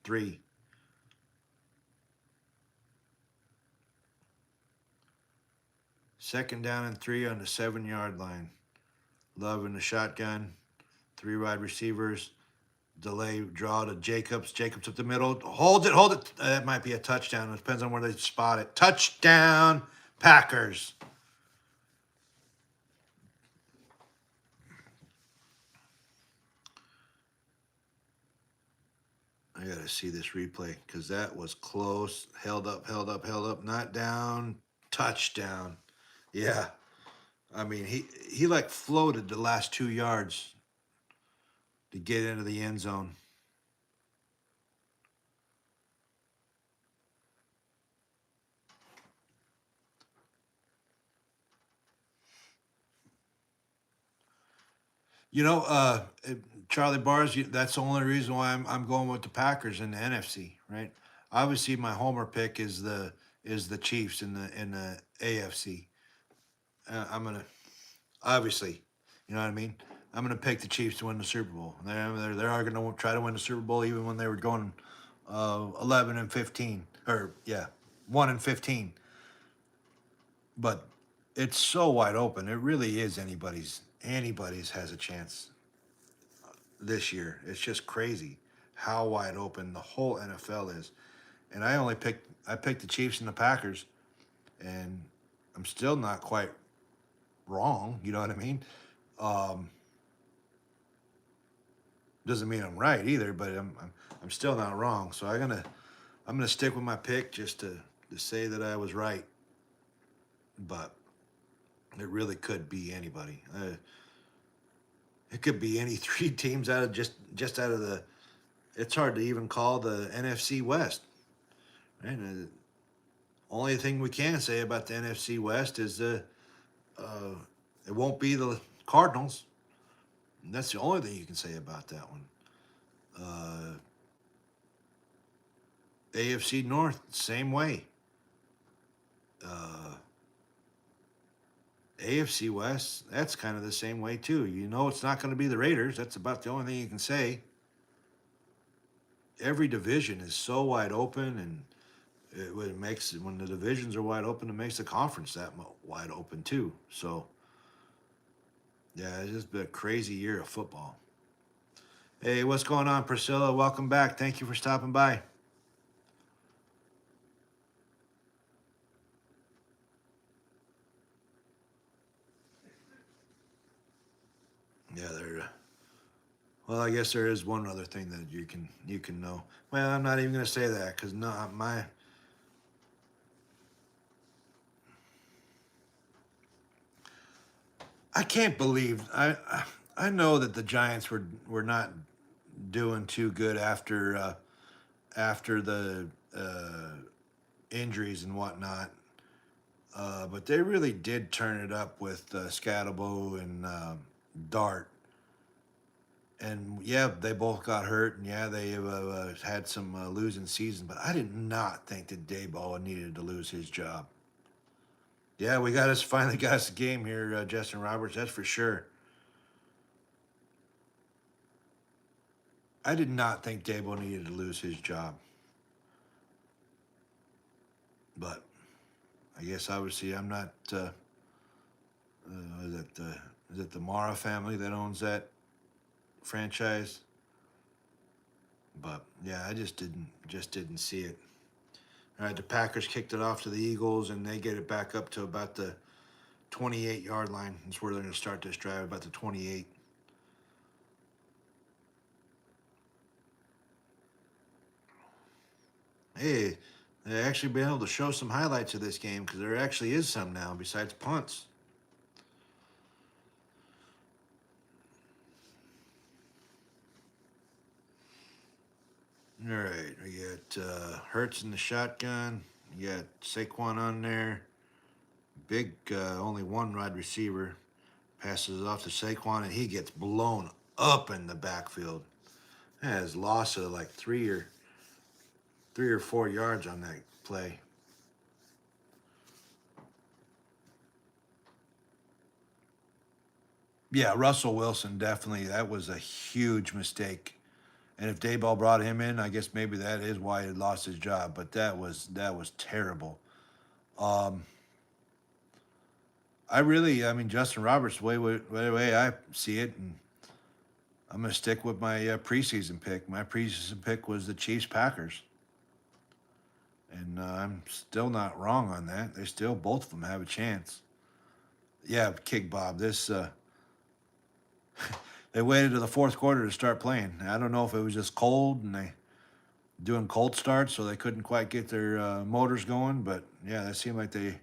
3. Second down and 3 on the 7-yard line. Love in the shotgun. 3 wide receivers. Delay draw to Jacobs. Jacobs up the middle. Hold it. That might be a touchdown. It depends on where they spot it. Touchdown, Packers. I gotta see this replay because that was close. Held up, held up, held up, not down. Touchdown. Yeah. I mean, he like floated the last 2 yards to get into the end zone. You know, Charlie Bars, that's the only reason why I'm going with the Packers in the NFC, right? Obviously, my homer pick is the Chiefs in the AFC. I'm gonna obviously, you know what I mean. I'm gonna pick the Chiefs to win the Super Bowl. They are gonna try to win the Super Bowl even when they were going 11-15, or yeah, 1-15. But it's so wide open. It really is anybody's has a chance this year. It's just crazy how wide open the whole NFL is. And I picked the Chiefs and the Packers, and I'm still not quite wrong. You know what I mean? Um, doesn't mean I'm right either, but I'm still not wrong. So I'm gonna stick with my pick just to say that I was right. But it really could be anybody. It could be any three teams out of just out of the. It's hard to even call the NFC West. Right? Only thing we can say about the NFC West is it won't be the Cardinals. And that's the only thing you can say about that one. AFC North, same way. Uh, AFC West, that's kind of the same way too. You know it's not going to be the Raiders. That's about the only thing you can say. Every division is so wide open, and it makes when the divisions are wide open, it makes the conference that wide open too. So, yeah, it's just been a crazy year of football. Hey, what's going on, Priscilla? Welcome back. Thank you for stopping by. Yeah, well, I guess there is one other thing that you can know. Well, I'm not even going to say that because I can't believe I know that the Giants were not doing too good after the injuries and whatnot, but they really did turn it up with Scatabo and Dart. And yeah, they both got hurt, and yeah, they had some losing season. But I did not think that Daboll needed to lose his job. Yeah, we finally got us a game here, Justin Roberts. That's for sure. I did not think Daboll needed to lose his job, but I guess obviously I'm not. Is it the Mara family that owns that franchise? But yeah, I just didn't see it. All right, the Packers kicked it off to the Eagles, and they get it back up to about the 28-yard line. That's where they're going to start this drive, about the 28. Hey, they actually been able to show some highlights of this game because there actually is some now besides punts. All right, we got Hurts in the shotgun. You got Saquon on there. Big, only one wide receiver. Passes it off to Saquon, and he gets blown up in the backfield. Has loss of like 3 or 4 yards on that play. Yeah, Russell Wilson definitely. That was a huge mistake. And if Dayball brought him in, I guess maybe that is why he lost his job. But that was terrible. I mean, Justin Roberts, the way I see it, and I'm going to stick with my preseason pick. My preseason pick was the Chiefs Packers. And I'm still not wrong on that. They still, both of them have a chance. Yeah, Kick Bob, this, they waited to the fourth quarter to start playing. I don't know if it was just cold and doing cold starts, so they couldn't quite get their motors going. But yeah, that seemed like they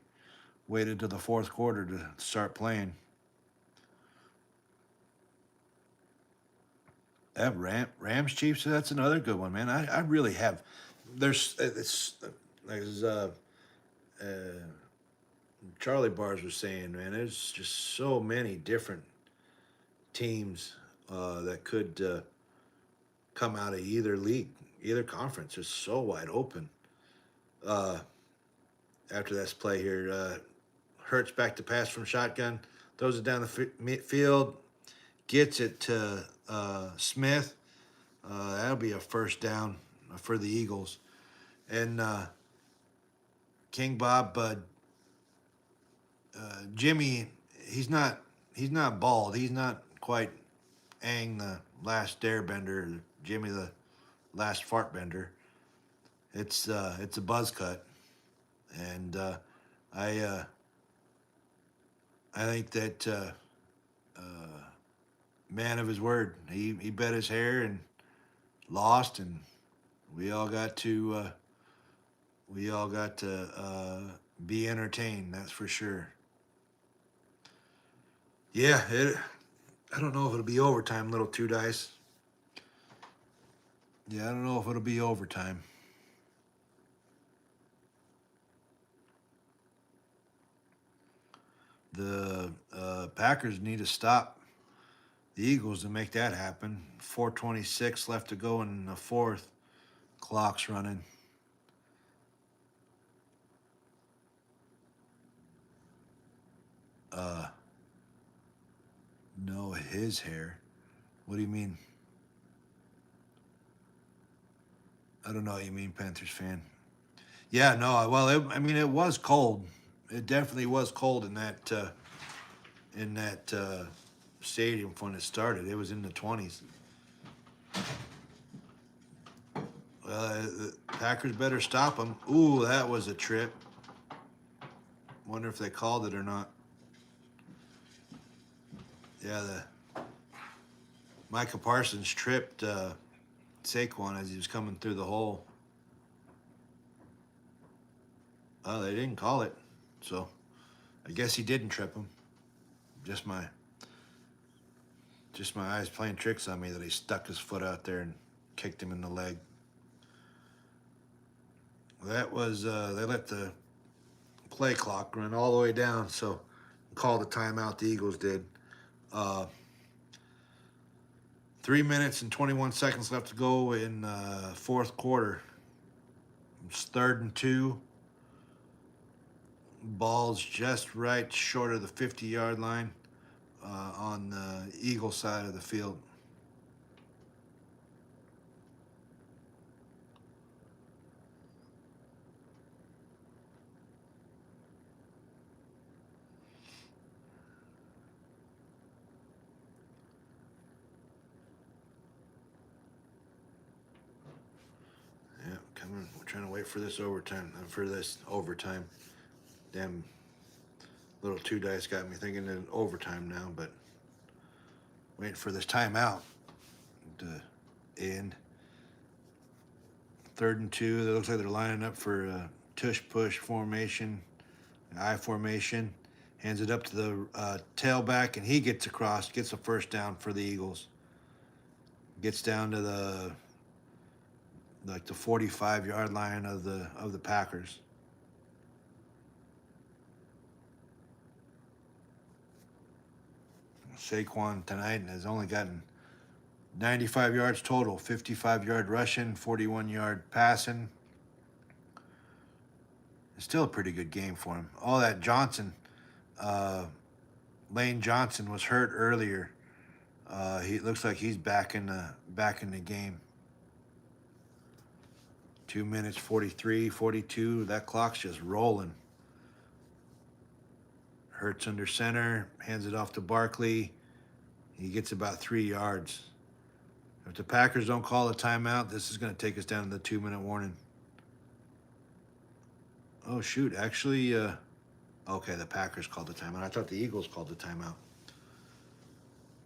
waited to the fourth quarter to start playing. That Rams Chiefs, that's another good one, man. I really have. There's uh, Charlie Bars was saying, man, there's just so many different teams that could come out of either league, either conference. It's so wide open. Uh, After this play here, Hurts back to pass from shotgun, throws it down the field, gets it to Smith. That'll be a first down for the Eagles. And King Bob, Jimmy, he's not bald. He's not quite Aang the last Airbender, Jimmy the last Fartbender. It's a buzz cut, and I think that man of his word. He bet his hair and lost, and we all got to be entertained. That's for sure. Yeah, I don't know if it'll be overtime, little two dice. Yeah, I don't know if it'll be overtime. The Packers need to stop the Eagles to make that happen. 4:26 left to go in the fourth. Clock's running. No, his hair. What do you mean? I don't know what you mean, Panthers fan. Yeah, no. Well, it was cold. It definitely was cold in that stadium when it started. It was in the 20s. Well, the Packers better stop them. Ooh, that was a trip. Wonder if they called it or not. Yeah, Micah Parsons tripped Saquon as he was coming through the hole. Oh, they didn't call it, so I guess he didn't trip him. Just my eyes playing tricks on me that he stuck his foot out there and kicked him in the leg. That was they let the play clock run all the way down, so called a timeout. The Eagles did. 3 minutes and 21 seconds left to go in fourth quarter. It's 3rd and 2. Ball's just right short of the 50-yard line on the Eagle side of the field. Yeah, coming. We're trying to wait for this overtime. Damn, little two dice got me thinking in overtime now, but waiting for this timeout to end. 3rd and 2. It looks like they're lining up for a tush-push formation, I formation. Hands it up to the tailback, and he gets across, gets a first down for the Eagles. Gets down to the 45-yard line of the Packers. Saquon tonight has only gotten 95 yards total, 55-yard rushing, 41-yard passing. It's still a pretty good game for him. Oh, that Johnson, Lane Johnson was hurt earlier. He looks like he's back in the game. 2 minutes 43, 42. That clock's just rolling. Hurts under center, hands it off to Barkley. He gets about 3 yards. If the Packers don't call a timeout, this is going to take us down to the 2-minute warning. Oh, shoot. Actually, okay, the Packers called the timeout. I thought the Eagles called the timeout.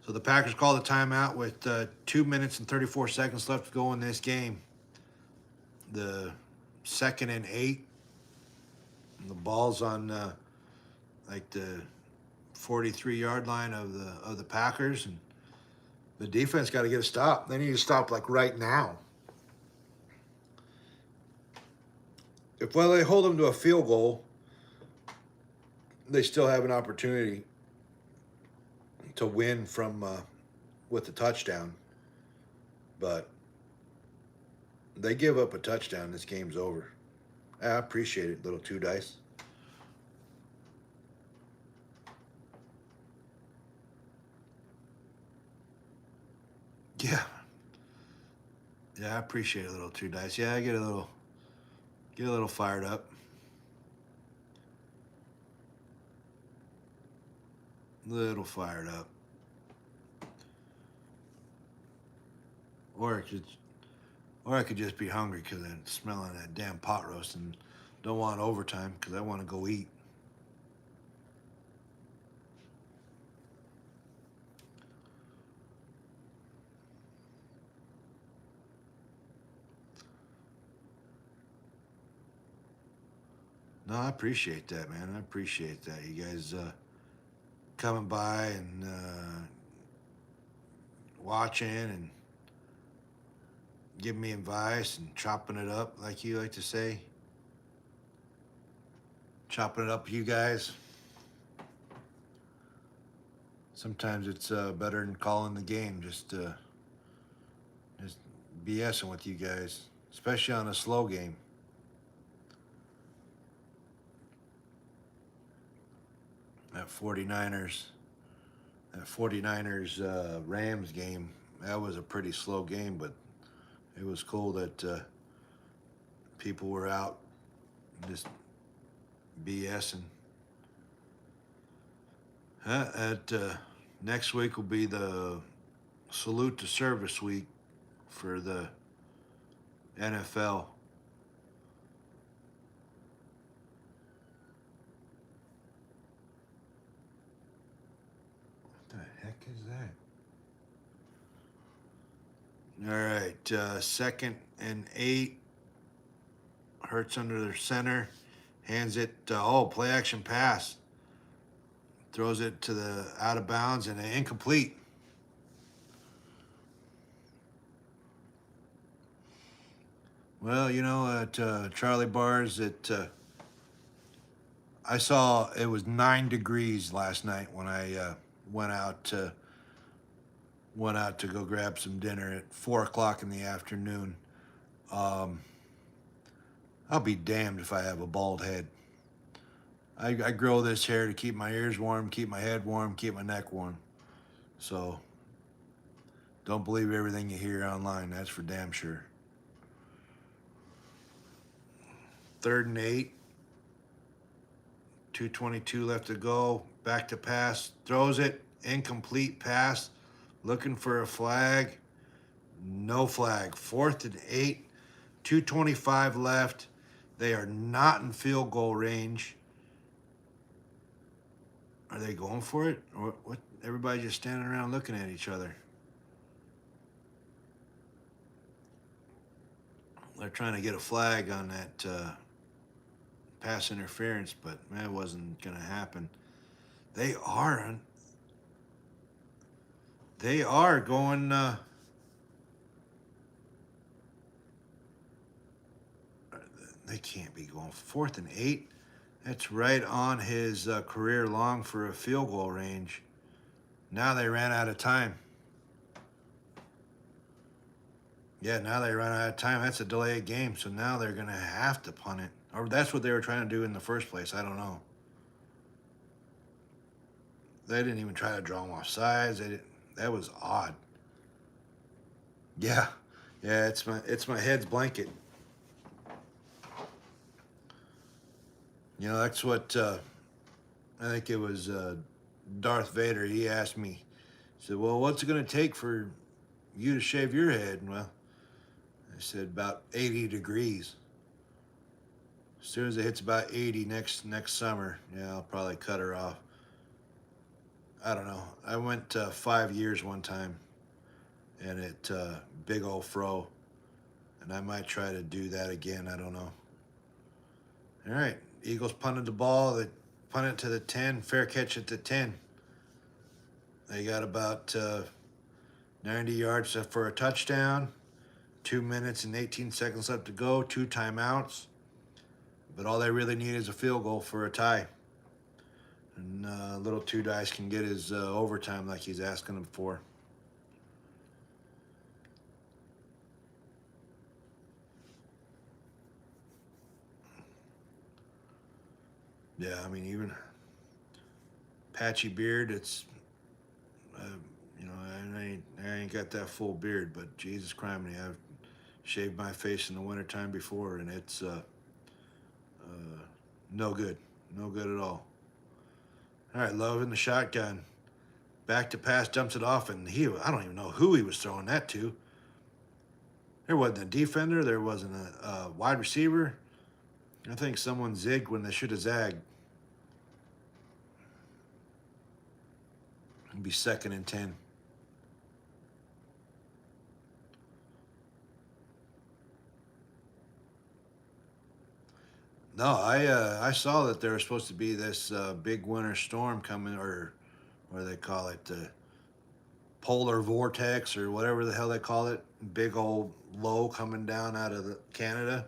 So the Packers called the timeout with 2 minutes and 34 seconds left to go in this game. the 2nd and 8. And the ball's on like the 43-yard line of the Packers, and the defense got to get a stop. They need to stop like right now. If they hold them to a field goal, they still have an opportunity to win from with the touchdown. But they give up a touchdown, this game's over. I appreciate it, little 2 dice. Yeah. Yeah, I appreciate it, little 2 dice. Yeah, I get a little fired up. Little fired up. Or I could just be hungry because I'm smelling that damn pot roast and don't want overtime because I want to go eat. No, I appreciate that, man. I appreciate that. You guys coming by and watching and giving me advice and chopping it up, like you like to say. Chopping it up with you guys. Sometimes it's better than calling the game, just BSing with you guys, especially on a slow game. That 49ers Rams game, that was a pretty slow game, but it was cool that people were out just BSing. Next week will be the salute to service week for the NFL. What the heck is that? All right, 2nd and 8. Hurts under their center. Hands it, play action pass. Throws it to the out of bounds and incomplete. Well, you know, at Charlie Bar's, I saw it was 9 degrees last night when I went out to go grab some dinner at 4 o'clock in the afternoon. I'll be damned if I have a bald head. I grow this hair to keep my ears warm, keep my head warm, keep my neck warm. So don't believe everything you hear online. That's for damn sure. 3rd and 8. 2:22 left to go. Back to pass. Throws it. Incomplete pass. Looking for a flag. No flag. 4th and 8. 2:25 left. They are not in field goal range. Are they going for it? Or what? Everybody just standing around looking at each other. They're trying to get a flag on that pass interference, but that wasn't going to happen. They are going. They can't be going 4th and 8. That's right on his career long for a field goal range. Now they ran out of time. Yeah, now they run out of time. That's a delayed game, so now they're going to have to punt it. Or that's what they were trying to do in the first place. I don't know. They didn't even try to draw them off sides. That was odd. Yeah, it's my head's blanket. You know, that's what I think it was Darth Vader. He asked me, he said, well, what's it going to take for you to shave your head? And well, I said about 80 degrees. As soon as it hits about 80 next summer, yeah, I'll probably cut her off. I don't know. I went 5 years one time, and it big old fro, And I might try to do that again. I don't know. All right. Eagles punted the ball. They punted to the 10. Fair catch at the 10. They got about 90 yards for a touchdown. 2 minutes and 18 seconds left to go. 2 timeouts. But all they really need is a field goal for a tie. And little Two Dice can get his overtime like he's asking them for. Yeah, I mean, even patchy beard, it's, you know, I ain't got that full beard, but Jesus criminy, I've shaved my face in the wintertime before, and it's no good. No good at all. All right, Love in the shotgun. Back to pass, dumps it off, and I don't even know who he was throwing that to. There wasn't a defender. There wasn't a wide receiver. I think someone zigged when they should have zagged. It'd be 2nd and 10. No, I saw that there was supposed to be this big winter storm coming, or what do they call it, the polar vortex or whatever the hell they call it. Big old low coming down out of Canada.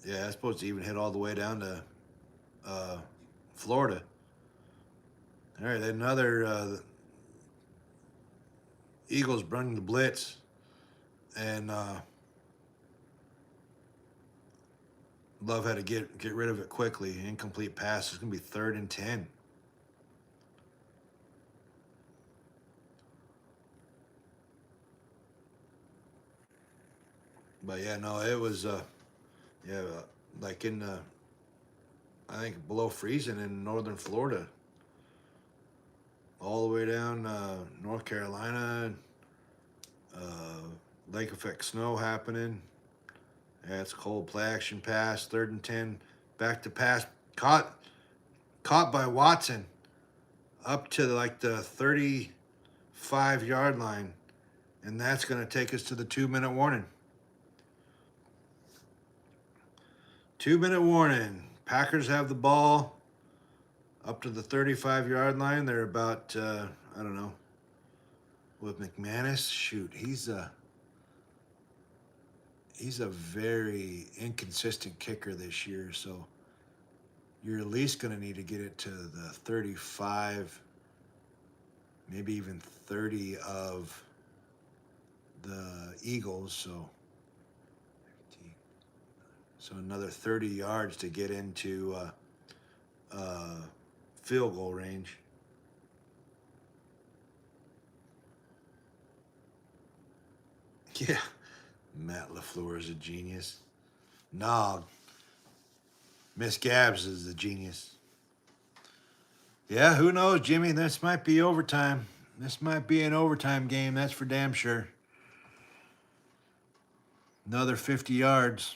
Yeah, it's supposed to even hit all the way down to Florida. All right, another Eagles bring the blitz, and Love had to get rid of it quickly. Incomplete pass. It's going to be 3rd and 10. But yeah, no, it was like in I think below freezing in northern Florida, all the way down North Carolina. Lake effect snow happening. Yeah, it's cold. Play action pass. 3rd and 10. Back to pass. Caught by Watson up to like the 35-yard line. And that's going to take us to the 2-minute warning. 2-minute warning. Packers have the ball up to the 35-yard line. They're about, I don't know, with McManus. Shoot, he's a very inconsistent kicker this year, so you're at least going to need to get it to the 35, maybe even 30 of the Eagles, so another 30 yards to get into field goal range. Yeah. Matt LaFleur is a genius. Nog. Miss Gabbs is the genius. Yeah, who knows, Jimmy? This might be overtime. This might be an overtime game, that's for damn sure. Another 50 yards.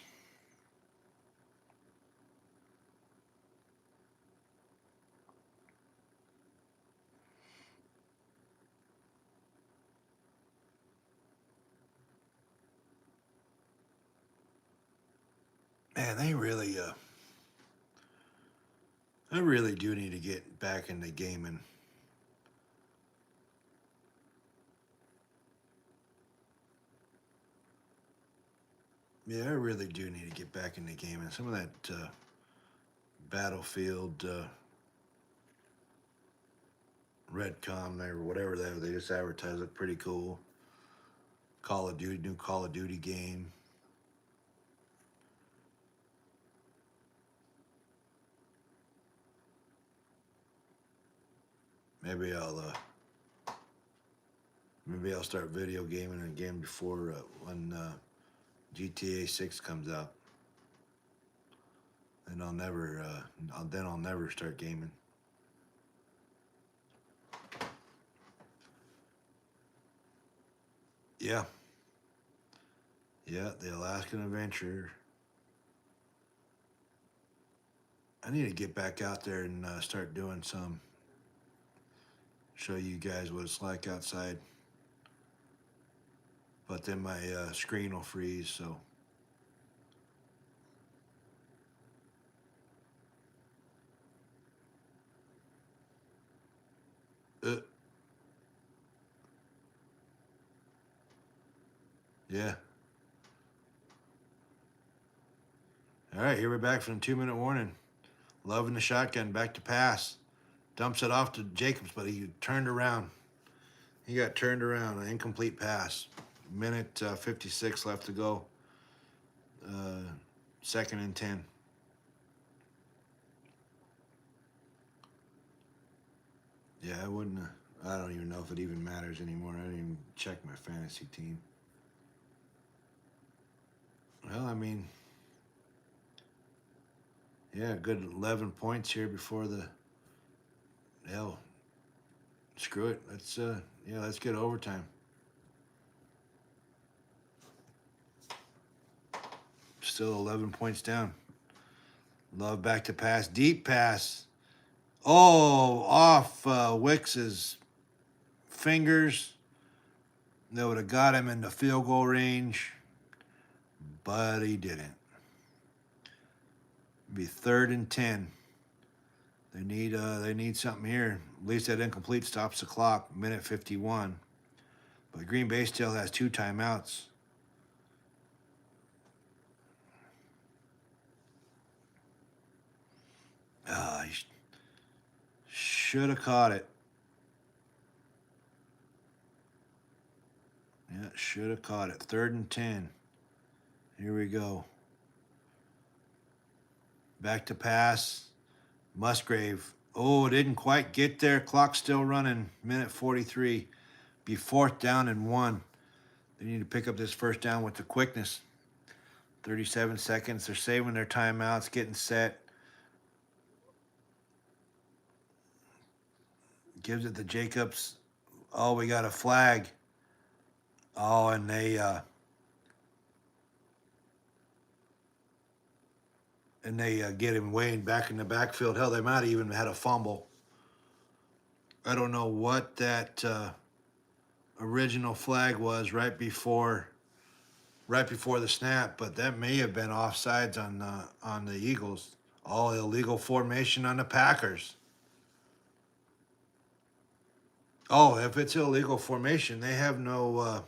Man, they really do need to get back into gaming. Yeah, I really do need to get back into gaming. Some of that Battlefield Redcom or whatever they just advertise look pretty cool. Call of Duty, new Call of Duty game. Maybe I'll start video gaming again before when GTA 6 comes out. And I'll never start gaming. Yeah. Yeah, the Alaskan Adventure. I need to get back out there and start doing some. Show you guys what it's like outside. but then my screen will freeze. So yeah. All right, here we're back from the 2-minute warning. Loving the shotgun, back to pass. Dumps it off to Jacobs, but he turned around. He got turned around, an incomplete pass. Minute 56 left to go. 2nd and 10. Yeah, I wouldn't. I don't even know if it even matters anymore. I didn't even check my fantasy team. Well, I mean, yeah, good 11 points here before the hell. Screw it. Let's get overtime. Still 11 points down. Love back to pass, deep pass. Oh, off Wicks's fingers. That would have got him into field goal range, but he didn't. Be 3rd and 10. They need something here. At least that incomplete stops the clock. Minute 51. But Green Bay still has 2 timeouts. He should have caught it. Yeah, should have caught it. 3rd and 10. Here we go. Back to pass. Musgrave. Oh, didn't quite get there. Clock still running. Minute 43. Be 4th down and 1. They need to pick up this 1st down with the quickness. 37 seconds. They're saving their timeouts, getting set. Gives it to Jacobs. Oh, we got a flag. Oh, and they get him Wayne back in the backfield. Hell, they might have even had a fumble. I don't know what that original flag was right before the snap, but that may have been offsides on the Eagles. All illegal formation on the Packers. Oh, if it's illegal formation, they have no.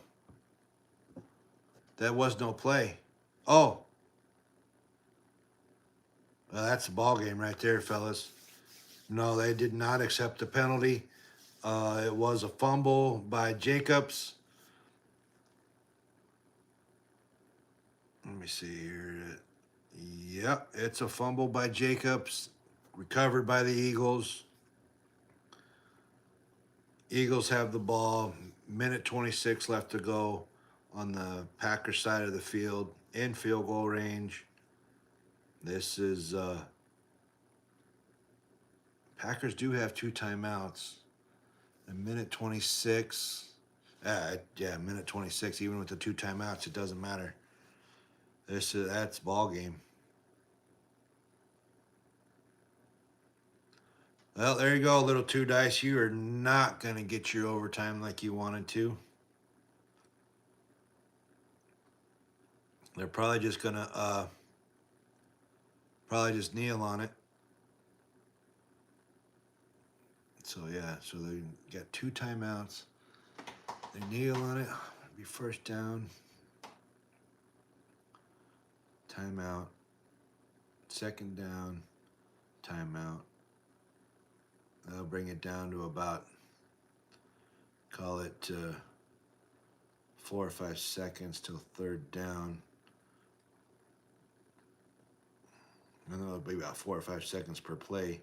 That was no play. Oh. Well, that's the ball game right there, fellas. No, they did not accept the penalty. It was a fumble by Jacobs. Let me see here. Yep, it's a fumble by Jacobs. Recovered by the Eagles. Eagles have the ball. Minute 26 left to go on the Packers side of the field. In field goal range. This is... Packers do have 2 timeouts. A minute 26. Minute 26. Even with the 2 timeouts, it doesn't matter. That's ball game. Well, there you go, little 2 dice. You are not going to get your overtime like you wanted to. They're probably just going to just kneel on it. So, yeah, so they got 2 timeouts. They kneel on it. Be 1st down. Timeout. 2nd down. Timeout. That'll bring it down to about, call it 4 or 5 seconds till 3rd down. And then it'll be about 4 or 5 seconds per play.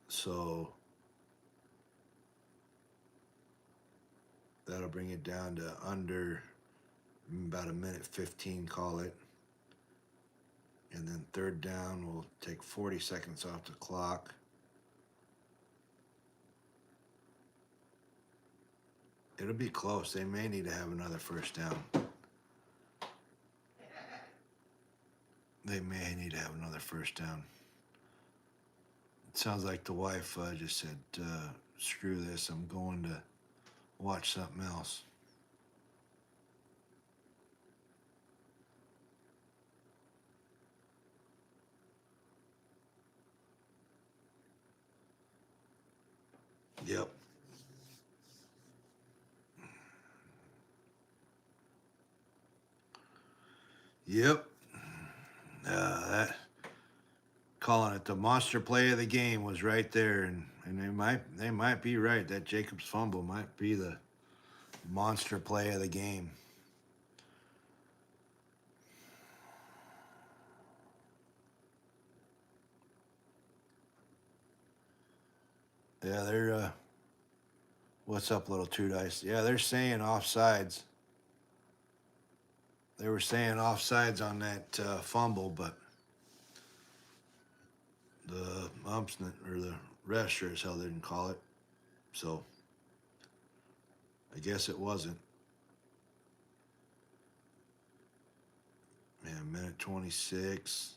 So that'll bring it down to under about a minute 15, call it. And then 3rd down will take 40 seconds off the clock. It'll be close. They may need to have another 1st down. They may need to have another 1st down. It sounds like the wife just said, screw this, I'm going to watch something else. Yep. That calling it the monster play of the game was right there, and they might be right. That Jacobs fumble might be the monster play of the game. Yeah, they're what's up, little two dice? Yeah, they're saying offsides. They were saying offsides on that fumble, but the umps or the ref sure as hell didn't call it. So I guess it wasn't. Man, minute 26.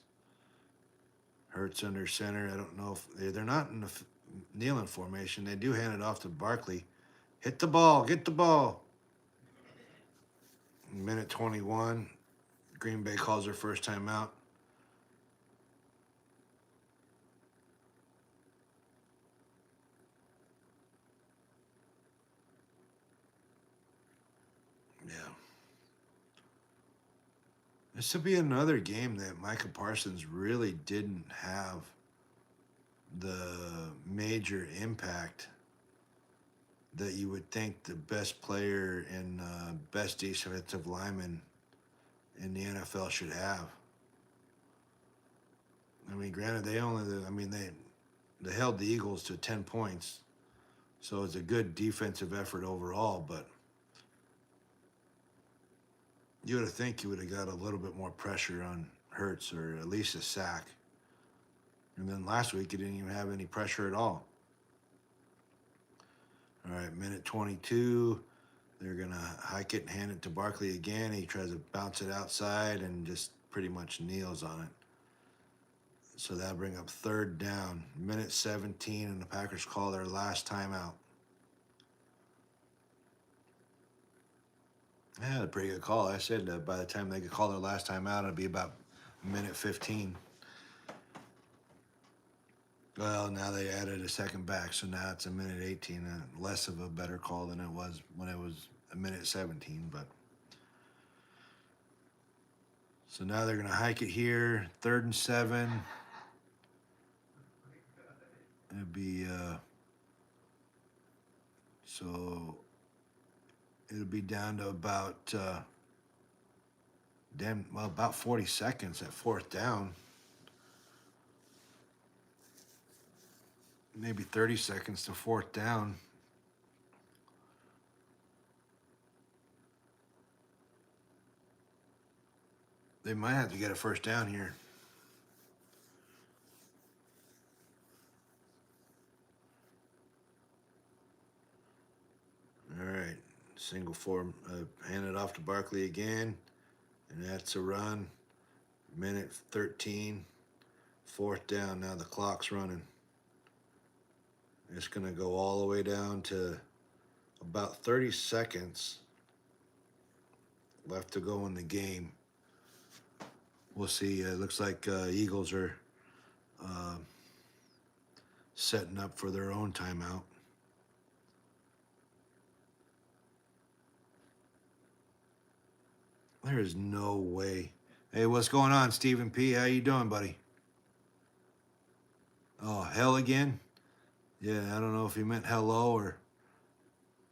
Hurts under center. I don't know if they're not in the kneeling formation. They do hand it off to Barkley. Hit the ball. Get the ball. Minute 21. Green Bay calls their first time out. Yeah. This would be another game that Micah Parsons really didn't have the major impact that you would think the best player and best defensive lineman in the NFL should have. I mean, granted, they held the Eagles to 10 points, so it's a good defensive effort overall, but you would have think you would have got a little bit more pressure on Hurts or at least a sack. And then last week, you didn't even have any pressure at all. All right, minute 22. They're going to hike it and hand it to Barkley again. He tries to bounce it outside and just pretty much kneels on it. So that'll bring up third down. Minute 17, and the Packers call their last timeout. Yeah, a pretty good call. I said that by the time they could call their last timeout, it'd be about minute 15. Well, now they added a second back, so now it's a minute 18. Less of a better call than it was when it was a minute 17. But so now they're going to hike it here. 3rd and 7. It'd be so it'll be down to about about 40 seconds at 4th down. Maybe 30 seconds to 4th down. They might have to get a first down here. All right, single form, hand it off to Barkley again, and that's a run. Minute 13, 4th down. Now the clock's running. It's going to go all the way down to about 30 seconds left to go in the game. We'll see. It looks like Eagles are setting up for their own timeout. There is no way. Hey, what's going on, Stephen P? How you doing, buddy? Oh, hell again? Yeah, I don't know if he meant hello or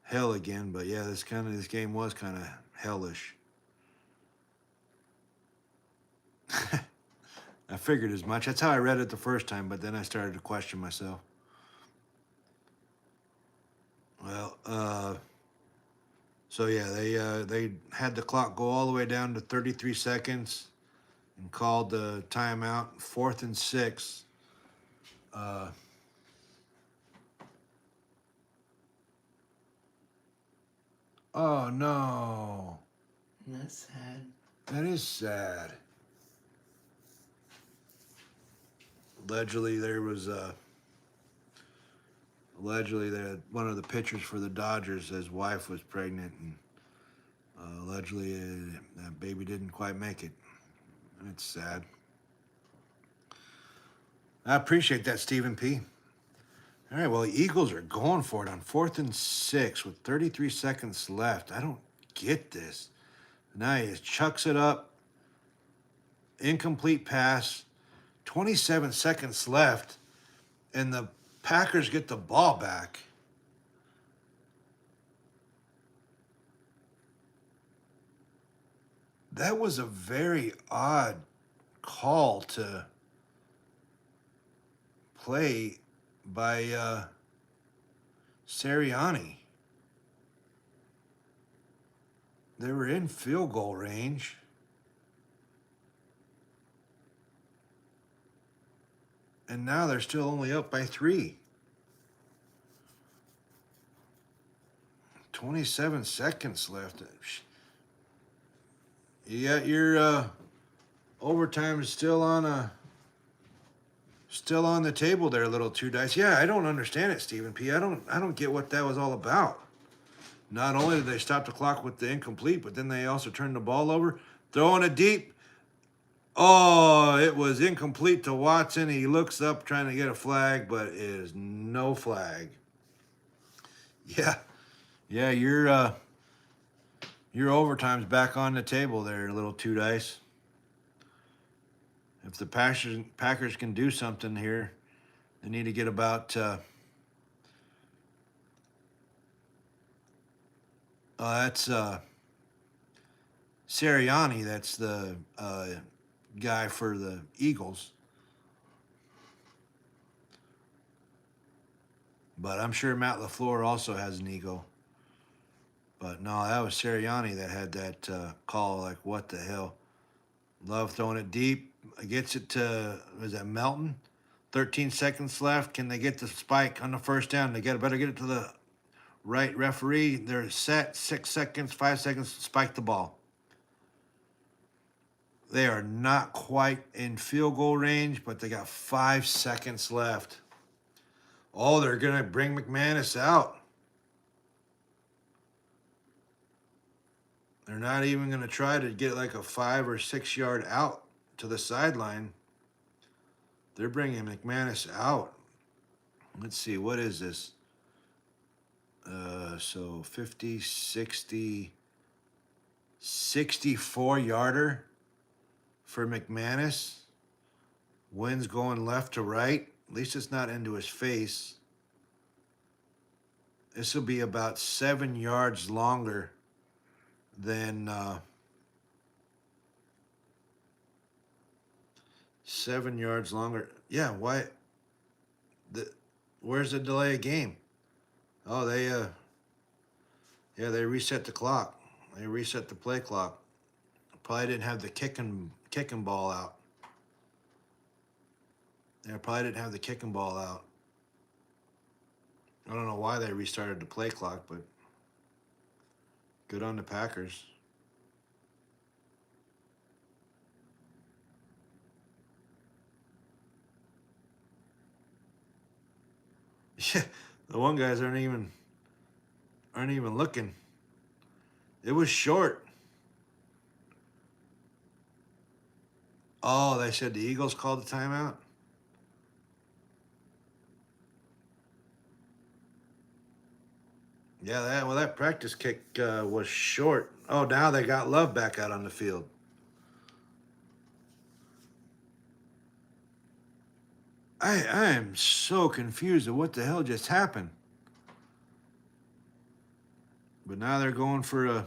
hell again, but yeah, this game was kind of hellish. I figured as much. That's how I read it the first time, but then I started to question myself. Well, so yeah, they had the clock go all the way down to 33 seconds and called the timeout. 4th and 6. Oh no. That's sad. That is sad. Allegedly, one of the pitchers for the Dodgers, his wife was pregnant, and allegedly that baby didn't quite make it. It's sad. I appreciate that, Stephen P. All right, well, the Eagles are going for it on 4th and 6 with 33 seconds left. I don't get this. Now he just chucks it up. incomplete pass, 27 seconds left, and the Packers get the ball back. That was a very odd call to play by Sirianni. They were in field goal range. And now they're still only up by 3. 27 seconds left. You got your overtime still on the table there, little two dice. Yeah, I don't understand it, Stephen P. I don't get what that was all about. Not only did they stop the clock with the incomplete, but then they also turned the ball over, throwing it deep. Oh, it was incomplete to Watson. He looks up trying to get a flag, but it is no flag. Yeah, your overtime's back on the table there, little two dice. If the Packers can do something here, they need to get about that's Sirianni. That's the guy for the Eagles. But I'm sure Matt LaFleur also has an ego. But no, that was Sirianni that had that call. Like, what the hell? Love throwing it deep. Gets it to, was that Melton? 13 seconds left. Can they get the spike on the first down? They better get it to the right referee. They're set. 6 seconds, 5 seconds, spike the ball. They are not quite in field goal range, but they got 5 seconds left. Oh, they're going to bring McManus out. They're not even going to try to get like a 5 or 6 yard out to the sideline. They're bringing McManus out. Let's see, what is this? So 50, 60, 64 yarder for McManus. Wind's going left to right. At least it's not into his face. This will be about 7 yards longer than 7 yards longer. Yeah, why? Where's the delay of game? Oh, they reset the clock. They reset the play clock. Probably didn't have the kicking ball out. They probably didn't have the kicking ball out. I don't know why they restarted the play clock, but good on the Packers. Yeah, the one guys aren't even looking. It was short. Oh, they said the Eagles called the timeout? Yeah, that practice kick was short. Oh, now they got Love back out on the field. I am so confused at what the hell just happened. But now they're going for a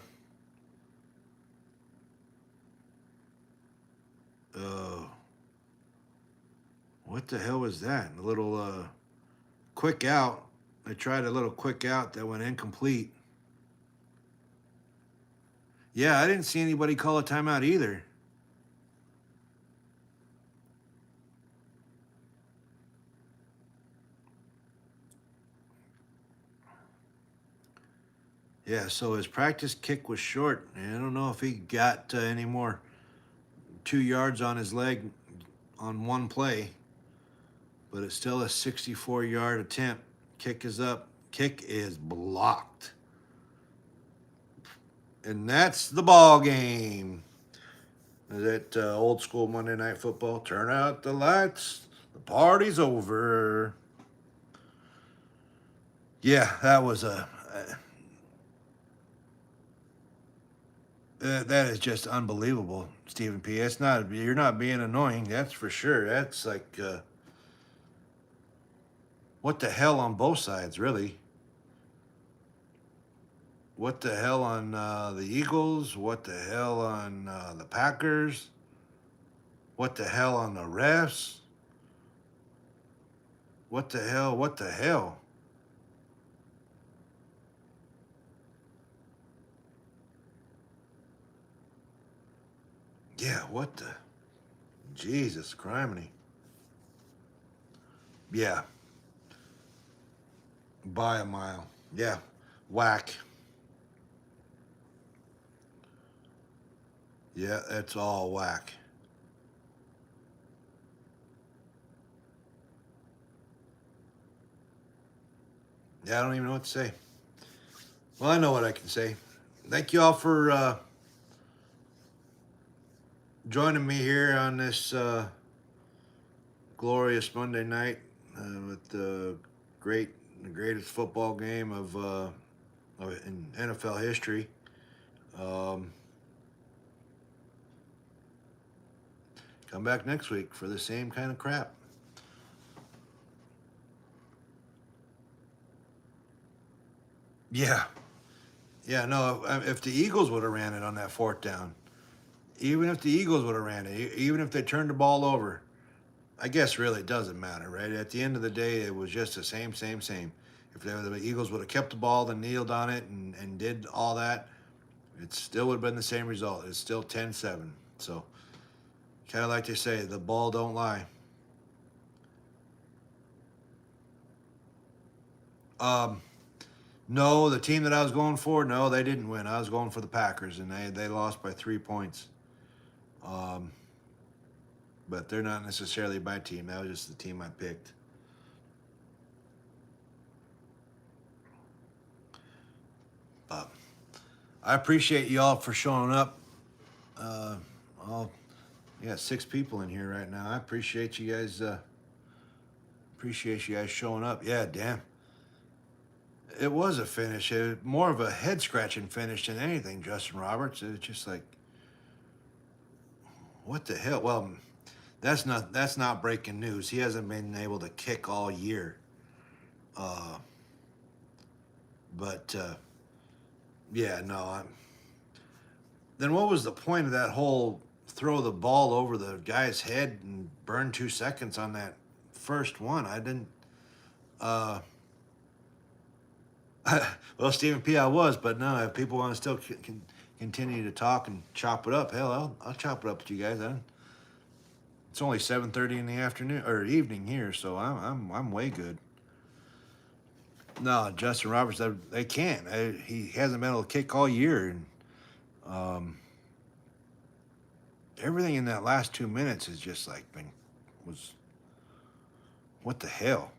what the hell was that? A little quick out. They tried a little quick out that went incomplete. Yeah, I didn't see anybody call a timeout either. Yeah, so his practice kick was short. I don't know if he got any more 2 yards on his leg on one play, but it's still a 64-yard attempt. Kick is up. Kick is blocked. And that's the ball game. That old school Monday Night Football. Turn out the lights. The party's over. Yeah, that was That is just unbelievable, Stephen P. It's not. You're not being annoying. That's for sure. That's like, what the hell on both sides, really? What the hell on the Eagles? What the hell on the Packers? What the hell on the refs? What the hell? What the hell? Yeah, what the? Jesus criminy. Yeah, by a mile. Yeah, whack. Yeah, that's all whack. Yeah, I don't even know what to say. Well, I know what I can say. Thank you all for joining me here on this glorious Monday night with the greatest football game in NFL history. Um, come back next week for the same kind of crap. Yeah, yeah. No, if the Eagles would have ran it on that fourth down, even if the Eagles would have ran it, even if they turned the ball over, I guess really it doesn't matter, right? At the end of the day, it was just the same. If the Eagles would have kept the ball, then kneeled on it and did all that, it still would have been the same result. It's still 10-7. So, kind of like they say, the ball don't lie. No, the team that I was going for, no, they didn't win. I was going for the Packers, and they lost by 3 points. But they're not necessarily my team. That was just the team I picked. But I appreciate you all for showing up. You got 6 people in here right now. I appreciate you guys. Appreciate you guys showing up. Yeah, damn. It was a finish. It was more of a head scratching finish than anything, Justin Roberts. It was just like, what the hell? Well, that's not breaking news. He hasn't been able to kick all year. But yeah, no. Then what was the point of that whole throw the ball over the guy's head and burn 2 seconds on that first one? I didn't. Well, Stephen P. I was, but no. If people want to still continue to talk and chop it up, hell, I'll chop it up with you guys. It's only 7:30 in the afternoon or evening here, so I'm way good. No, Justin Roberts, they can't. He hasn't been able to kick all year, and everything in that last 2 minutes has just like was what the hell.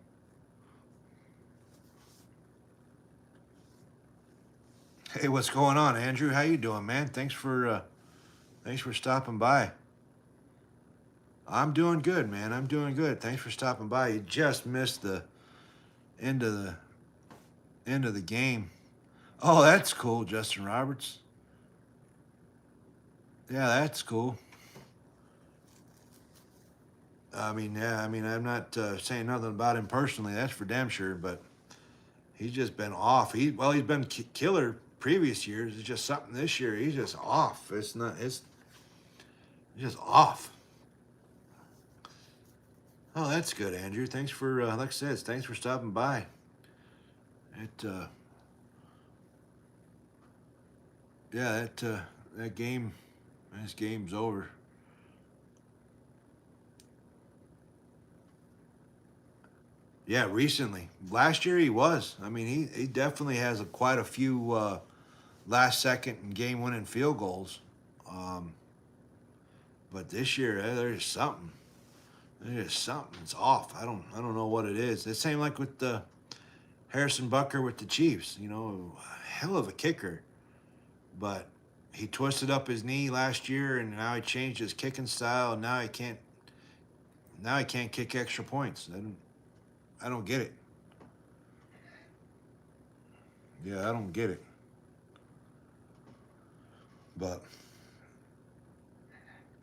Hey, what's going on, Andrew? How you doing, man? Thanks for stopping by. I'm doing good, man. I'm doing good. Thanks for stopping by. You just missed the end of the game. Oh, that's cool, Justin Roberts. Yeah, that's cool. I mean, yeah, I'm not saying nothing about him personally. That's for damn sure. But he's just been off. He's been killer previous years. It's just something this year. He's just off. It's just off. Oh, that's good, Andrew. Thanks for, like I said, thanks for stopping by. That game, this game's over. Yeah, recently. Last year he was. I mean, he definitely has quite a few last second and game winning field goals. But this year, there's something. There's something. It's off. I don't know what it is. The same like with Harrison Butker with the Chiefs. You know, hell of a kicker, but he twisted up his knee last year, and now he changed his kicking style, and now he can't. Now he can't kick extra points. I don't get it. Yeah, I don't get it. But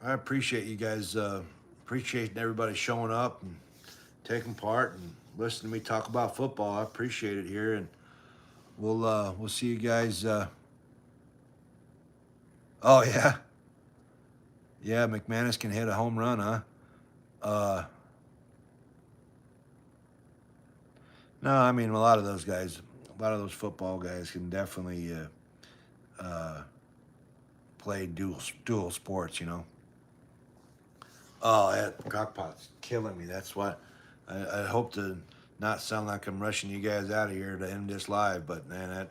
I appreciate you guys, appreciate everybody showing up and taking part and listening to me talk about football. I appreciate it here, and we'll see you guys. Oh yeah, yeah. McManus can hit a home run, huh? No, I mean a lot of those guys, a lot of those football guys can definitely play dual sports. You know. Oh, that crockpot's killing me. That's why I hope to not sound like I'm rushing you guys out of here to end this live, but man,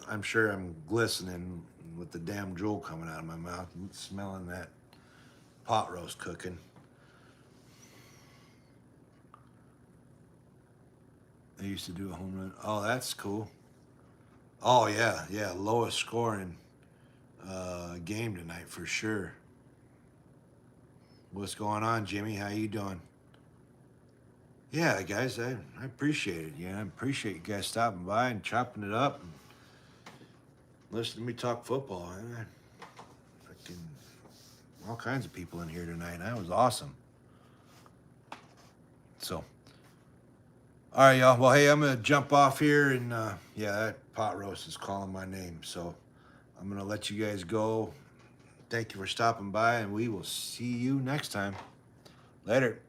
I'm sure I'm glistening with the damn drool coming out of my mouth, and smelling that pot roast cooking. They used to do a home run. Oh, that's cool. Oh yeah, yeah, lowest scoring game tonight for sure. What's going on, Jimmy? How you doing? Yeah, guys, I appreciate it. Yeah, I appreciate you guys stopping by and chopping it up and listening to me talk football. Man. Freaking all kinds of people in here tonight. That was awesome. So, all right, y'all. Well, hey, I'm gonna jump off here, and yeah, that pot roast is calling my name. So, I'm gonna let you guys go. Thank you for stopping by, and we will see you next time. Later.